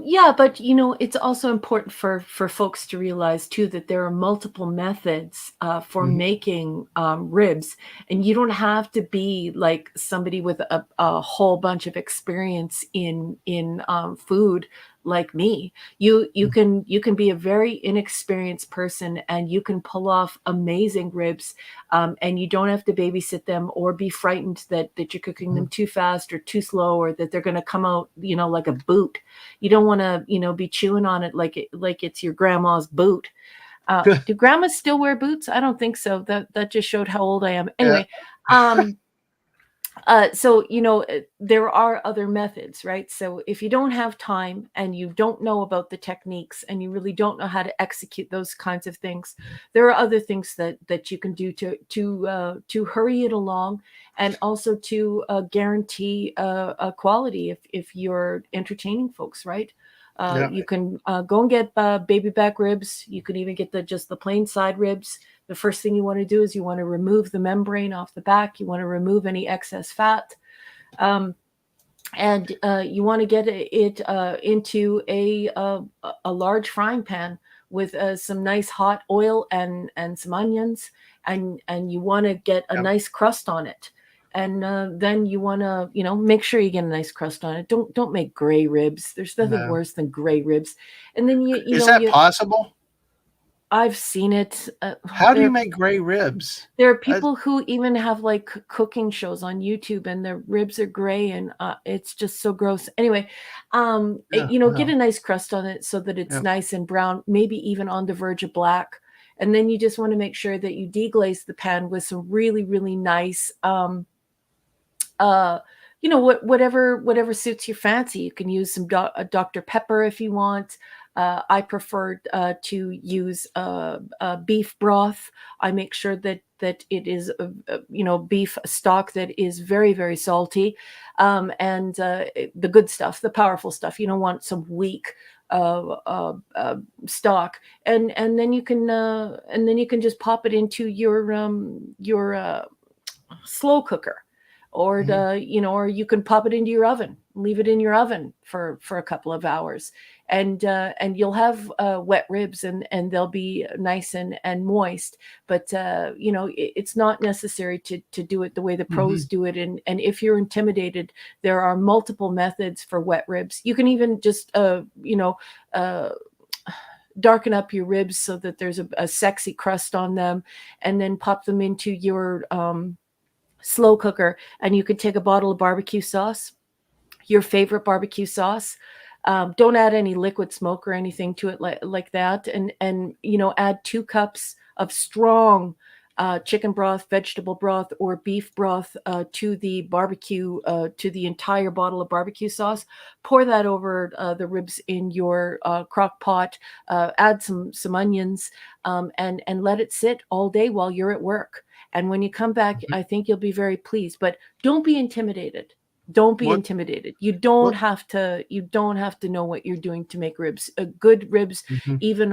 Yeah, but it's also important for folks to realize too that there are multiple methods for Hmm. making ribs, and you don't have to be like somebody with a whole bunch of experience in food like me. You can be a very inexperienced person, and you can pull off amazing ribs, and you don't have to babysit them or be frightened that you're cooking Hmm. them too fast or too slow, or that they're going to come out like a boot. You don't want to be chewing on it like it's your grandma's boot. Do grandmas still wear boots? I don't think so. That just showed how old I am. Yeah. Anyway, um, so there are other methods, right? So if you don't have time and you don't know about the techniques and you really don't know how to execute those kinds of things, there are other things that you can do to hurry it along, and also to guarantee a quality if you're entertaining folks, right? Yeah. You can go and get baby back ribs. You can even get just the plain side ribs. The first thing you want to do is you want to remove the membrane off the back. You want to remove any excess fat. Um, and you want to get it into a large frying pan with some nice hot oil and some onions, and you want to get a Yeah. nice crust on it. And then you want to make sure you get a nice crust on it. Don't make gray ribs. There's nothing No. worse than gray ribs. And then you you Is know that you possible? I've seen it. How do you There make gray ribs? there are Uh, people who even have, like, cooking shows on YouTube, and their ribs are gray, and, it's just so gross. Anyway, yeah, get well, a nice crust on it so that it's yeah. nice and brown, maybe even on the verge of black, and then you just wanna make sure that you deglaze the pan with some really, really nice, uh, whatever suits your fancy. You can use some Dr. Pepper if you want. I prefer to use beef broth. I make sure that it is beef stock that is very, very salty, and the good stuff, the powerful stuff. You don't want some weak stock, and then you can just pop it into your slow cooker, or Mhm. or you can pop it into your oven, leave it in your oven for a couple of hours, and you'll have wet ribs, and they'll be nice and moist. But it's not necessary to do it the way the pros Mhm. do it. And if you're intimidated, there are multiple methods for wet ribs. You can even just uh darken up your ribs so that there's a sexy crust on them, and then pop them into your slow cooker, and you could take a bottle of barbecue sauce, your favorite barbecue sauce. Don't add any liquid smoke or anything to it like that, and add 2 cups of strong chicken broth, vegetable broth, or beef broth to the barbecue, to the entire bottle of barbecue sauce. Pour that over the ribs in your crock pot. Add some onions, and let it sit all day while you're at work. And when you come back, Mhm. I think you'll be very pleased. But don't be intimidated. Don't be What intimidated. You don't have to know what you're doing to make ribs. Good ribs, Mhm. even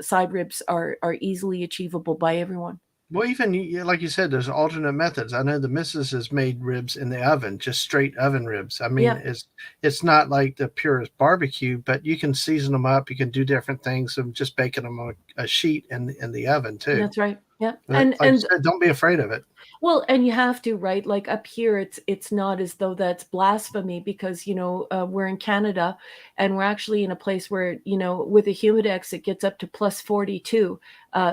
side ribs, are easily achievable by everyone. Well, even like you said, there's alternate methods. I know the missus has made ribs in the oven, just straight oven ribs. I mean, Yeah, it's not like the purest barbecue, but you can season them up. You can do different things of just baking them on a sheet in the oven too. that's right. Yeah, But and like you and said, don't be afraid of it. well, and you have to, right? Like up here, it's not as though that's blasphemy, because we're in Canada, and we're actually in a place where, with a humidex it gets up to plus 42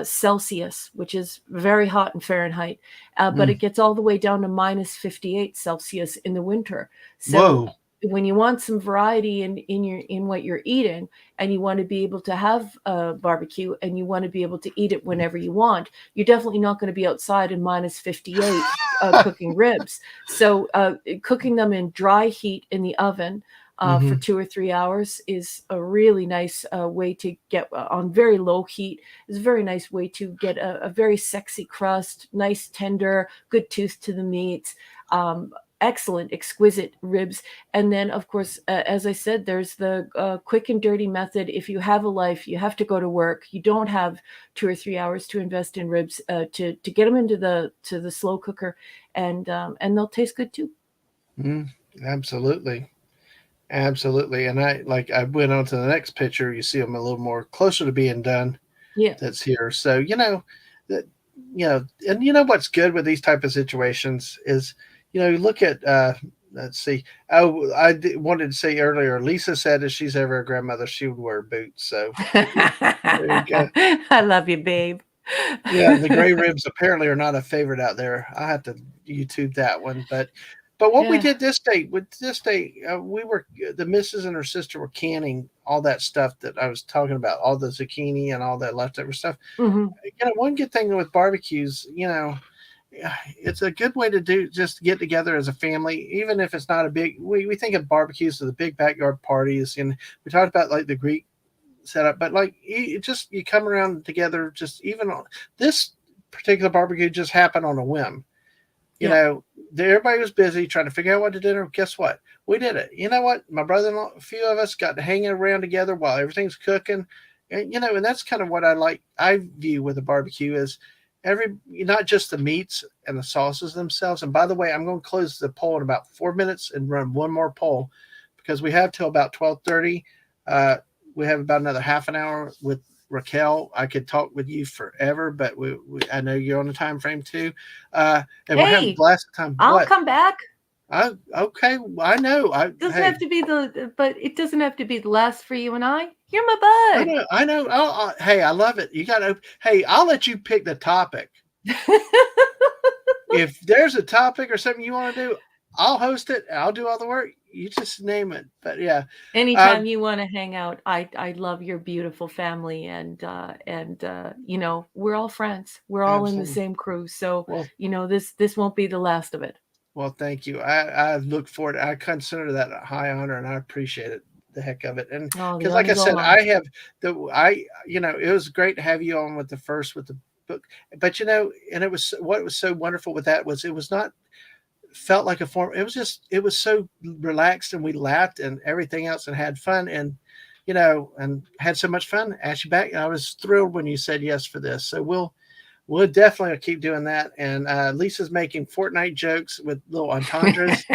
Celsius, which is very hot in Fahrenheit, but Mm. it gets all the way down to minus 58 Celsius in the winter. So Whoa. when you want some variety in what you're eating, and you want to be able to have a barbecue, and you want to be able to eat it whenever you want, you're definitely not going to be outside in minus 58 cooking ribs. So cooking them in dry heat in the oven for Hmm. 2 or 3 hours is a really nice way to get on very low heat. Is a very nice way to get a very sexy crust, nice, tender, good tooth to the meat. Um, Excellent, exquisite ribs. And then, of course, as I said, there's the quick and dirty method. If you have a life, you have to go to work. You don't have 2 or 3 hours to invest in ribs, to get them into the slow cooker, and they'll taste good too. Mm, absolutely. Absolutely. And I went on to the next picture. You see them a little more closer to being done. Yeah. That's here. So that and what's good with these type of situations is you look at let's see. Oh, wanted to say earlier. Lisa said if she's ever a grandmother, she would wear boots. So there you go. I love you, babe. Yeah, the gray ribs apparently are not a favorite out there. I have to YouTube that one, but what we Yeah. did this day, we were the missus and her sister were canning all that stuff that I was talking about, all the zucchini and all that leftover stuff. Hmm. One good thing with barbecues, it's a good way to do just get together as a family, even if it's not a big. We think of barbecues as the big backyard parties, and we talked about like the Greek setup, but like you come around together. Just even on this particular barbecue just happened on a whim. You Yeah. know, everybody was busy trying to figure out what to dinner. Guess what? We did it. You know what? My brother-in-law, a few of us got to hanging around together while everything's cooking. And that's kind of what I view with a barbecue is not just the meats and the sauces themselves. And by the way, I'm going to close the poll in about 4 minutes and run one more poll because we have till about 12:30. Uh, we have about another half an hour with Raquel. I could talk with you forever, but I know you're on a time frame too. And we're having a Hey, blast of time. I'll What? come back. Okay, I know. Doesn't Hey, have to be but it doesn't have to be the last for you and I. You're my bud. I know. Hey, I love it. You got to. Hey, I'll let you pick the topic. If there's a topic or something you want to do, I'll host it. I'll do all the work. You just name it. But yeah, Anytime um, you wanna hang out, I love your beautiful family you know, we're all friends. We're all in the absolutely. same crew, so, Well, you know, this won't be the last of it. well, thank you. I look forward. I consider that a high honor, and I appreciate it. The heck of it. And Oh, the because, like honor I go said, on. it was great to have you on with the book. But and it was what was so wonderful with that was it was not felt like a form. It was just it was so relaxed, and we laughed and everything else, and had fun, and and had so much fun. Asked you back, and I was thrilled when you said yes for this. So we'll definitely keep doing that. And Lisa's making Fortnite jokes with little entendres.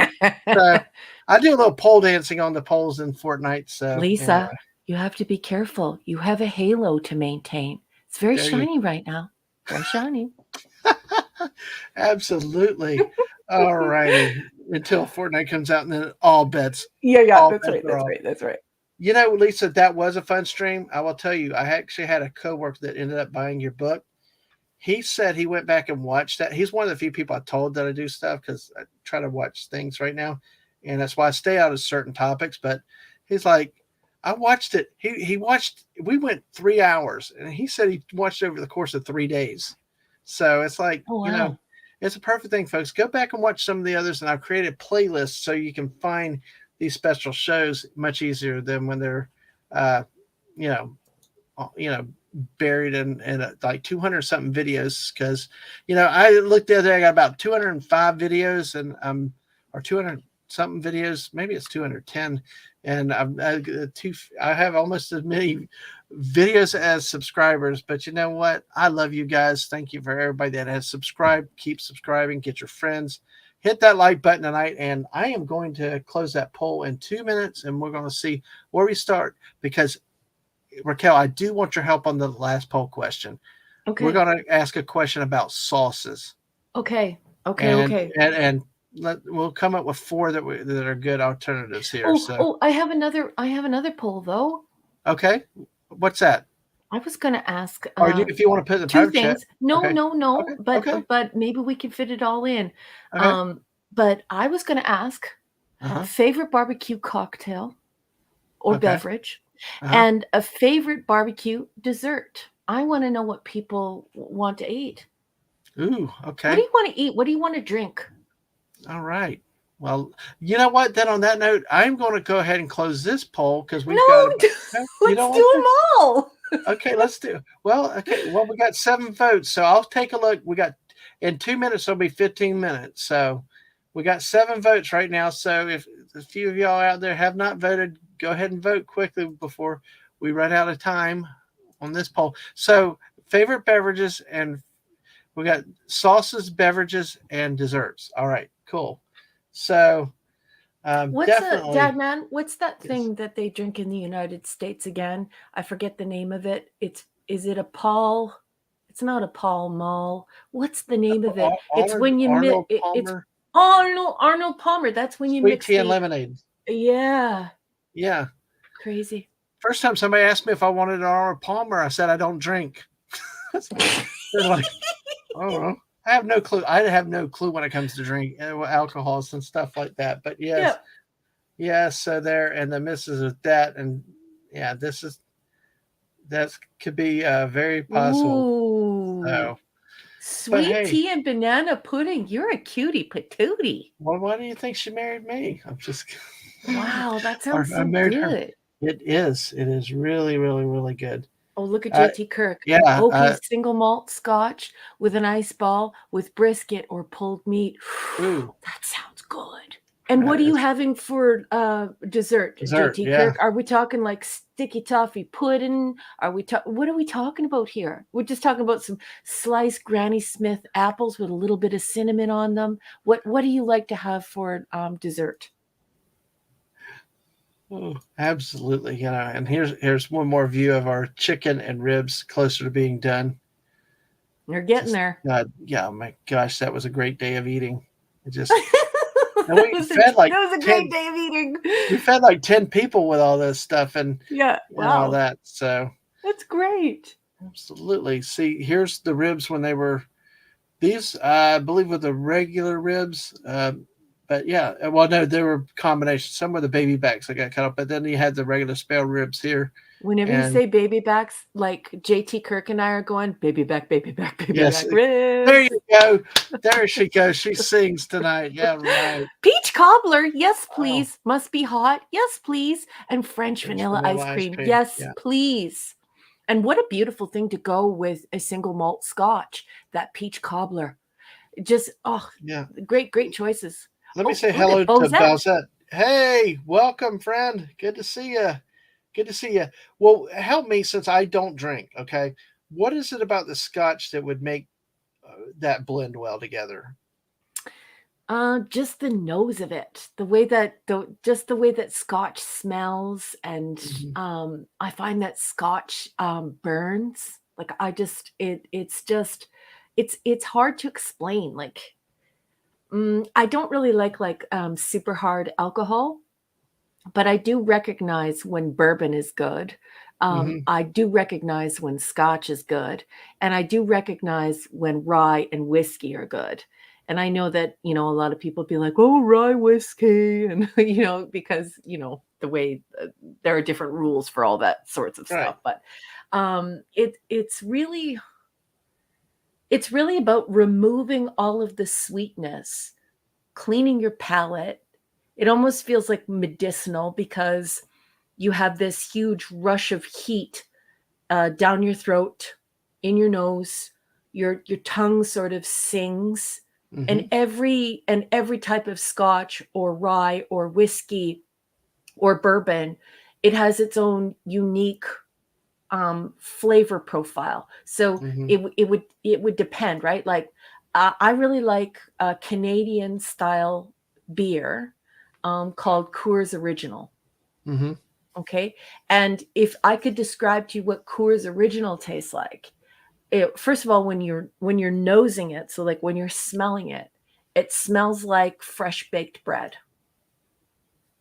So I do a little pole dancing on the poles in Fortnite. So anyway, Lisa, you have to be careful. You have a halo to maintain. It's very there you shiny right now. Very shiny. absolutely. All righty. Until Fortnite comes out, and then Yeah, all that's bets right, are that's off. right, that's right. Lisa, that was a fun stream. I will tell you, I actually had a coworker that ended up buying your book. He said he went back and watched that. He's one of the few people I told that I do stuff because I try to watch things right now, and that's why I stay out of certain topics. But he's like, I watched it. He watched. We went 3 hours, and he said he watched it over the course of 3 days. So it's like Oh, wow. it's a perfect thing, folks. Go back and watch some of the others, and I've created playlists so you can find these special shows much easier than when they're, uh, you know, you know buried in like 200 something videos because I looked the other day. I got about 205 videos and or 200 something videos, maybe it's 210, and I have almost as many videos as subscribers. But you know what, I love you guys. Thank you for everybody that has subscribed. Keep subscribing, get your friends, hit that like button tonight, and I am going to close that poll in 2 minutes, and we're going to see where we start because Raquel, I do want your help on the last poll question. We're Okay. going to ask a question about sauces, Okay. Okay, and okay. we'll come up with four that are good alternatives here. Oh, So, oh, I have another poll though. okay, what's that? I was gonna ask, Or if you want to put it in the 2 private chat, things. No, okay, no, no, okay, okay, but maybe we can fit it all in. okay, Um, but I was gonna ask, uh huh, favorite barbecue cocktail or okay, beverage, uh huh. and a favorite barbecue dessert. I wanna know what people want to eat. Ooh, What do okay, you wanna eat? What do you wanna drink? all right. Well, you know what? Then on that note, I'm going to go ahead and close this poll because we've No, got about. No, you let's don't do want them to? all. Okay, let's do. Well, okay. Well, we got 7 votes, so I'll take a look. We got in 2 minutes. It'll be 15 minutes. So we got 7 votes right now. So if a few of y'all out there have not voted, go ahead and vote quickly before we run out of time on this poll. So favorite beverages, and we got sauces, beverages, and desserts. All right, cool. So What's a definitely Dad man, what's that yes. thing that they drink in the United States again? I forget the name of it. It's is it a Paul? It's not a Paul Mall. What's the name of it? It's when you Arnold it's Palmer Arnold Palmer. That's when you sweet mix tea and the lemonade. yeah, Yeah. crazy. First time somebody asked me if I wanted an Arnold Palmer, I said I don't drink. They're like, I don't know. I have no clue. I have no clue when it comes to drink alcohols and stuff like that. But yes, Yeah. yes. So there, and the misses with that, and yeah, that could be very possible. Ooh. So, but Sweet hey, tea and banana pudding. You're a cutie patootie. well, why do you think she married me? I'm just, Wow, that or sounds I so married her. good. It is. It is really, really, really good. Oh, look at Uh, JT Kirk. yeah. Okay, single malt scotch with an ice ball with brisket or pulled meat. Ooh, That sounds good. And what are you it's having for dessert, dessert. JT Yeah. Kirk? Are we talking like sticky toffee pudding? Are we what are we talking about here? We're just talking about some sliced Granny Smith apples with a little bit of cinnamon on them. What do you like to have for dessert? Oh, absolutely. And here's one more view of our chicken and ribs closer to being done. You're getting Just there. God, yeah, my gosh, that was a great day of eating. It just And we fed like That was a great 10, day of eating. we fed like 10 people with all this stuff Yeah, and all wow. that. So That's great. absolutely. See, here's the ribs when they were these, I believe, were the regular ribs. But yeah, well, no, there were combinations. Some were the baby backs that got cut up, but then you had the regular spare ribs here. Whenever you And say baby backs, like JT Kirk and I are going, baby yes, back there ribs. you go. There she goes. She sings tonight. Yeah, right. Peach cobbler, yes, Oh, please. Must be hot, yes, please. And French French vanilla vanilla ice ice cream, cream. yes, Yeah. please. And what a beautiful thing to go with a single malt scotch, that peach cobbler. Just, oh, Yeah. great, great choices. Let me Oh, say look hello at to Bozette. Belzette. Hey, welcome, friend. Good to see you. Good to see you. Well, help me since I don't drink. Okay, what is it about the Scotch that would make that blend well together? Just the nose of it, the way that just the way that scotch smells, and Hmm. I find that scotch burns. Like I just it's just it's hard to explain. Like I don't really like super hard alcohol, but I do recognize when bourbon is good. Hmm. I do recognize when scotch is good, and I do recognize when rye and whiskey are good. And I know that, a lot of people be like, "Oh, rye whiskey," and because the way there are different rules for all that sorts of Right. stuff. But it's really about removing all of the sweetness, cleaning your palate. It almost feels like medicinal because you have this huge rush of heat down your throat, in your nose. Your tongue sort of sings, and Hmm. every type of scotch or rye or whiskey or bourbon, it has its own unique flavor profile. So Hmm. it would depend, right? Like I really like a Canadian style beer called Coors Original. Hmm. Okay, and if I could describe to you what Coors Original tastes like, first of all, when you're nosing it, so like when you're smelling it, it smells like fresh baked bread,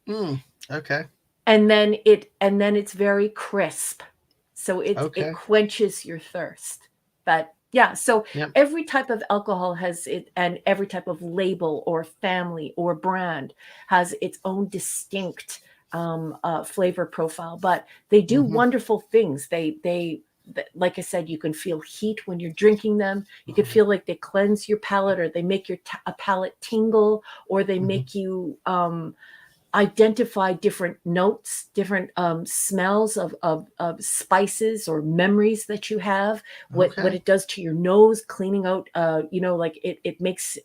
Mm. Okay. and then it's very crisp, so it Okay. quenches your thirst. But yeah, so Yep. every type of alcohol has it, and every type of label or family or brand has its own distinct flavor profile, but they do Hmm. wonderful things. Like I said, you can feel heat when you're drinking them. You can feel like they cleanse your palate, or they make your a palate tingle, or they Hmm. make you identify different notes, different smells of spices or memories that you have, what Okay. it does to your nose, cleaning out, like it makes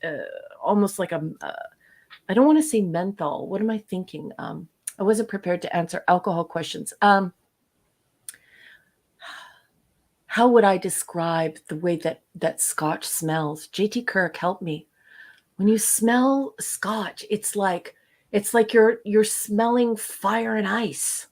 almost like I don't want to say menthol. What am I thinking? I wasn't prepared to answer alcohol questions. How would I describe the way that scotch smells? JT Kirk, help me. When you smell scotch, it's like you're smelling fire and ice.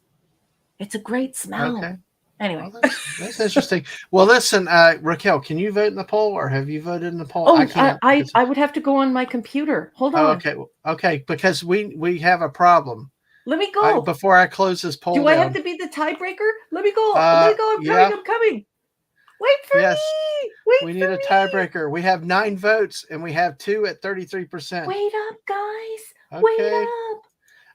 It's a great smell. Okay. Anyway. Well, that's interesting. Well, listen, Raquel, can you vote in the poll, or have you voted in the poll? I Oh, I, can't I because I would have to go on my computer. Hold oh, on. okay, okay, because we have a problem. Let me I go. before I close this poll Do I have down. to be the tiebreaker? Let me go. Let me go. I'm coming. Yeah, I'm coming. Wait for yes, me. Wait we for need a me. tiebreaker. We have 9 votes, and we have two at 33%. Wait up, guys. Wait Okay, up.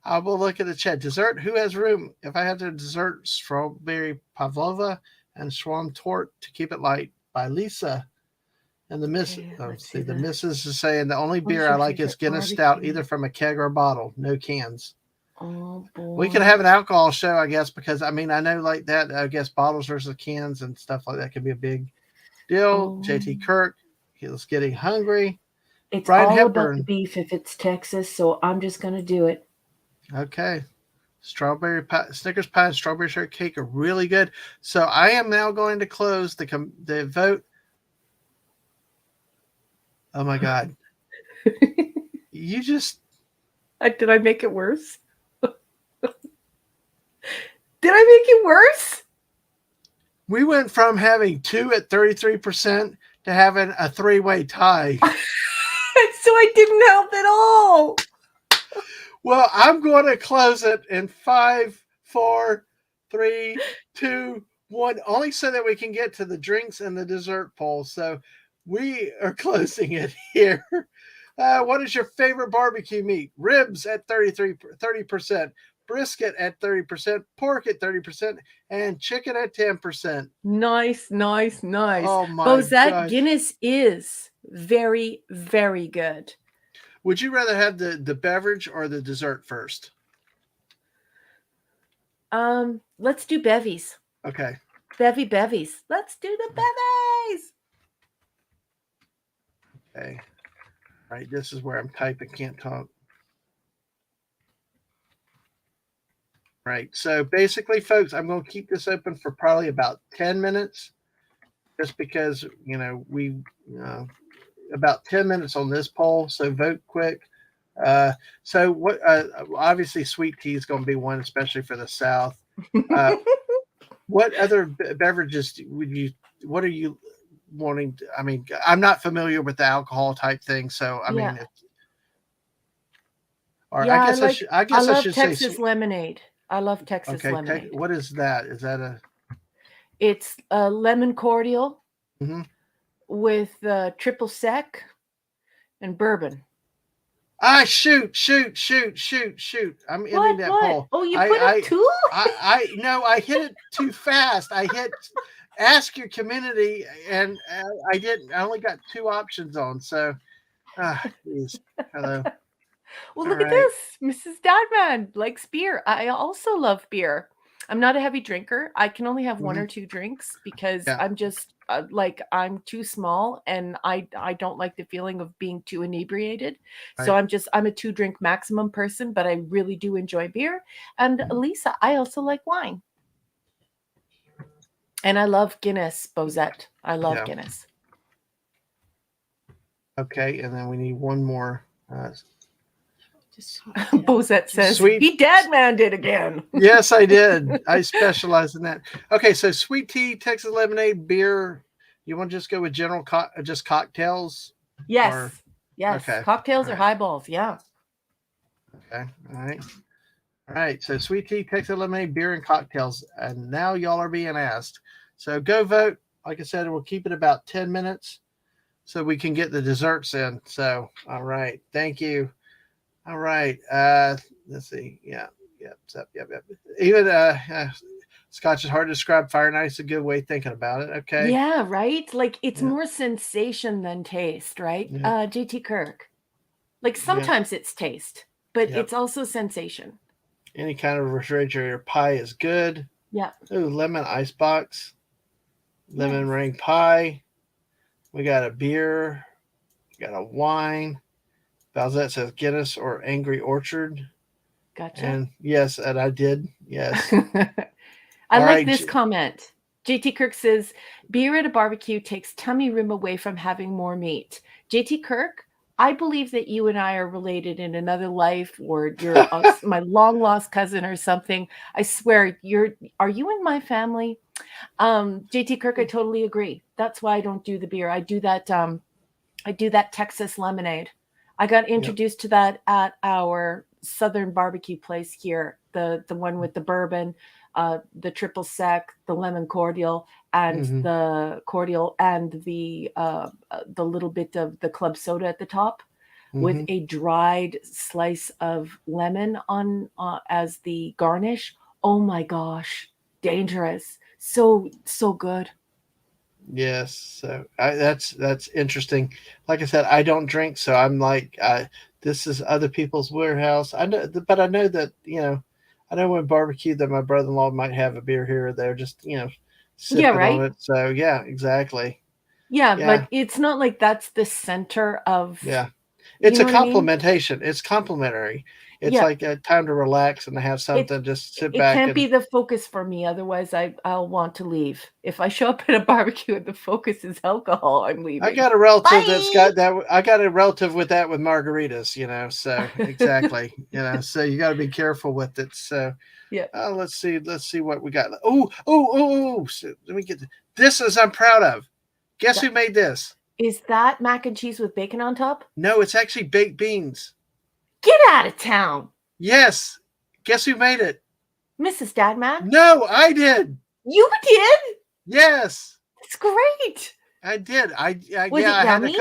I will look at the chat. Dessert. Who has room? If I had the dessert, strawberry pavlova and swan tort to keep it light by Lisa. And the miss, Okay, let's see, see the the. missus is saying the only What beer is I your like is favorite Guinness Stout, barbecue? either from a keg or a bottle, no cans. Oh We could boy. have an alcohol show, I guess, because I mean, I know like that, I guess bottles versus cans and stuff like that could be a big deal. Oh. JT Kirk, he was getting hungry. It's Brian all about the Hepburn, beef if it's Texas, so I'm just gonna do it. okay. Strawberry pie, Snickers pie, and strawberry shortcake are really good. So I am now going to close the vote. Oh my God. You just, Did I make it worse? Did I make it worse? we went from having two at 33% to having a three-way tie. So I didn't help at all. Well, I'm going to close it in five, four, three, two, one, only so that we can get to the drinks and the dessert poll. So we are closing it here. What is your favorite barbecue meat? Ribs at 30%, brisket at 30%, pork at 30%, and chicken at 10%. Nice, nice, nice. Oh my Bozette gosh. Guinness is very, very good. Would you rather have the beverage or the dessert first? Let's do bevies. Okay. Bevies. Let's do the bevies. Okay. All right. This is where I'm typing, can't talk. Right. So basically, folks, I'm going to keep this open for probably about 10 minutes just because, we, about 10 minutes on this poll. So vote quick. Uh, so what? Obviously, sweet tea is going to be one, especially for the South. Uh, what other beverages would you? What are you wanting? I mean, I'm not familiar with the alcohol type thing, so I Yeah. mean, or Yeah, I guess I I guess I love should say. Texas lemonade. I love Texas Okay, lemonade. what is that? Is that a? It's a lemon cordial Mm-hmm. with triple sec and bourbon. Shoot. I'm ending What? that What? poll. Oh, you put it too? No, I hit it too fast. I hit ask your community, and I only got two options on. So, please. Hello. Well, All look at right. this. Mrs. Dadman likes beer. I also love beer. I'm not a heavy drinker. I can only have one Mm-hmm. or two drinks because Yeah. I'm just like I'm too small and I don't like the feeling of being too inebriated. So Right. I'm a two drink maximum person, but I really do enjoy beer. And Lisa, I also like wine. And I love Guinness, Bozette. I love Yeah. Guinness. Okay. And then we need one more. Just Bozette says Sweet. he dad man did again. Yes, I did. I specialize in that. Okay, so sweet tea, Texas lemonade, beer. You want to just go with just cocktails, or Yes. Yes. okay, Cocktails all or right, highballs. Yeah. okay, all right. So sweet tea, Texas lemonade, beer, and cocktails. And now y'all are being asked. So go vote. Like I said, we'll keep it about 10 minutes so we can get the desserts in. So all right, thank you. All right. Let's see. Yep. Even Scotch is hard to describe. Fire night is a good way of thinking about it. Okay. Yeah, right? Like it's Yeah. more sensation than taste, right? Yeah. JT Kirk. Like Yeah. sometimes it's taste, but Yep. it's also sensation. Any kind of refrigerator pie is good. Yeah. Ooh, lemon ice box, lemon Nice. meringue pie. We got a beer. We got a wine. Balzette says Guinness or Angry Orchard. Gotcha. And yes, and I did. Yes. I All like right. this comment. JT Kirk says, beer at a barbecue takes tummy room away from having more meat. JT Kirk, I believe that you and I are related in another life, or you're my long lost cousin or something. I swear, are you in my family? JT Kirk, I totally agree. That's why I don't do the beer. I do that Texas lemonade. I got Yep. introduced to that at our southern barbecue place here, the one with the bourbon, the triple sec, the lemon cordial, and Mm-hmm. the little bit of the club soda at the top, with Mm-hmm. a dried slice of lemon on as the garnish. Oh my gosh, dangerous! So good. Yes, so that's interesting. Like I said, I don't drink, so I'm like, this is other people's warehouse. I know, but I know that I know when barbecue that my brother-in-law might have a beer here or there, just Yeah, sipping on right. it. So yeah, exactly. Yeah, Yeah, but it's not like that's the center of, yeah. you It's a know what I mean? complementation. It's complimentary. It's Yeah, like a time to relax and to have it something. Just sit it back can't and be the focus for me, otherwise I'll want to leave. If I show up at a barbecue and the focus is alcohol, I'm I leaving. got a relative that's Bye. got that. I got a relative with that with margaritas, So exactly, So you got to be careful with it. So Yeah. let's see what we got. Oh! So let me get this. Is I'm proud of. Guess That who made this? is that mac and cheese with bacon on top? No, it's actually baked beans. Get out of town. Yes. Guess who made it? Mrs. Dadman. No, I did. You did? Yes, That's great. I did. Was Yeah, it I had to. yummy?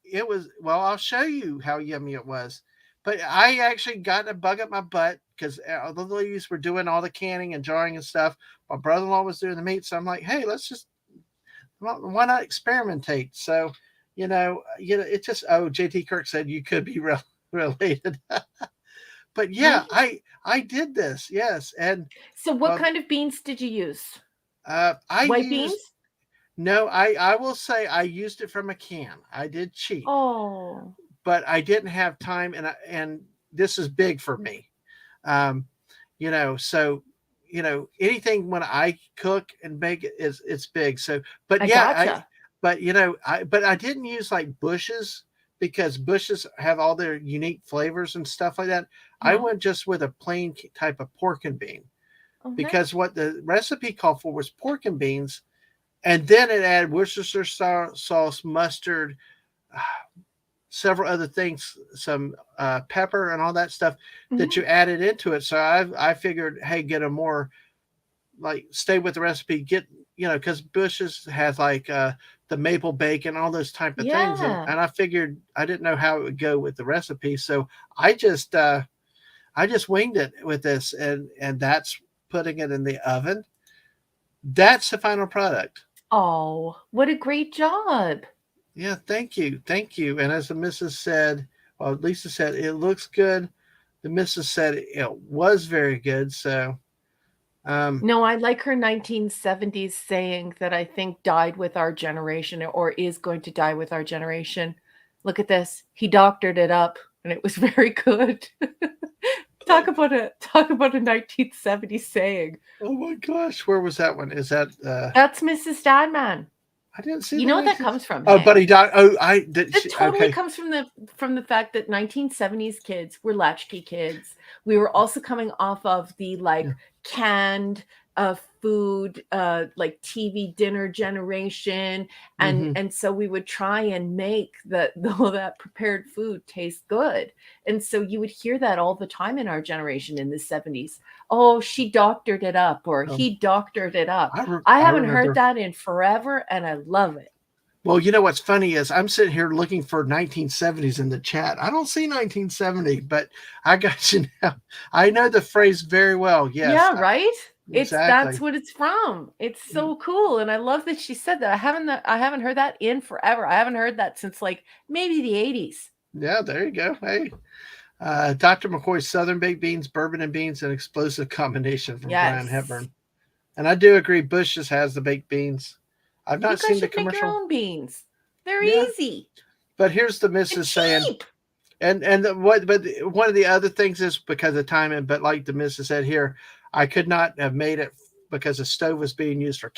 It was well. I'll show you how yummy it was. But I actually got a bug up my butt because the ladies were doing all the canning and jarring and stuff. My brother-in-law was doing the meat, so I'm like, hey, let's just why not experimentate? So, it just. Oh, JT Kirk said you could be related, but yeah, Right? I did this. Yes, and So what well, kind of beans did you use? I White used beans? no, I will say I used it from a can. I did cheat, Oh, but I didn't have time, and this is big for me. Um, so anything when I cook and bake it is it's big. So, but I yeah, gotcha. I didn't use like bushes because bushes have all their unique flavors and stuff like that. I No? went just with a plain type of pork and bean Okay. because what the recipe called for was pork and beans, and then it added Worcestershire sauce, mustard, several other things, some pepper and all that stuff that Mhm. you added into it. So I figured, hey, get a more like stay with the recipe, get because Bush's has like the maple bacon, all those type of things, and Yeah. and I figured I didn't know how it would go with the recipe, so I just uh, I just winged it with this, and that's putting it in the oven. That's the final product. Oh, what a great job. Yeah, thank you. And as the missus said, well, Lisa said it looks good. The missus said it was very good. So, um, No, I like her 1970s saying that I think died with our generation or is going to die with our generation. Look at this. He doctored it up and it was very good. oh, Talk about a 1970s saying. oh my gosh, where was that one? Is that That's Mrs. Stadman. I didn't see You the know what that 19th. comes from, Oh, hey? Buddy Doc. Oh, I did. It totally Okay. comes from the fact that 1970s kids were latchkey kids. We were also coming off of the, Yeah. like, canned, food, like, TV dinner generation, Mm-hmm. and so we would try and make the all that prepared food taste good, and so you would hear that all the time in our generation in the '70s. "Oh, she doctored it up," or Um, "He doctored it up." I I haven't heard remember. that in forever, and I love it. Well, what's funny is I'm sitting here looking for 1970s in the chat. I don't see 1970, but I got you now. I know the phrase very well. Yes, Yeah, right? It's that's exactly. what it's from. It's so cool, and I love that she said that. I haven't heard that in forever. I haven't heard that since, like, maybe the '80s. Yeah, there you go. Hey, Dr. McCoy's Southern baked beans, bourbon and beans, an explosive combination from Brian Yes. Hepburn. And I do agree, Bush just has the baked beans. I've You not guys seen the should make your commercial. own beans. They're Yeah, easy but here's the and missus saying, cheap. but one of the other things is because of timing. But like the missus said here, I could not have made it because the stove was being used for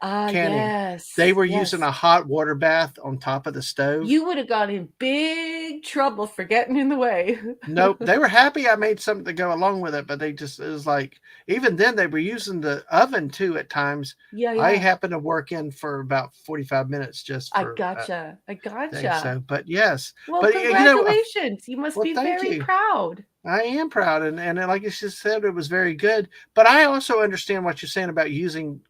Ah, canning. They yes, were using yes. a hot water bath on top of the stove. You would have got in big trouble for getting in the way. Nope, they were happy I made something to go along with it, but they just it was like even then they were using the oven too at times. Yeah, I yeah. happened to work in for about 45 minutes just I for gotcha. I things. gotcha. So, but yes, Well, but congratulations. You must well, be thank very you. proud. I am proud, and like you just said, it was very good. But I also understand what you're saying about using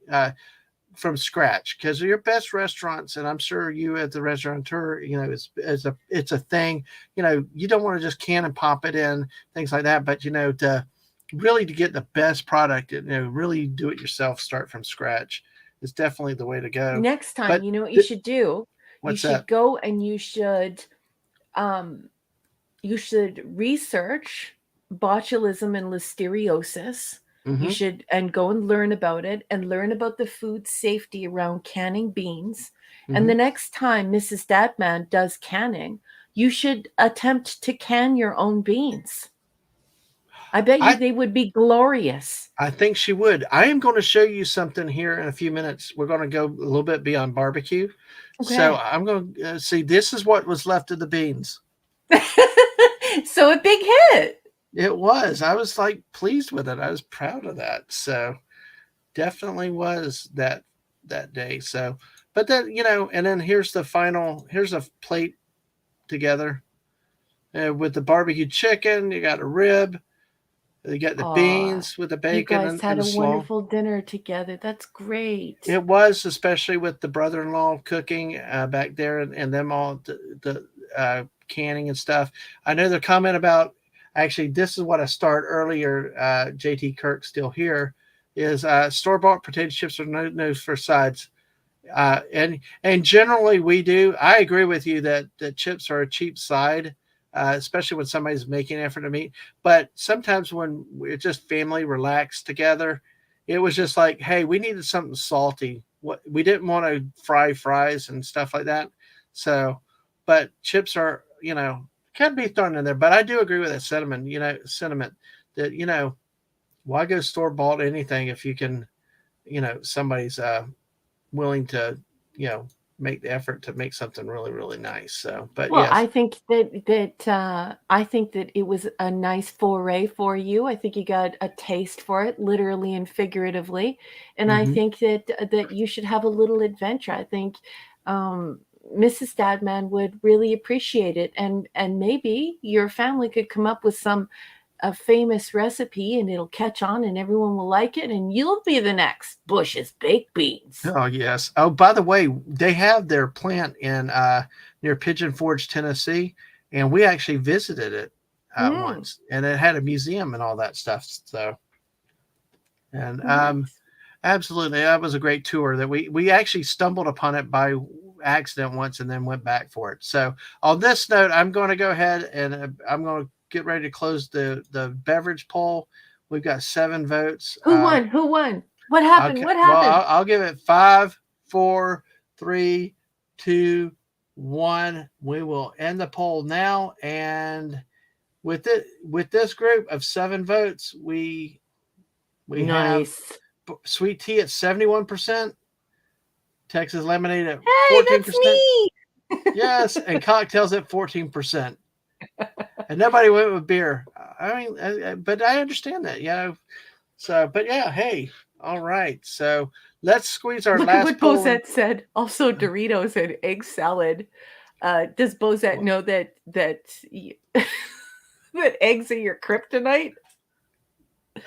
from scratch because your best restaurants, and I'm sure you as the restaurateur, it's a thing. You don't want to just can and pop it in things like that, but to really to get the best product, really do it yourself, start from scratch is definitely the way to go. Next time, But you know what you th- should do? You what's that? should go and um, you should research botulism and listeriosis. You Hmm. should and go and learn about it and learn about the food safety around canning beans. And the Hmm. next time Mrs. Dadman does canning, you should attempt to can your own beans. I bet you I they would be glorious. I think she would. I am going to show you something here in a few minutes. We're going to go a little bit beyond barbecue. So Okay. I'm going to see. This is what was left of the beans. So a big hit. It was. I was like pleased with it. I was proud of that. So definitely was that day. So, but then and then here's the final. Here's a plate together. with the barbecue chicken. You got a rib. You got the Aw, beans with the you bacon guys and had the a slaw. wonderful dinner together. That's great. It was, especially with the brother-in-law cooking back there, and them all canning and stuff. I know the comment about, actually, this is what I started earlier. JT Kirk still here, is store bought potato chips are no for sides. And generally we do. I agree with you that the chips are a cheap side, especially when somebody's making an effort to meet. But sometimes when we're just family relaxed together, it was just like, hey, we needed something salty. What we didn't want to fry fries and stuff like that. So, but chips are, can be thrown in there. But I do agree with that sentiment. Sentiment that, why go store bought anything if you can, somebody's willing to, you know, make the effort to make something really, really nice. So, but Well, yes. I think that it was a nice foray for you. I think you got a taste for it, literally and figuratively, and I Hmm. think that you should have a little adventure. I think um, Mrs. Stadman would really appreciate it, and maybe your family could come up with some a famous recipe, and it'll catch on, and everyone will like it, and you'll be the next Bush's baked beans. Oh yes. Oh, by the way, they have their plant in near Pigeon Forge, Tennessee, and we actually visited it Mm, once, and it had a museum and all that stuff. So, and nice. absolutely, that was a great tour that we actually stumbled upon it by accident once, and then went back for it. So, on this note, I'm going to go ahead and I'm going to get ready to close the beverage poll. We've got 7 votes. Who won? Who won? What happened? Okay, What well, happened? I'll give it 5, 4, 3, 2, 1. We will end the poll now, and with this group of 7 votes, we have Nice. sweet tea at 71%, Texas lemonade at Hey, that's 14%, me. yes, and cocktails at 14%. And nobody went with beer. I mean, but I understand that, So, but yeah, hey, all right. So let's squeeze our Look at last what poll in. Bozette said. Also Doritos and egg salad. Does Bozette know that eggs are your kryptonite?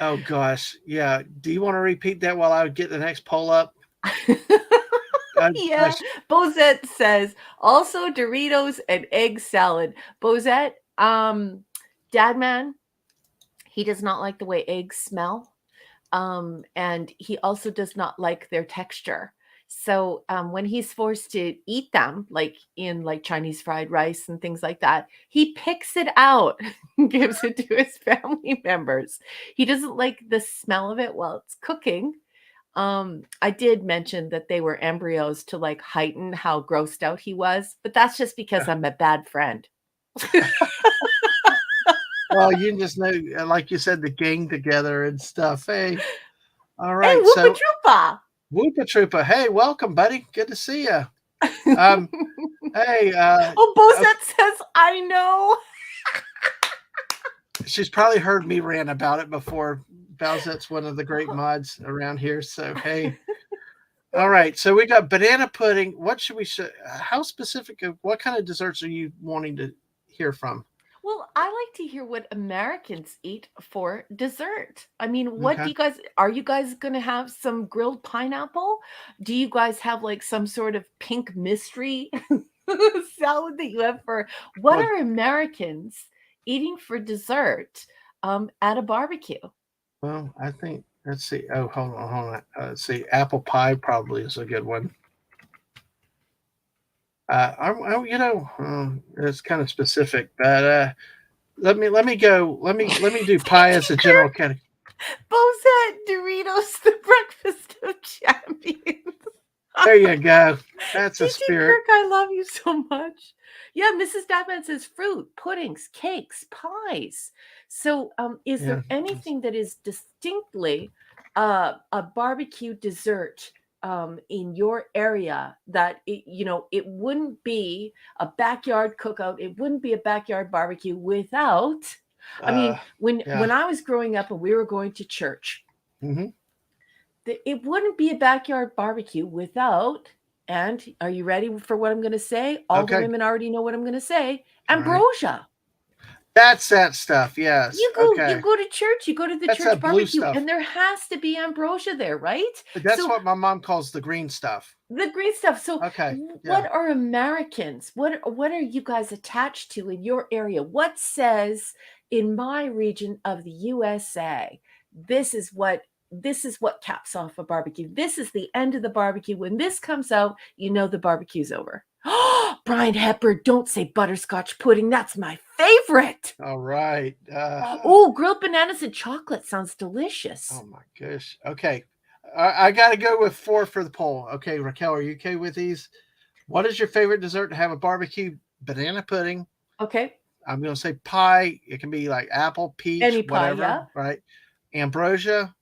Oh gosh, yeah. Do you want to repeat that while I get the next poll up? Yeah. Bozette says also Doritos and egg salad. Bozette, Dadman, he does not like the way eggs smell. And he also does not like their texture. So when he's forced to eat them, like in like Chinese fried rice and things like that, he picks it out and gives it to his family members. He doesn't like the smell of it while it's cooking. I did mention that they were embryos to like heighten how grossed out he was, but that's just because I'm a bad friend. Well, you just know, like you said, the gang together and stuff. Hey, all Hey, right. Whoopa So, Troopa! Whoopa Troopa, hey, welcome, buddy. Good to see you. Um, hey, Oh, okay, Bozette says, I know. she's probably heard me rant about it before. Bowsette's one of the great mods around here. So, hey, all right. So we got banana pudding. What should we? How specific? What kind of desserts are you wanting to hear from? Well, I like to hear what Americans eat for dessert. I mean, what do Okay. you guys are you guys going to have some grilled pineapple? Do you guys have like some sort of pink mystery salad that you have for what Well, are Americans eating for dessert at a barbecue? I think let's see. Oh, hold on. Let's see. Apple pie probably is a good one. It's kind of specific, but let me go. Let me do pie as a general Kirk, category. Bozette, Doritos, the breakfast of champions. There you go. That's a DT spirit. Kirk, I love you so much. Yeah, Mrs. Datman says fruit, puddings, cakes, pies. So, is Yeah. there anything that is distinctly a barbecue dessert in your area that it wouldn't be a backyard cookout, it wouldn't be a backyard barbecue without? I Uh, mean, when yeah. when I was growing up and we were going to church, Hmm. it wouldn't be a backyard barbecue without, and are you ready for what I'm going to say? All the Okay. women already know what I'm going to say. All right. Ambrosia. That's that stuff. Yes. You Okay. go to church, you go to the That's church that blue barbecue, stuff. and there has to be ambrosia there, right? That's So what my mom calls the green stuff. the great stuff. So Okay. Yeah. what are Americans? What are you guys attached to in your area? What says in my region of the USA, this is what caps off a barbecue. This is the end of the barbecue. When this comes out, you know the barbecue's over. Brian Hepper, don't say butterscotch pudding. That's my favorite. All right. Oh, grilled bananas and chocolate sounds delicious. Oh my gosh. Okay. I got to go with 4 for the poll. Okay, Raquel, are you okay with these? What is your favorite dessert to have a barbecue? Banana pudding. Okay. I'm going to say pie. It can be like apple, peach, Any pie, whatever, yeah. right? Ambrosia,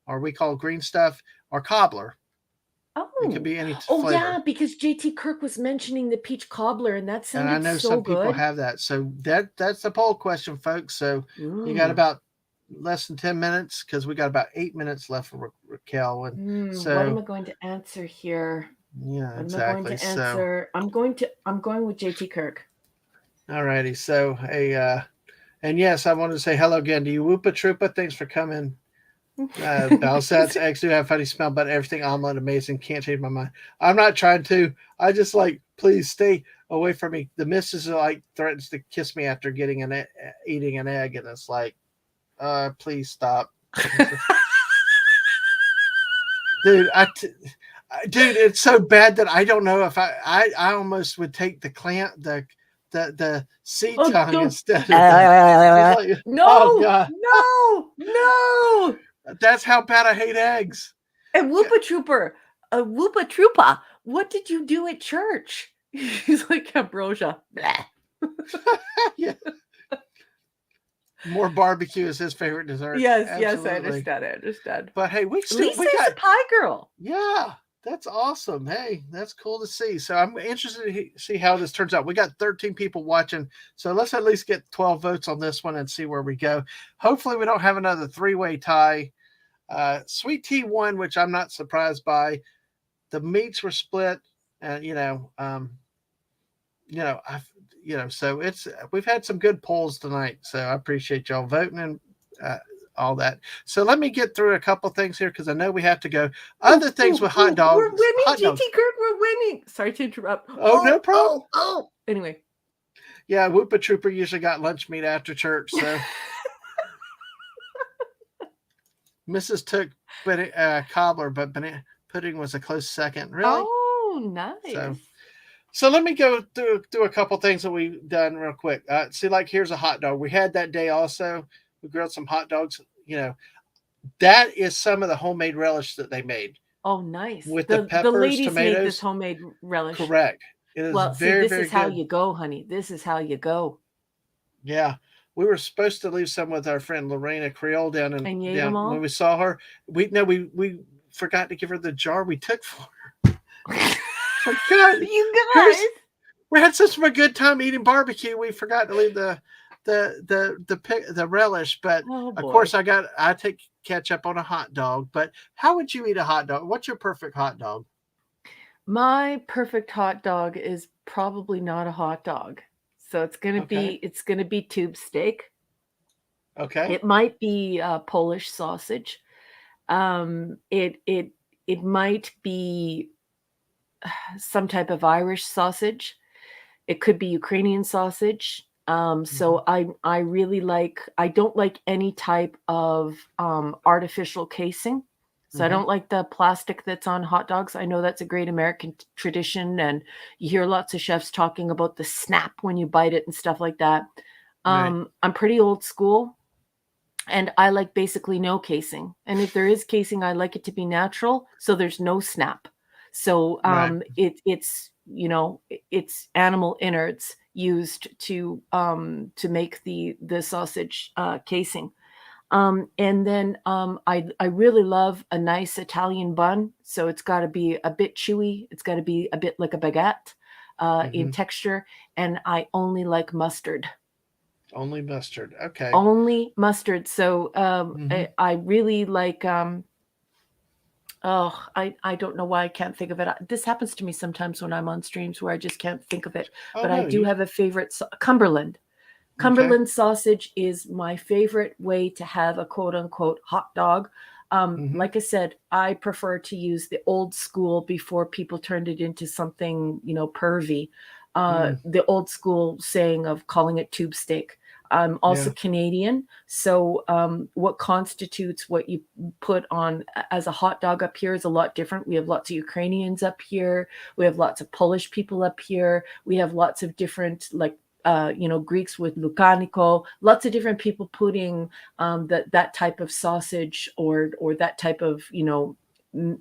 or we call green stuff, or cobbler. It can Oh. be any Oh, yeah, flavor. because JT Kirk was mentioning the peach cobbler, and that And I sounded know so some people good. have that. So that's the poll question, folks. So you got Ooh. about less than 10 minutes because we got about 8 minutes left for Raquel. And What am so, I going to answer here? yeah, What am I going exactly. to So, answer? I'm going with JT Kirk. all righty. So, and yes, I wanted to say hello again to you, Whoopa Troopa. Thanks for coming. Balsats, eggs do have funny smell, but everything omelet amazing. Can't change my mind. I'm not trying to. I just like, please stay away from me. The missus like threatens to kiss me after getting eating an egg, and it's like, please stop. Dude, dude, it's so bad that I don't know if I almost would take the clamp the sea Oh, tongue don't. instead of the. It's like, oh No, god, no, no. that's how bad I hate eggs. And Whoopa Trooper, Whoopa Troopa, what did you do at church? He's like ambrosia. Blah. Yeah, more barbecue is his favorite dessert. Yes, yes, I Absolutely. understand. I understand. But hey, we Lisa's a got pie girl. yeah. That's awesome. Hey, that's cool to see. So I'm interested to see how this turns out. We got 13 people watching, so let's at least get 12 votes on this one and see where we go. Hopefully, we don't have another three-way tie. Sweet tea won, which I'm not surprised by. The meats were split, and I've so it's we've had some good polls tonight. So I appreciate y'all voting and all that. So let me get through a couple things here because I know we have to go. Oh, Other things oh, with hot oh, we're dogs, winning, hot dogs. GT Kirk, we're winning. Sorry to interrupt. Oh, no problem. Oh. Anyway. Yeah, Whoopa Trooper usually got lunch meat after church, so Mrs. took cobbler, but banana pudding was a close second. Really? Oh, So, nice. so let me go through a couple things that we've done real quick. See, like here's a hot dog. We had that day also. We grilled some hot dogs. That is some of the homemade relish that they made Oh, nice. with the The peppers, ladies made this tomatoes. homemade relish. Correct. It is Well, see, very, this very is how good. you go, honey. This is how you go. Yeah, we were supposed to leave some with our friend Lorena Creole And you ate them down when all? we saw her. We forgot to give her the jar we took for her. So God, You here's guys. we had such a good time eating barbecue. We forgot to leave the relish. But Oh of course, boy. I take ketchup on a hot dog. But how would you eat a hot dog? What's your perfect hot dog? My perfect hot dog is probably not a hot dog. So Okay, it's gonna be tube steak. okay, It might be Polish sausage. It might be some type of Irish sausage. It could be Ukrainian sausage. hmm So I really like I don't like any type of artificial casing. So I hmm don't like the plastic that's on hot dogs. I know that's a great American tradition, and you hear lots of chefs talking about the snap when you bite it and stuff like that. right, I'm pretty old school, and I like basically no casing. And if there is casing, I like it to be natural, so there's no snap. So right. it's it's animal innards used to make the sausage casing. And then I really love a nice Italian bun, so it's got to be a bit chewy. It's got to be a bit like a baguette in hmm texture, and I only like mustard. Only mustard. Okay. Only mustard. So hmm I really like. Oh, I don't know why I can't think of it. This happens to me sometimes when I'm on streams where I just can't think of it. Oh But I no, do you have a favorite, Cumberland. Okay. Cumberland sausage is my favorite way to have a quote unquote hot dog. Mm-hmm. Like I said, I prefer to use the old school before people turned it into something, pervy. Mm, The old school saying of calling it tube steak. I'm also yeah. Canadian, so what constitutes what you put on as a hot dog up here is a lot different. We have lots of Ukrainians up here. We have lots of Polish people up here. We have lots of different like Greeks with lukaniko, lots of different people putting that type of sausage or that type of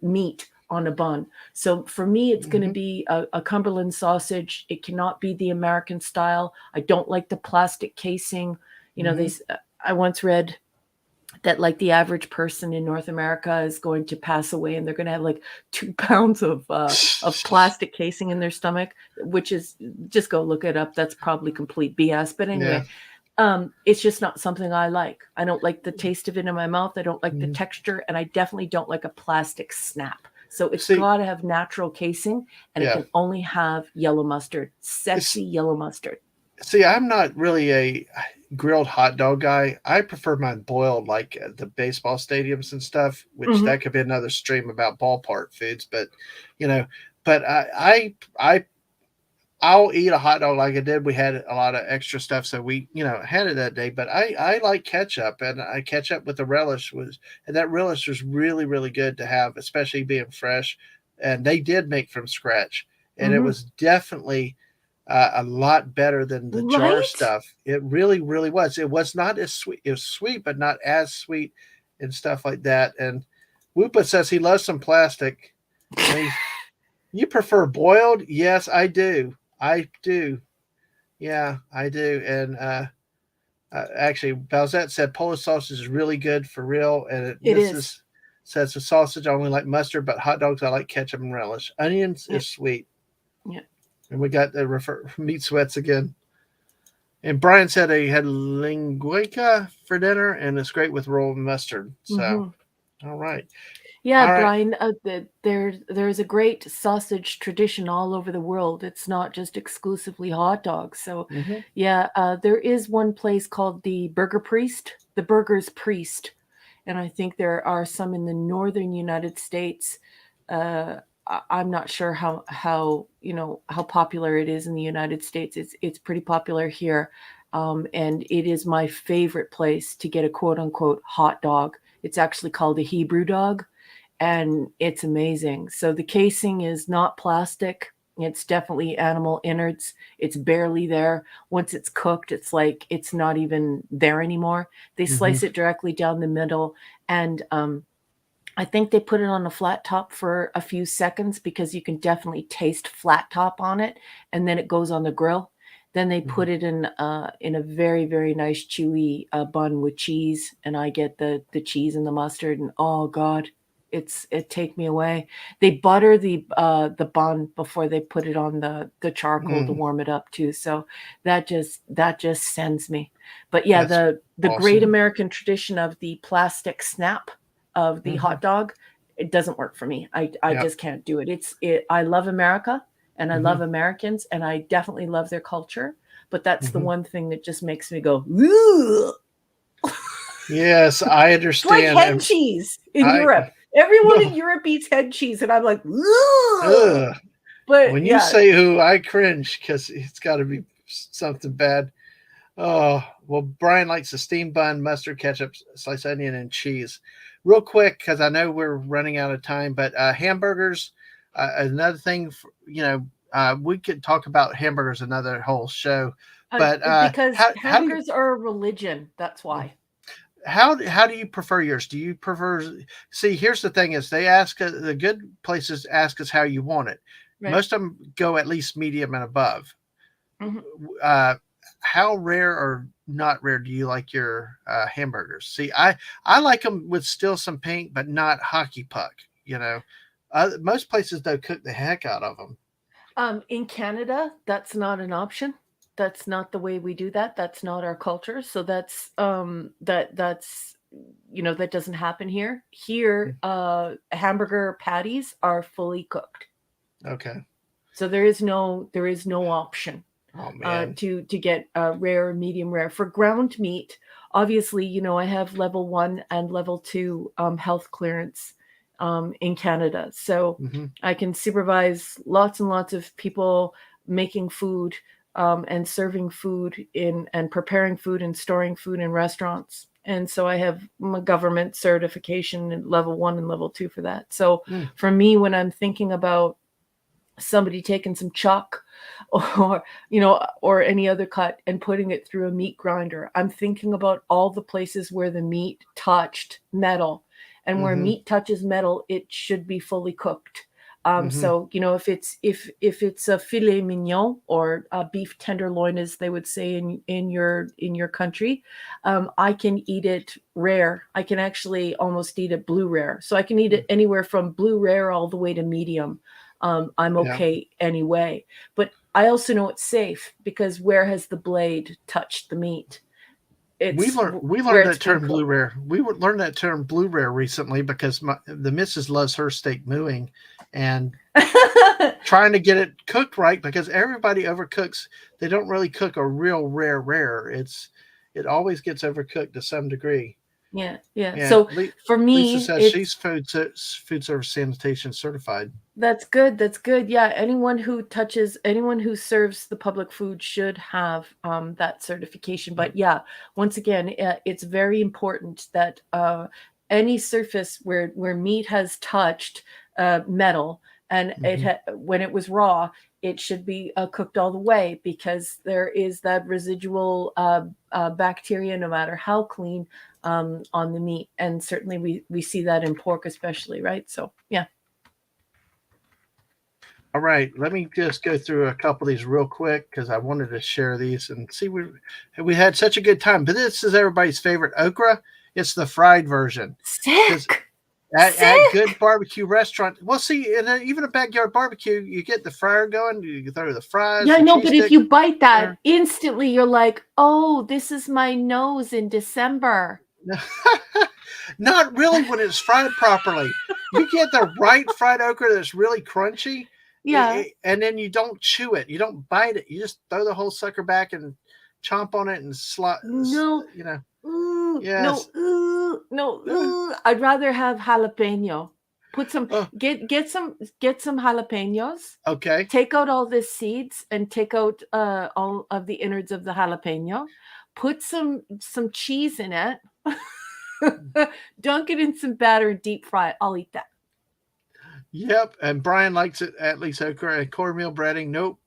meat on a bun. So for me, it's going to Mm-hmm. be a Cumberland sausage. It cannot be the American style. I don't like the plastic casing. You know, Mm-hmm. they. I once read that like the average person in North America is going to pass away and they're going to have like 2 pounds of plastic casing in their stomach, which is just go look it up. That's probably complete BS. But Yeah. anyway, it's just not something I like. I don't like the taste of it in my mouth. I don't like the Mm. texture, and I definitely don't like a plastic snap. So it's See, got to have natural casing, and it yeah. can only have yellow mustard, It's sexy yellow mustard. See, I'm not really a grilled hot dog guy. I prefer mine boiled, like the baseball stadiums and stuff. Which Hmm. that could be another stream about ballpark foods, but you know, but I'll eat a hot dog like I did. We had a lot of extra stuff, so we had it that day. But I like ketchup, and I ketchup with the relish was, and that relish was really really good to have, especially being fresh. And they did make from scratch, and it Hmm. was definitely a lot better than the jar Right? stuff. It really really was. It was not as sweet. It was sweet, but not as sweet, and stuff like that. And Whoopa says he loves some plastic. And you prefer boiled? Yes, I do. I do. Yeah, I do. And actually, Balzette said Polish sausage is really good for real. And It is. Mrs. says the sausage I only like mustard, but hot dogs I like ketchup and relish. Onions Yeah. is sweet. Yeah. And we got the meat sweats again. And Brian said he had linguica for dinner, and it's great with rolled mustard. So, Hmm. all right, Yeah, all right. Brian, there's a great sausage tradition all over the world. It's not just exclusively hot dogs. So, Mm-hmm, yeah, there is one place called the Burger's Priest, and I think there are some in the northern United States. I'm not sure how popular it is in the United States. It's pretty popular here, and it is my favorite place to get a quote unquote hot dog. It's actually called a Hebrew dog, and it's amazing. So the casing is not plastic. It's definitely animal innards. It's barely there. Once it's cooked, it's like it's not even there anymore. They mm-hmm, slice it directly down the middle, and I think they put it on a flat top for a few seconds because you can definitely taste flat top on it, and then it goes on the grill. Then they mm-hmm. put it in a very very nice chewy bun with cheese, and I get the cheese and the mustard, and oh god, it take me away. They butter the bun before they put it on the charcoal to Mm, warm it up too. So that just sends me. But yeah, that's the great awesome. American tradition of the plastic snap of the Mm-hmm, hot dog, it doesn't work for me. I yep. just can't do it. I love America and I Mm-hmm, love Americans and I definitely love their culture, but that's the mm-hmm. one thing that just makes me go, "Ugh." Yes, I It's like understand. head And cheese in I Europe. Everyone in no, Europe eats head cheese and I'm like, "Ugh." ugh. But When you yeah, say "who," I cringe because it's got to be something bad. Oh well, Brian likes the steamed bun, mustard, ketchup, sliced onion, and cheese. Real quick, because I know we're running out of time, but hamburgers. Another thing, we could talk about hamburgers another whole show. But because how do you hamburgers are a religion, that's why. how do you prefer yours? Do you prefer? See, here's the thing: is they ask the good places ask us how you want it. Right. Most of them go at least medium and above. Mhm. Uh, how rare or not rare do you like your hamburgers? See, I like them with still some pink, but not hockey puck. Most places though cook the heck out of them. In Canada, that's not an option. That's not the way we do that. That's not our culture. So that doesn't happen here. Here, hamburger patties are fully cooked. Okay. So there is no option. Oh man. to get rare, medium rare. For ground meat, obviously, I have level one and level two health clearance in Canada, so Hmm. I can supervise lots and lots of people making food and serving food in and preparing food and storing food in restaurants. And so I have my government certification in level one and level two for that. So Mm, for me, when I'm thinking about somebody taking some chuck or or any other cut and putting it through a meat grinder, I'm thinking about all the places where the meat touched metal, and where hmm. meat touches metal, it should be fully cooked. Hmm. So if it's a filet mignon or a beef tenderloin, as they would say in your country, I can eat it rare. I can actually almost eat it blue rare. So I can eat it anywhere from blue rare all the way to medium. I'm Yeah. okay anyway. But I also know it's safe because where has the blade touched the meat? It's We where learned it's that being term blue cooked. rare. Learned that term blue rare recently because the missus loves her steak mooing, and trying to get it cooked right because everybody overcooks. They don't really cook a real rare. It always gets overcooked to some degree. Yeah, yeah. Yeah, So for Lisa me, says it's she's food service sanitation certified. that's good. That's good. Yeah, anyone who serves the public food should have that certification. But yeah, once again, it's very important that any surface where meat has touched metal, and Hmm. when it was raw, it should be cooked all the way, because there is that residual bacteria, no matter how clean, on the meat, and certainly we see that in pork, especially, right? So yeah. All right, let me just go through a couple of these real quick because I wanted to share these and see we had such a good time. But this is everybody's favorite okra. It's the fried version because Sick. at Sick. good barbecue restaurant, well, see, even a backyard barbecue, you get the fryer going. You throw the fries, Yeah, I the know, cheese but if stick. you bite that, There. instantly you're like, "Oh, this is my nose in December." Not really when it's fried properly. You get the right fried okra that's really crunchy, Yeah. and then you don't chew it. You don't bite it. You just throw the whole sucker back and chomp on it and No. you know. No. Yes. No. Uh, I'd rather have jalapeno. Put some oh, get some jalapenos. okay. Take out all the seeds and take out all of the innards of the jalapeno. Put some cheese in it. Dunk it in some batter and deep fry it. I'll eat that. Yep. And Brian likes it at least okra and cornmeal breading. Nope.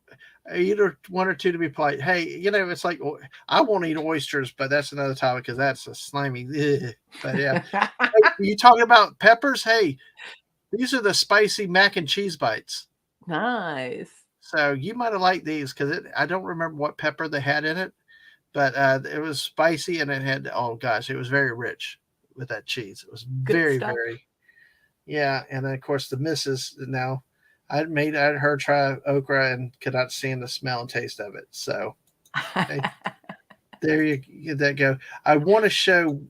Either one or two to be polite. Hey, it's like I won't eat oysters, but that's another topic because that's a slimy. Ugh. But yeah, hey, you talking about peppers? Hey, these are the spicy mac and cheese bites. Nice. So you might have liked these because I don't remember what pepper they had in it, but it was spicy and it had, oh gosh, it was very rich with that cheese. It was Good very, stuff. very, yeah. And then of course the missus now, I had her try okra and could not stand the smell and taste of it. So hey, there you that go. I want to show.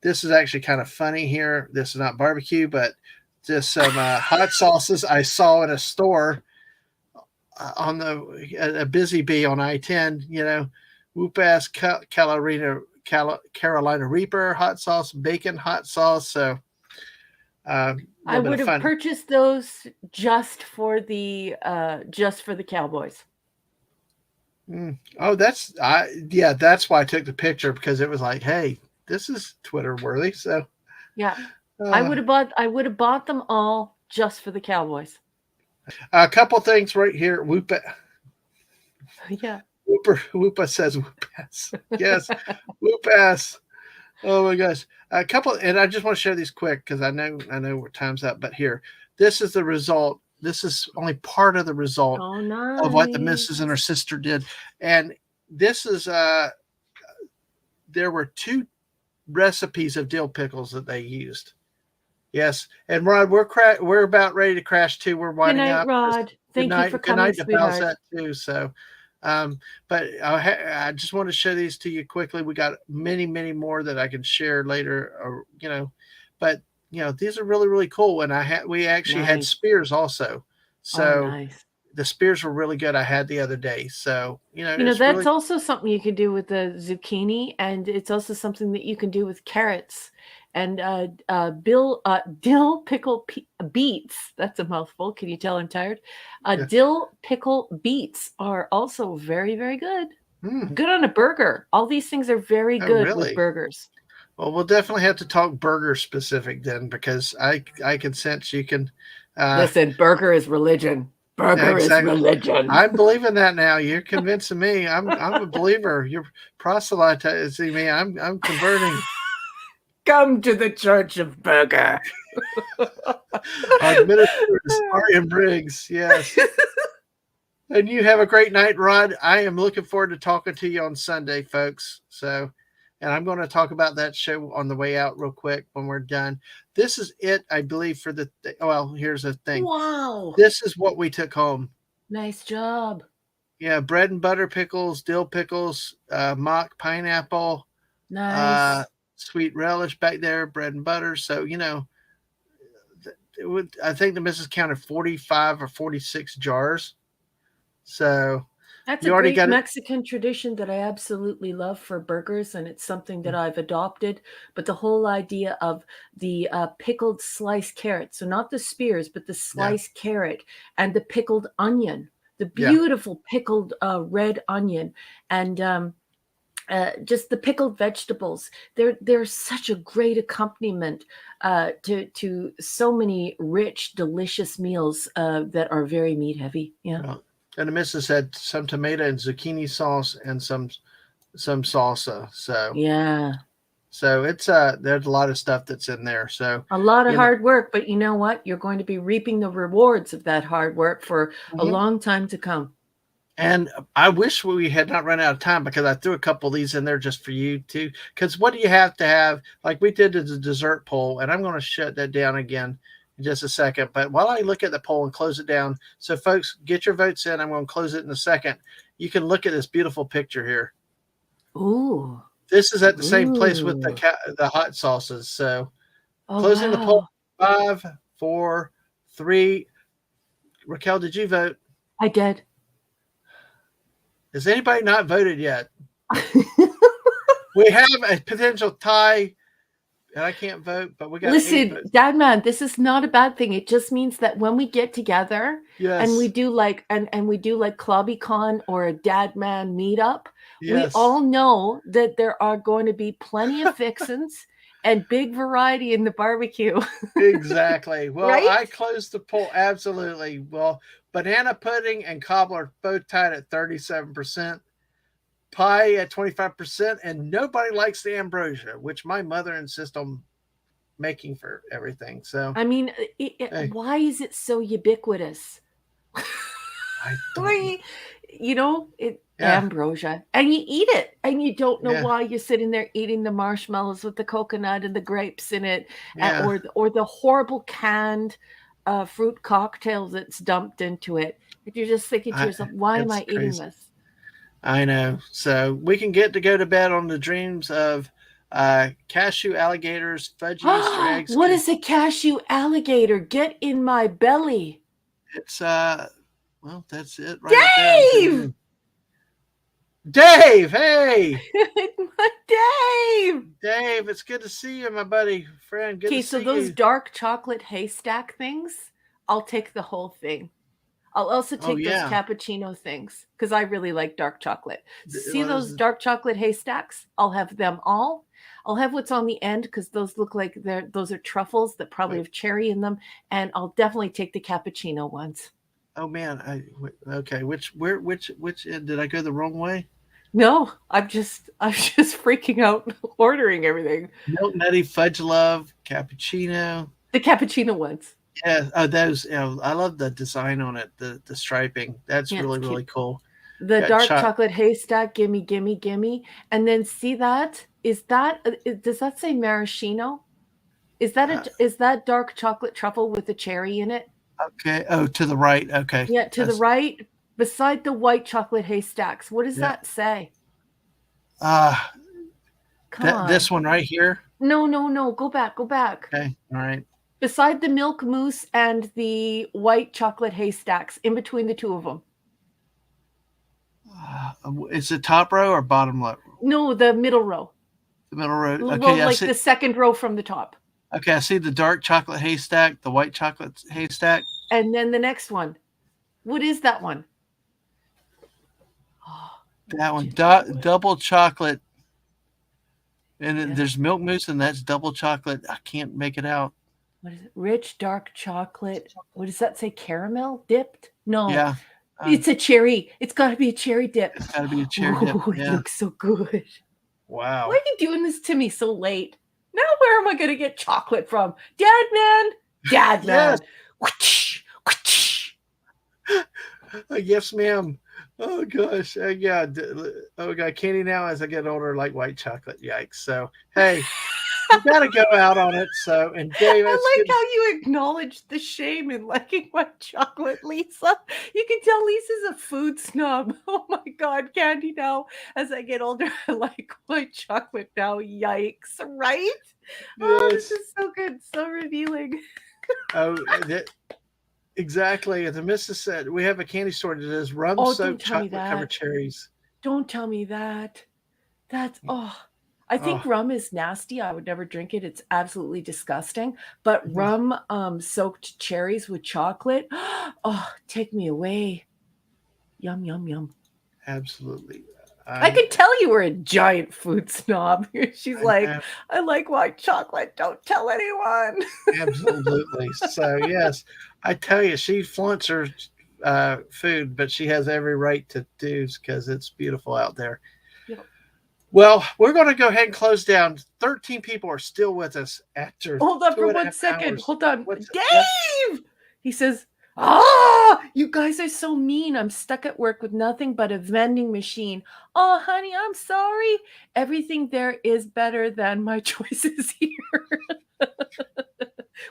This is actually kind of funny here. This is not barbecue, but just some hot sauces I saw in a store on a busy bee on I-10. Whoop ass Carolina Reaper hot sauce, bacon hot sauce. So a I little bit would of have fun. purchased those just for the Cowboys. Oh, yeah, that's why I took the picture because it was like, hey, this is Twitter worthy. So Yeah. I uh, would have bought them all just for the Cowboys. a couple things right here. Yeah. Whoopa says whoop ass. Yes, whoop ass. Oh my gosh. A couple, and I just want to share these quick because I know we're time's up, but here, this is the result. This is only part of the result Oh, of what the nice. missus and her sister did. And this is there were two recipes of dill pickles that they used. Yes. And Rod, we're about ready to crash too. We're Good winding night, up. Rod. Good Thank you for night. Good coming, night to sweetheart. Palsat too. So but I just want to show these to you quickly. We got many, many more that I can share later, or but these are really, really cool. And we actually had Nice. spears also. Oh, So nice. the spears were really good I had the other day. So, it's That's really, also something you can do with the zucchini, and it's also something that you can do with carrots and dill pickle beets. That's a mouthful. Can you tell I'm tired? yeah. Dill pickle beets are also very, very good. Mm. Good on a burger. All these things are very Oh, good with really? burgers. Well, we'll definitely have to talk burger specific then, because I can sense you can. Uh, Listen, burger is religion. Burger is exactly. religion. I'm believing that now. You're convincing me. I'm a believer. You're proselytizing me. I'm converting. Come to the Church of Burger. Our minister is RM Briggs. Yes. And you have a great night, Rod. I am looking forward to talking to you on Sunday, folks. So, and I'm going to talk about that show on the way out real quick when we're done. This is it, I believe, for the. Well, here's the thing. Wow. This is what we took home. Nice job. Yeah, bread and butter pickles, dill pickles, mock pineapple, uh, Nice. sweet relish back there, bread and butter. So, I think the missus counted 45 or 46 jars. So That's a you already great got it. Mexican tradition that I absolutely love for burgers, and it's something that I've adopted. But the whole idea of the pickled sliced carrot, so not the spears, but the Yeah. sliced carrot and the pickled onion, the Yeah. beautiful pickled red onion, and just the pickled vegetables. They're such a great accompaniment to so many rich, delicious meals that are very meat heavy. Yeah. Well, and the missus had some tomato and zucchini sauce and some salsa. Yeah. So it's there's a lot of stuff that's in there. So A lot of you know, hard work, but you know what? You're going to be reaping the rewards of that hard work for a mhm. long time to come. And I wish we had not run out of time, because I threw a couple of these in there just for you too. Because what do you have to have? Like we did the dessert poll, and I'm going to shut that down again in just a second. But while I look at the poll and close it down, so folks, get your votes in. I'm going to close it in a second. You can look at this beautiful picture here. Ooh. This is at the same place with Ooh. the hot sauces. So Oh, closing the poll. wow. 5, 4, 3. Raquel, did you vote? I did. Has anybody not voted yet? We have a potential tie, and I can't vote, but we got 8 Listen, votes. Dad man, this is not a bad thing. It just means that when we get together and we Yes, do like and we do like ClobbyCon or a Dad man meetup, we yes, all know that there are going to be plenty of fixins and big variety in the barbecue, exactly. Well, right? I closed the poll. Absolutely. Well, banana pudding and cobbler both tied at 37%, pie at 25%, and nobody likes the ambrosia, which my mother insists on making for everything. So, I mean, hey, why is it so ubiquitous? I don't know. Why, it Yeah, ambrosia, and you eat it, and you don't know yeah, why you're sitting there eating the marshmallows with the coconut and the grapes in it, yeah. or the horrible canned fruit cocktail that's dumped into it. If you're just thinking to I, yourself, why am it's I eating crazy. this? I know. So we can get to go to bed on the dreams of cashew alligators, fudgy Easter eggs. What is a cashew alligator? Get in my belly. It's well, that's it right up there. I'm tuning Dave! in. Dave, hey, Dave! Dave, it's good to see you, my buddy, friend. Good to Okay, so see those you. dark chocolate haystack things, I'll take the whole thing. I'll also Oh take those yeah, cappuccino things because I really like dark chocolate. See well, those dark chocolate haystacks? I'll have them all. I'll have what's on the end because those look like those are truffles that probably wait. have cherry in them, and I'll definitely take the cappuccino ones. Oh man, okay. Which did I go the wrong way? No, I'm just freaking out ordering everything. Milk Nutty Fudge Love Cappuccino. The cappuccino ones. Yeah, oh those. I love the design on it. The striping. That's Yeah, it's really cute. really cool. The Got dark shot. chocolate haystack, gimme, gimme, gimme. And then see that? Is that does that say maraschino? Uh, Is that dark chocolate truffle with the cherry in it? okay. Oh, to the right. Okay. Yeah, to the That's right, beside the white chocolate haystacks. What does yeah. that say? Uh Come this on. one right here. No, no, no. Go back, go back. Okay. All right. Beside the milk mousse and the white chocolate haystacks, in between the two of them. Is it top row or bottom row? No, the middle row. The middle row. Well, Okay, I like see. the second row from the top. Okay, I see the dark chocolate haystack, the white chocolate haystack. And then the next one. What is that one? Oh, I That want one, you to get away. double chocolate, and then Yeah. there's milk mousse, and that's double chocolate. I can't make it out. What is it? Rich dark chocolate. What does that say? Caramel dipped? No, Yeah, it's a cherry. It's got to be a cherry dip. it's got to be a cherry dip. Oh, it Yeah. looks so good. Why Wow. are you doing this to me so late? Now where am I going to get chocolate from? Dad man? Dad Yes. man. Whoosh, whoosh. Yes, ma'am. Oh gosh. Yeah. Oh god, candy now as I get older, like white chocolate. Yikes. So hey, you got to go out on it. So and Dave, it's I like good. how you acknowledge the shame in liking white chocolate, Lisa. You can tell Lisa's a food snob. Oh my God, candy now. As I get older, I like white chocolate now. Yikes, right? Oh, this Yes. is so good, so revealing. Oh, exactly. As the missus said, we have a candy store that does rum Oh, don't soaked tell me chocolate covered that. cherries. Don't tell me that. That's oh. I think Oh, rum is nasty. I would never drink it. It's absolutely disgusting. But mhm, rum soaked cherries with chocolate. Oh, take me away. Yum yum yum. absolutely. I I could tell you were a giant food snob. She's I like, am I like white chocolate. Don't tell anyone. absolutely. So yes, I tell you, she flaunts her food, but she has every right to do because it's beautiful out there. Yep. Well, we're going to go ahead and close down. 13 people are still with us after Hold on two for and a one half second. hours. Hold on. What's yeah? Dave! He says, ah, you guys are so mean. I'm stuck at work with nothing but a vending machine. Oh, honey, I'm sorry. Everything there is better than my choices here.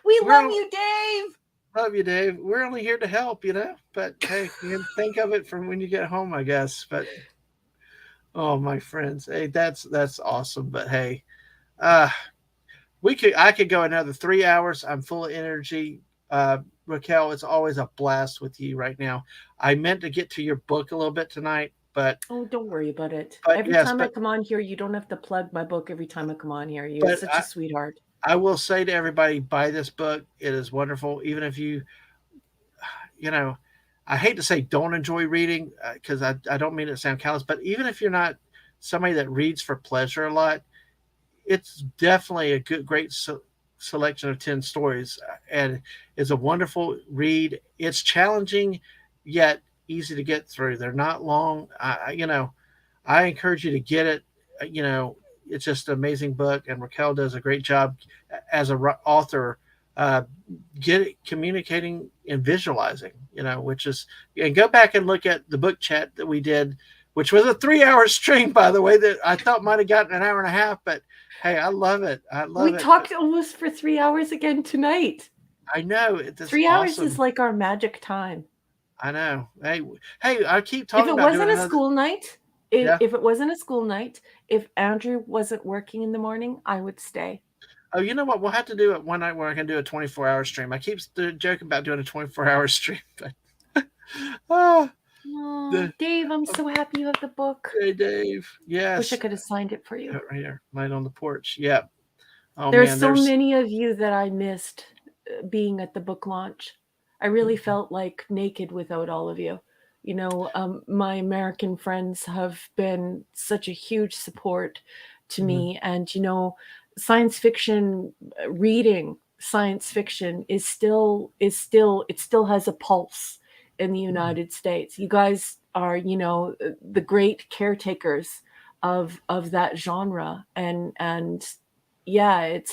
We love We're you, Dave. love you, Dave. We're only here to help, But hey, you can think of it from when you get home, I guess. But oh, my friends, hey, that's awesome. But hey, uh, I could go another 3 hours. I'm full of energy. Raquel, it's always a blast with you right now. I meant to get to your book a little bit tonight, Oh, don't worry about it. but Every yes, time I come on here, you don't have to plug my book every time I come on here. You're but such a sweetheart. I will say to everybody, buy this book. It is wonderful. Even if you know, I hate to say don't enjoy reading because I don't mean it to sound callous, but even if you're not somebody that reads for pleasure a lot, it's definitely a great selection of 10 stories and it's a wonderful read. It's challenging yet easy to get through. They're not long. I encourage you to get it. It's just an amazing book, and Raquel does a great job as a author, uh, communicating and visualizing. Which is and go back and look at the book chat that we did, which was a 3 hour stream, by the way, that I thought might have gotten an hour and a half, but hey, I love it. I We love it. But talked almost for 3 hours again tonight. I know it's 3 hours is awesome. like our magic time. I know. Hey, I keep If talking it about doing wasn't a another. school night, if, Yeah. if it wasn't a school night, if Andrew wasn't working in the morning, I would stay. Oh, you know what? We'll have to do it one night where I can do a 24-hour stream. I keep joking about doing a 24-hour stream, but oh, Oh, the Dave, I'm so happy you have the book. hey Dave, Wish I yes, could have signed it for you. right here, right on the porch. Yeah. Oh There are man, so there's. many of you that I missed being at the book launch. I really felt like naked without all of you. My American friends have been such a huge support to Mhm, me. And, science fiction reading, science fiction it still has a pulse in the mhm, United States. You guys are, the great caretakers of that genre. And yeah, it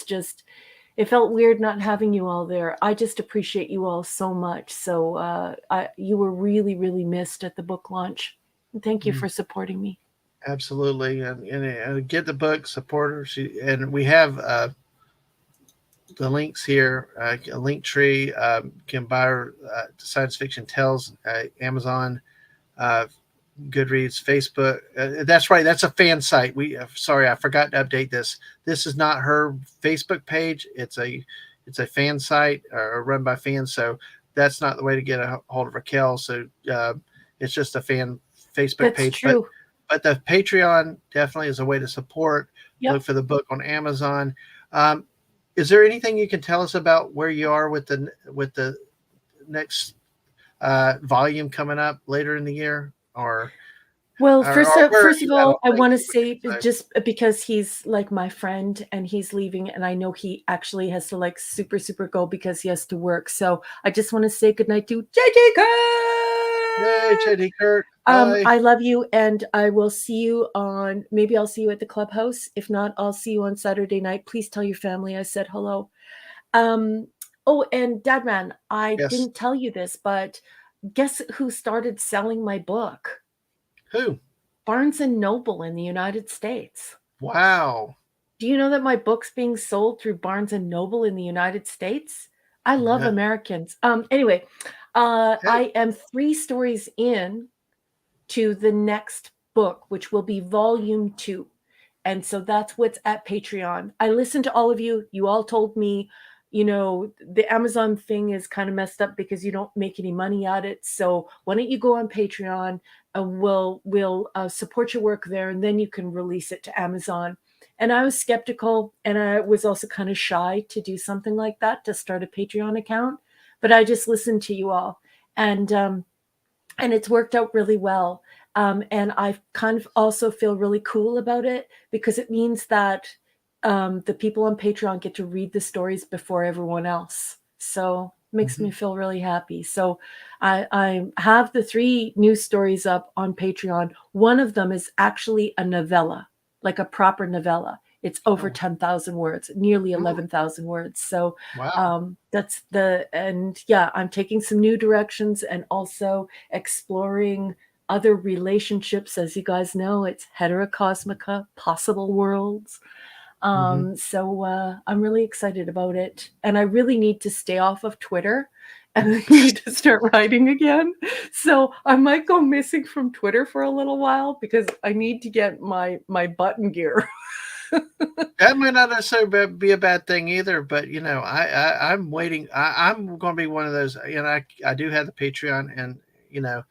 felt weird not having you all there. I just appreciate you all so much. So you were really, really missed at the book launch. Thank you mhm. for supporting me. Absolutely, and get the book, support her. And we have the links here, a link tree. Can buy her science fiction tales, Amazon, uh, Goodreads, Facebook. That's right. That's a fan site. Sorry, I forgot to update this. This is not her Facebook page. It's a it's a fan site or run by fans, so that's not the way to get a hold of Raquel. So it's just a fan Facebook That's page, but true. the Patreon definitely is a way to support. Look Yep. for the book on Amazon. Um, is there anything you can tell us about where you are with the next volume coming up later in the year, Well, or where are first of you at on all, I things? wanna What you say can say? just because he's, like, my friend and he's leaving, and I know he actually has to, like, super, super go because he has to work, so I just wanna say goodnight to JJ Hey, Kirk! JD Kurt. Bye. I love you, and I will see you on maybe I'll see you at the clubhouse. If not, I'll see you on Saturday night. Please tell your family I said hello. Um, oh, and Dadman, I Yes. didn't tell you this, but guess who started selling my book? Who? Barnes& and Noble in the United States. Wow. Do you know that my book's being sold through Barnes& and Noble in the United States? I love No. Americans. Anyway, Hey. I am 3 stories in to the next book, which will be volume 2. And so that's what's at Patreon. I listened to all of you. You all told me, the Amazon thing is kind of messed up because you don't make any money at it. So why don't you go on Patreon? We'll support your work there, and then you can release it to Amazon. And I was skeptical, and I was also kind of shy to do something like that, to start a Patreon account. But I just listened to you all, and it's worked out really well. And I kind of also feel really cool about it because it means that the people on Patreon get to read the stories before everyone else. So it makes Mhm. me feel really happy. So I have the 3 news stories up on Patreon. One of them is actually a novella, like a proper novella. It's over Oh. 10,000 words, nearly Mm. 11,000 words. So Wow. and yeah, I'm taking some new directions and also exploring other relationships. As you guys know, it's heterocosmica, possible worlds. Hmm. I'm really excited about it. And I really need to stay off of Twitter and I need to start writing again. So I might go missing from Twitter for a little while because I need to get my button gear. That might not necessarily be a bad thing either, but I'm waiting. I'm going to be one of those. I do have the Patreon, and you know,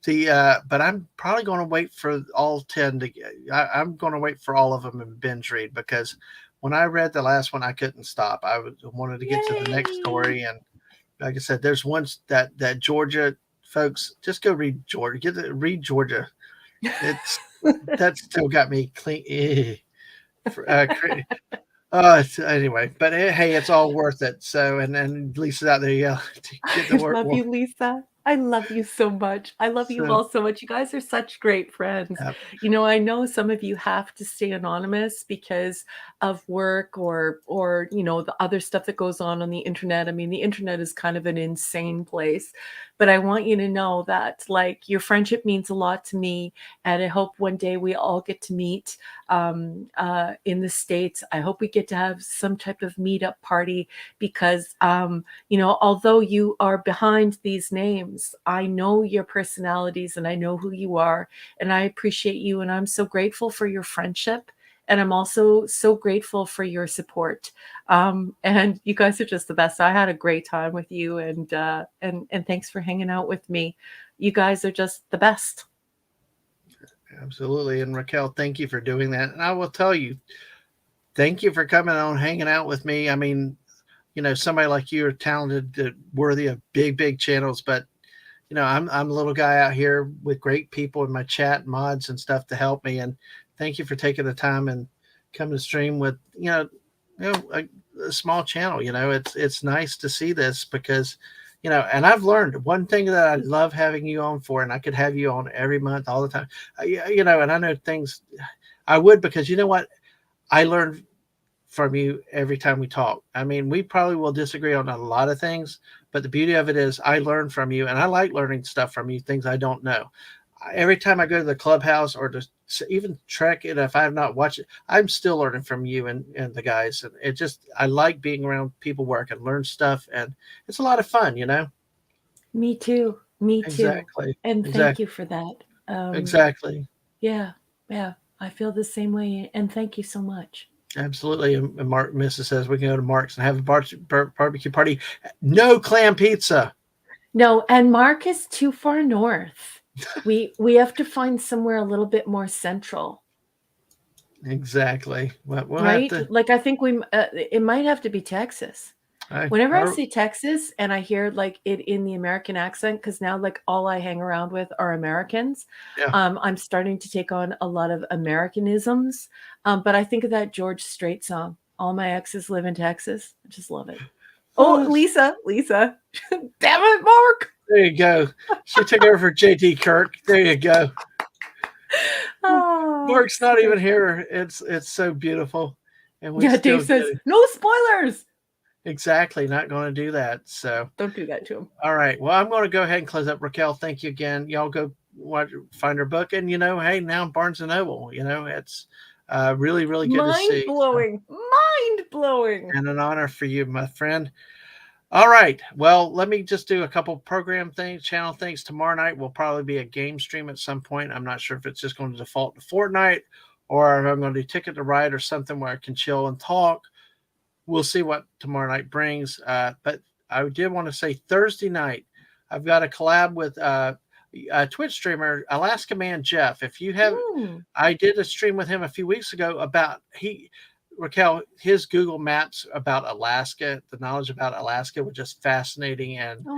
but I'm probably going to wait for all 10 to get. I'm going to wait for all of them and binge read because when I read the last one, I couldn't stop. Wanted to get to the next Yay! story, and like I said, there's one that Georgia folks just go read Georgia. Read Georgia. It's that still got me clean. Anyway, but hey, it's all worth it. So, and Lisa's out there, yeah, to get the I work. love Well, you, Lisa. I love you so much. I love you so all so much. You guys are such great friends. uh, I know some of you have to stay anonymous because of work or the other stuff that goes on the internet. I mean, the internet is kind of an insane place, but I want you to know that like your friendship means a lot to me, and I hope one day we all get to meet in the States. I hope we get to have some type of meetup party because although you are behind these names, I know your personalities and I know who you are. And I appreciate you. And I'm so grateful for your friendship. And I'm also so grateful for your support. And you guys are just the best. I had a great time with you, and thanks for hanging out with me. You guys are just the best. absolutely. And Raquel, thank you for doing that. And I will tell you, thank you for coming on, hanging out with me. I mean, somebody like you are talented, worthy of big channels, but I'm a little guy out here with great people in my chat mods and stuff to help me. And thank you for taking the time and coming to stream with a small channel. It's nice to see this because and I've learned one thing that I love having you on for, and I could have you on every month, all the time. And I know things I would because you know what, I learn from you every time we talk. I mean, we probably will disagree on a lot of things, but the beauty of it is I learn from you, and I like learning stuff from you, things I don't know. Every time I go to the clubhouse or to even Trek, and if I have not watched it, I'm still learning from you and the guys. And I like being around people where I can learn stuff, and it's a lot of fun. Me too. Me too. Exactly. And thank Exactly. you for that. Exactly. Yeah, yeah. I feel the same way. And thank you so much. Absolutely. And Mark Mrs. says we can go to Mark's and have a barbecue party. No clam pizza. No, and Mark is too far north. We have to find somewhere a little bit more central, Exactly. Well, we'll have right? to. Like I think it might have to be Texas. I, Whenever I or, say Texas and I hear like it in the American accent, because now like all I hang around with are Americans, yeah. I'm starting to take on a lot of Americanisms. But I think of that George Strait song, "All My Exes Live in Texas." I just love it. Oh, Lisa, damn it, Mark! There you go. She took over for JT Kirk. There you go. Oh, Mark's not so even here. It's so beautiful, and we yeah. still Dave get says it. no spoilers. Exactly. Not going to do that. So, Don't do that to him. all right. Well, I'm going to go ahead and close up. Raquel, thank you again. Y'all go find her book, and hey, now Barnes and Noble. It's really, really good to Mind see. So, blowing, mind blowing. and an honor for you, my friend. All right. Well, let me just do a couple program things, channel things. Tomorrow night will probably be a game stream at some point. I'm not sure if it's just going to default to Fortnite or if I'm going to do Ticket to Ride or something where I can chill and talk. We'll see what tomorrow night brings. But I did want to say Thursday night, I've got a collab with a Twitch streamer, Alaska Man Jeff. If you have, Hmm. I did a stream with him a few weeks ago about Raquel, his Google Maps about Alaska, the knowledge about Alaska was just fascinating. And Oh,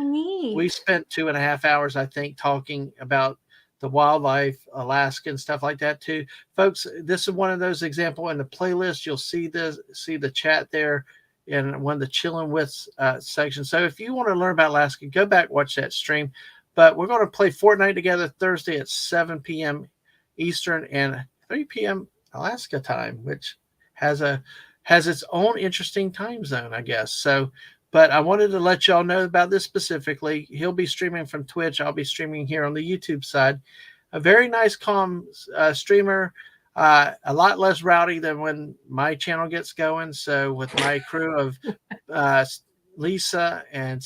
we neat. spent 2.5 hours, I think, talking about the wildlife, Alaska, and stuff like that too. Folks, this is one of those examples in the playlist. You'll see the chat there in one of the chilling with section. So if you want to learn about Alaska, go back watch that stream. But we're going to play Fortnite together Thursday at 7 p.m. Eastern and 3 p.m. Alaska time, which has a has its own interesting time zone, I guess. So but I wanted to let y'all know about this specifically. He'll be streaming from Twitch. I'll be streaming here on the YouTube side. A very nice, calm streamer. A lot less rowdy than when my channel gets going. So with my crew of uh, Lisa and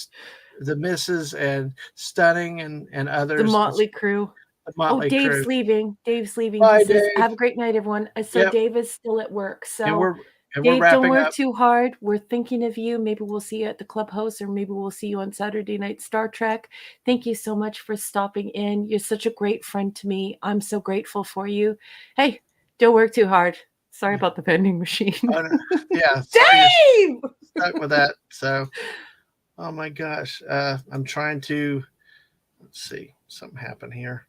the Misses and Stunning and The others, it's Motley Crew. the Oh, Motley crew. Dave's leaving. Dave's leaving. He Bye, says, Dave. "Have a great night, everyone." So Yep, Dave is still at work. and So we're Dave, don't wrapping work up. too hard. We're thinking of you. Maybe we'll see you at the clubhouse, or maybe we'll see you on Saturday night Star Trek. Thank you so much for stopping in. You're such a great friend to me. I'm so grateful for you. Hey, don't work too hard. Sorry about the vending machine. Oh, yeah, sorry you're Dave! stuck with that. So, oh my gosh, I'm trying to. Let's see, something happened here.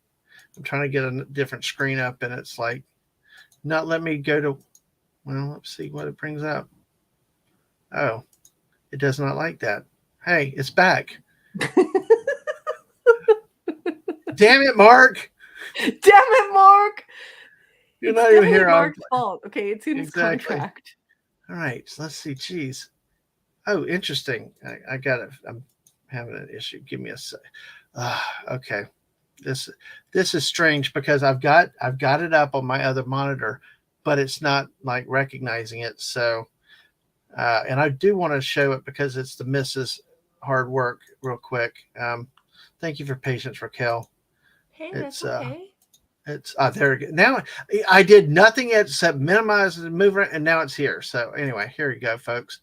I'm trying to get a different screen up, and it's like not let me go to. Well, let's see what it brings up. Oh, it does not like that. Hey, it's back. Damn it, Mark! Damn it, Mark! You're It's not even definitely here on Mark's fault. Okay, it's in his exactly. contract. All right, so let's see. Geez. Oh, interesting. I got it. I'm having an issue. Give me a sec. Okay. This this is strange because I've got it up on my other monitor, but it's not like recognizing it. So and I do want to show it because it's the Mrs. Hard work real quick. Thank you for patience, Raquel. Hey, It's that's okay. there we go. Now I did nothing except minimize and move it, and now it's here. So anyway, here you go, folks.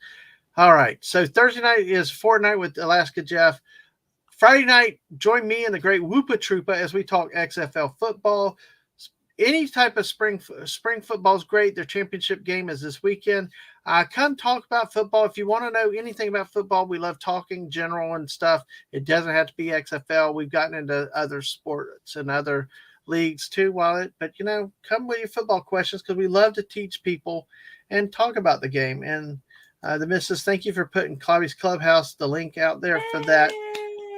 All right. So Thursday night is Fortnite with Alaska Jeff. Friday night, join me and the great Whoopa Troopa as we talk XFL football. Any type of spring football is great. Their championship game is this weekend. Come talk about football. If you want to know anything about football, we love talking general and stuff. It doesn't have to be XFL. We've gotten into other sports and other leagues too while but come with your football questions because we love to teach people and talk about the game. And the missus, thank you for putting Clobby's Clubhouse, the link out there for that.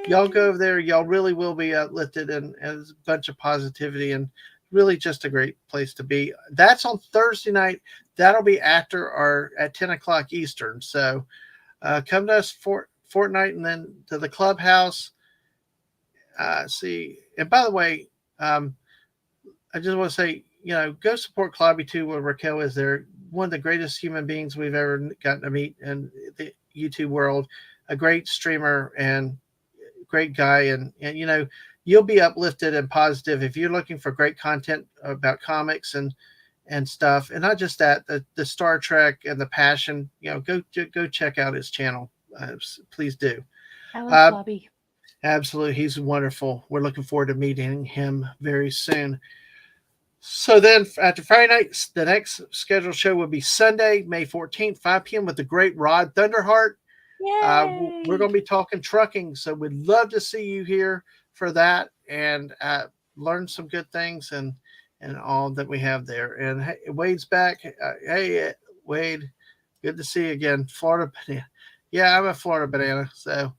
Y'all go over there. Y'all really will be uplifted and as a bunch of positivity and really just a great place to be. That's on Thursday night. That'll be after or at 10 o'clock Eastern. So come to us for Fortnite and then to the clubhouse. See, and by the way, I just want to say, go support Clobby too, where Raquel is there. One of the greatest human beings we've ever gotten to meet in the YouTube world. A great streamer and great guy. And you'll be uplifted and positive if you're looking for great content about comics and stuff, and not just that, the Star Trek and the passion. Go check out his channel. Please do. I love Uh, Clubby. Absolutely, he's wonderful. We're looking forward to meeting him very soon. So then, after Friday night, the next scheduled show will be Sunday, May 14th, 5 p.m. with the great Rod Thunderheart. We're Yay! going to be talking trucking, so we'd love to see you here for that and learn some good things and all that we have there. And hey, Wade's back. Hey, Wade, good to see you again. Florida banana. Yeah, I'm a Florida banana, so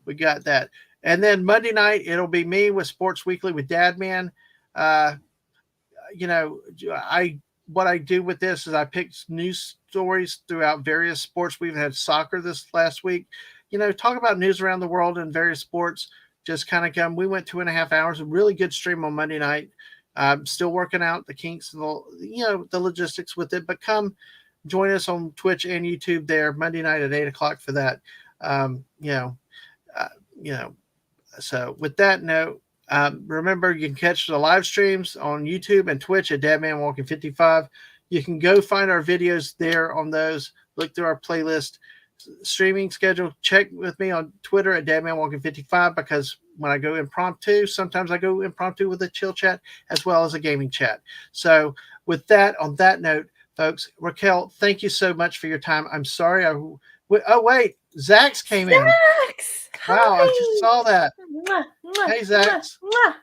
we got that. And then Monday night, it'll be me with Sports Weekly with Dadman. Uh, you know, I what I do with this is I pick news stories throughout various sports. We've had soccer this last week. Talk about news around the world and various sports. Just kind of come. We went 2.5 hours, a really good stream on Monday night. Still working out the kinks and the logistics with it. But come join us on Twitch and YouTube there Monday night at 8 o'clock for that. Um, you know, uh, you know, so with that note, remember you can catch the live streams on YouTube and Twitch at Dadman Walking 55. You can go find our videos there on those. Look through our playlist streaming schedule. Check with me on Twitter at Dadman Walking 55 because when I go impromptu, sometimes I go impromptu with a chill chat as well as a gaming chat. So with that, on that note, folks, Raquel, thank you so much for your time. I'm sorry. Oh wait, Zach's came in. Zax! Wow, I just Hi! saw that. Mwah, mwah, Hey, mwah, Zach. mwah.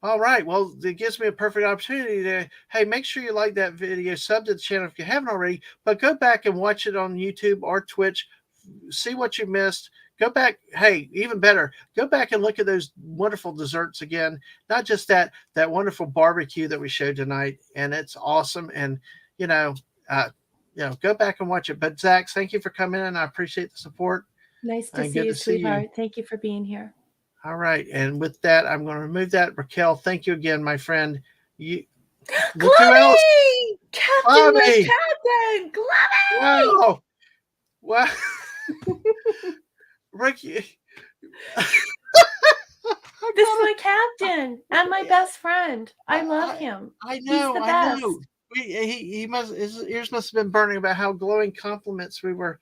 All right. Well, it gives me a perfect opportunity to, hey, make sure you like that video, sub to the channel if you haven't already, but go back and watch it on YouTube or Twitch. See what you missed. Go back. Hey, even better, go back and look at those wonderful desserts again. Not just that wonderful barbecue that we showed tonight, and it's awesome. And you know, uh, go back and watch it. But Zach, thank you for coming in. I appreciate the support. Nice to And see good you, to see you. sweetheart. Thank you for being here. All right. And with that, I'm going to remove that. Raquel, thank you again, my friend. You look who else? Clubby! Captain Bobby. McCaptain! Clubby! Wow. Wow. Ricky. This is my captain and my best friend. I love him. I He's know. the I best. know. He must, his ears must have been burning about how glowing compliments we were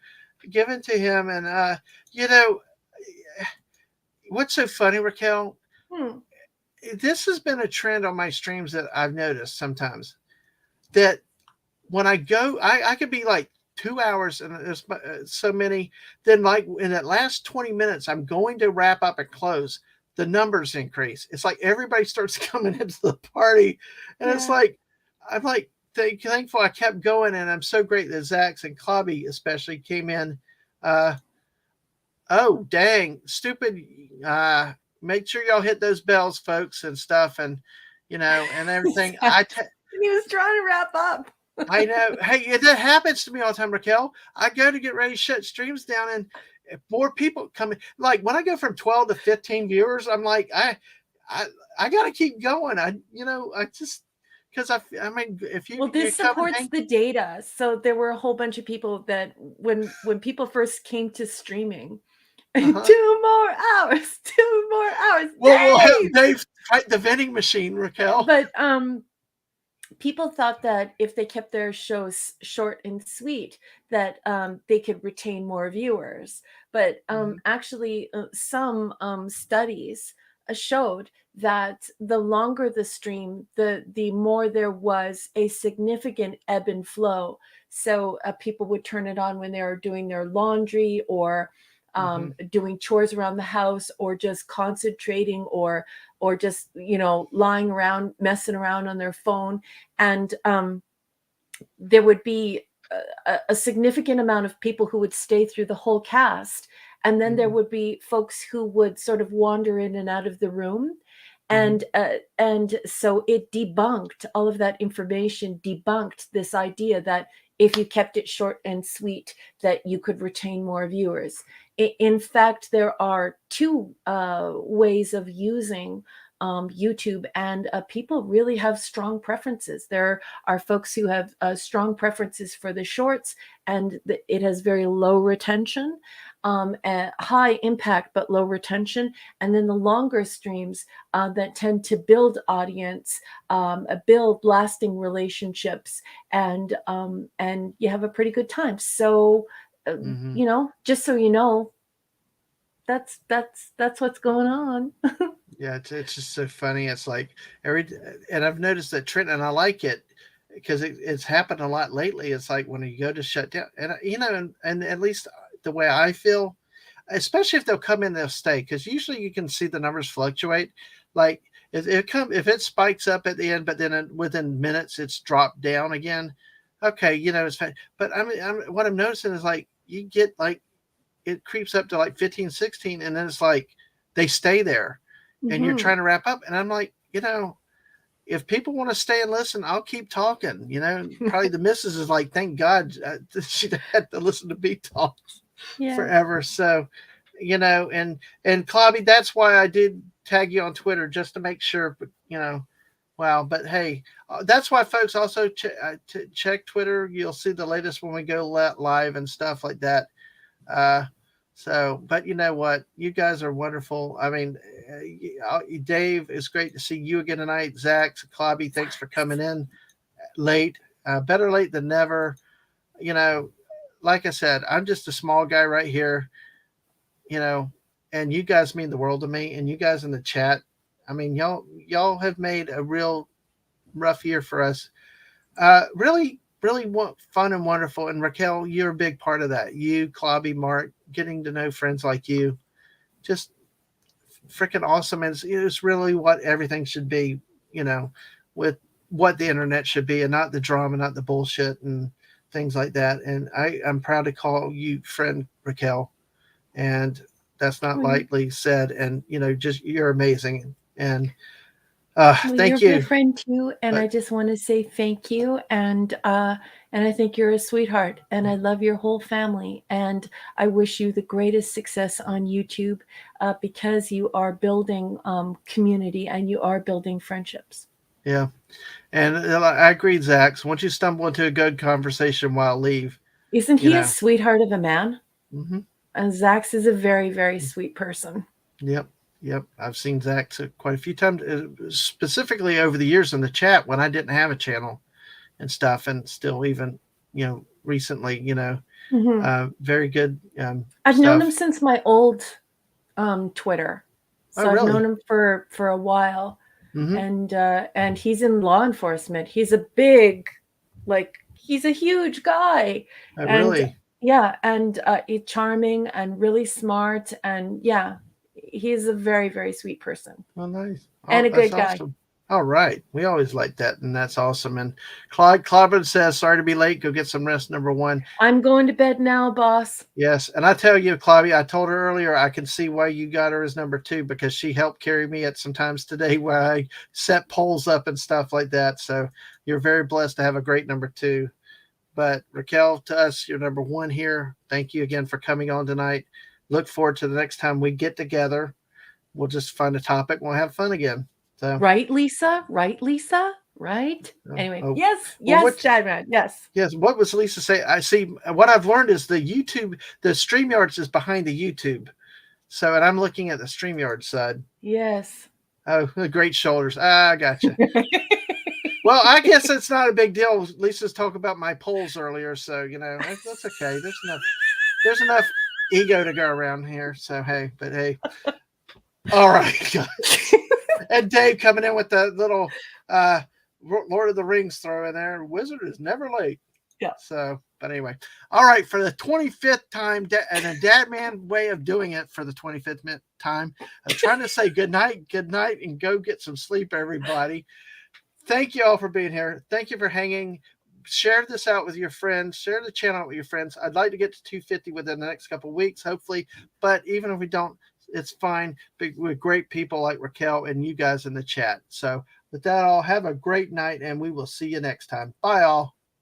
given to him. And, you know, what's so funny, Raquel? Hmm. This has been a trend on my streams that I've noticed sometimes that when I go, I could be like 2 hours and there's so many. Then, like in that last 20 minutes, I'm going to wrap up and close. The numbers increase. It's like everybody starts coming into the party, and it's Yeah. like I'm like thankful I kept going, and I'm so great that Zach's and Clobby especially came in. Uh, oh dang, stupid! Make sure y'all hit those bells, folks, and stuff, and and everything. He was trying to wrap up. I know. Hey, that happens to me all the time, Raquel. I go to get ready to shut streams down, and more people come in. Like when I go from 12 to 15 viewers, I'm like, I, I got to keep going. I just because I mean, if Well, you this come and supports hang, the data. So there were a whole bunch of people that when people first came to streaming, uh-huh. 2 more hours, 2 more hours, Well, we'll have Dave. Dave fight the vending machine, Raquel. But people thought that if they kept their shows short and sweet, that they could retain more viewers. But Mhm. actually, some studies showed that the longer the stream, the more there was a significant ebb and flow. So people would turn it on when they were doing their laundry or Mhm. doing chores around the house or just concentrating or just lying around messing around on their phone. And there would be a significant amount of people who would stay through the whole cast, and then there Mhm. would be folks who would sort of wander in and out of the room. Mhm. And so it debunked all of that information, debunked this idea that if you kept it short and sweet that you could retain more viewers. In fact, there are two ways of using YouTube, and people really have strong preferences. There are folks who have strong preferences for the shorts, and it has very low retention, high impact but low retention. And then the longer streams that tend to build audience, build lasting relationships, and you have a pretty good time. So, Hmm. just so you know, that's what's going on. Yeah, it's just so funny. It's like every, and I've noticed that trend, and I like it because it's happened a lot lately. It's like when you go to shut down, and and at least the way I feel, especially if they'll come in, they'll stay, because usually you can see the numbers fluctuate. Like if it spikes up at the end, but then within minutes it's dropped down again. Okay, it's fine. But what I'm noticing is like you get like it creeps up to like 15, 16, and then it's like they stay there, and you're Hmm. trying to wrap up, and I'm like, if people want to stay and listen, I'll keep talking. Probably the missus is like, thank God she had to listen to me talk Yeah. forever. So, and Clobby, that's why I did tag you on Twitter, just to make sure. But wow. But hey, that's why folks also check Twitter. You'll see the latest when we go live and stuff like that. Uh, but you know what? You guys are wonderful. I mean, Dave, it's great to see you again tonight. Zach, Clobby, thanks for coming in late. Better late than never. You know, like I said, I'm just a small guy right here, you know, and you guys mean the world to me. And you guys in the chat, I mean, y'all have made a real rough year for us. Really, really fun and wonderful. And Raquel, you're a big part of that. You, Clobby, Mark, getting to know friends like you, just freaking awesome. And it's really what everything should be, you know, with what the internet should be, and not the drama, not the bullshit and things like that. And I'm proud to call you friend, Raquel. And that's not Well, lightly said. And, just you're amazing. And you're thank my you. friend too, and But I just want to say thank you. And I think you're a sweetheart, and I love your whole family, and I wish you the greatest success on YouTube, because you are building community and you are building friendships. yeah. And I agree, Zach. So once you stumble into a good conversation while leave, Isn't you he a know. sweetheart of a man? Hmm. And Zax is a very, very sweet person. Yep. Yep. I've seen Zach quite a few times, specifically over the years in the chat when I didn't have a channel and stuff, and still even, recently, Hmm. very good I've known him stuff. since my old Twitter, Oh, so I've known really? him for a while, Hmm. and he's in law enforcement. He's a big, like he's a huge guy, Oh, and really? yeah, and he's charming and really smart, and yeah, he's a very, very sweet person Oh, nice. and Oh, a that's good guy. awesome. All right. We always like that, and that's awesome. And Claude Clobbin says, sorry to be late. Go get some rest, number one. I'm going to bed now, boss. Yes. And I tell you, Claudia, I told her earlier, I can see why you got her as number two, because she helped carry me at some times today where I set polls up and stuff like that. So you're very blessed to have a great number two. But Raquel, to us, you're number one here. Thank you again for coming on tonight. Look forward to the next time we get together. We'll just find a topic. We'll have fun again. So, Right, Lisa? Right, Lisa? Right? Anyway, oh, yes, well, yes, Chadman, yes. yes, what was Lisa say? I see. What I've learned is the StreamYards is behind the YouTube. So, and I'm looking at the StreamYard side. Yes. Oh, the great shoulders. I gotcha. Well, I guess it's not a big deal. Lisa's talking about my polls earlier, so that's okay. There's enough ego to go around here. So hey, but hey, all right, guys. And Dave coming in with the little uh Lord of the Rings throw in there. Wizard is never late. Yeah. So, but anyway, all right, for the 25th time, and a dad man way of doing it for the 25th time, I'm trying to say good night, and go get some sleep, everybody. Thank you all for being here. Thank you for hanging. Share this out with your friends. Share the channel out with your friends. I'd like to get to 250 within the next couple of weeks, hopefully. But even if we don't, it's fine. With great people like Raquel and you guys in the chat. So with that all, have a great night, and we will see you next time. Bye, all.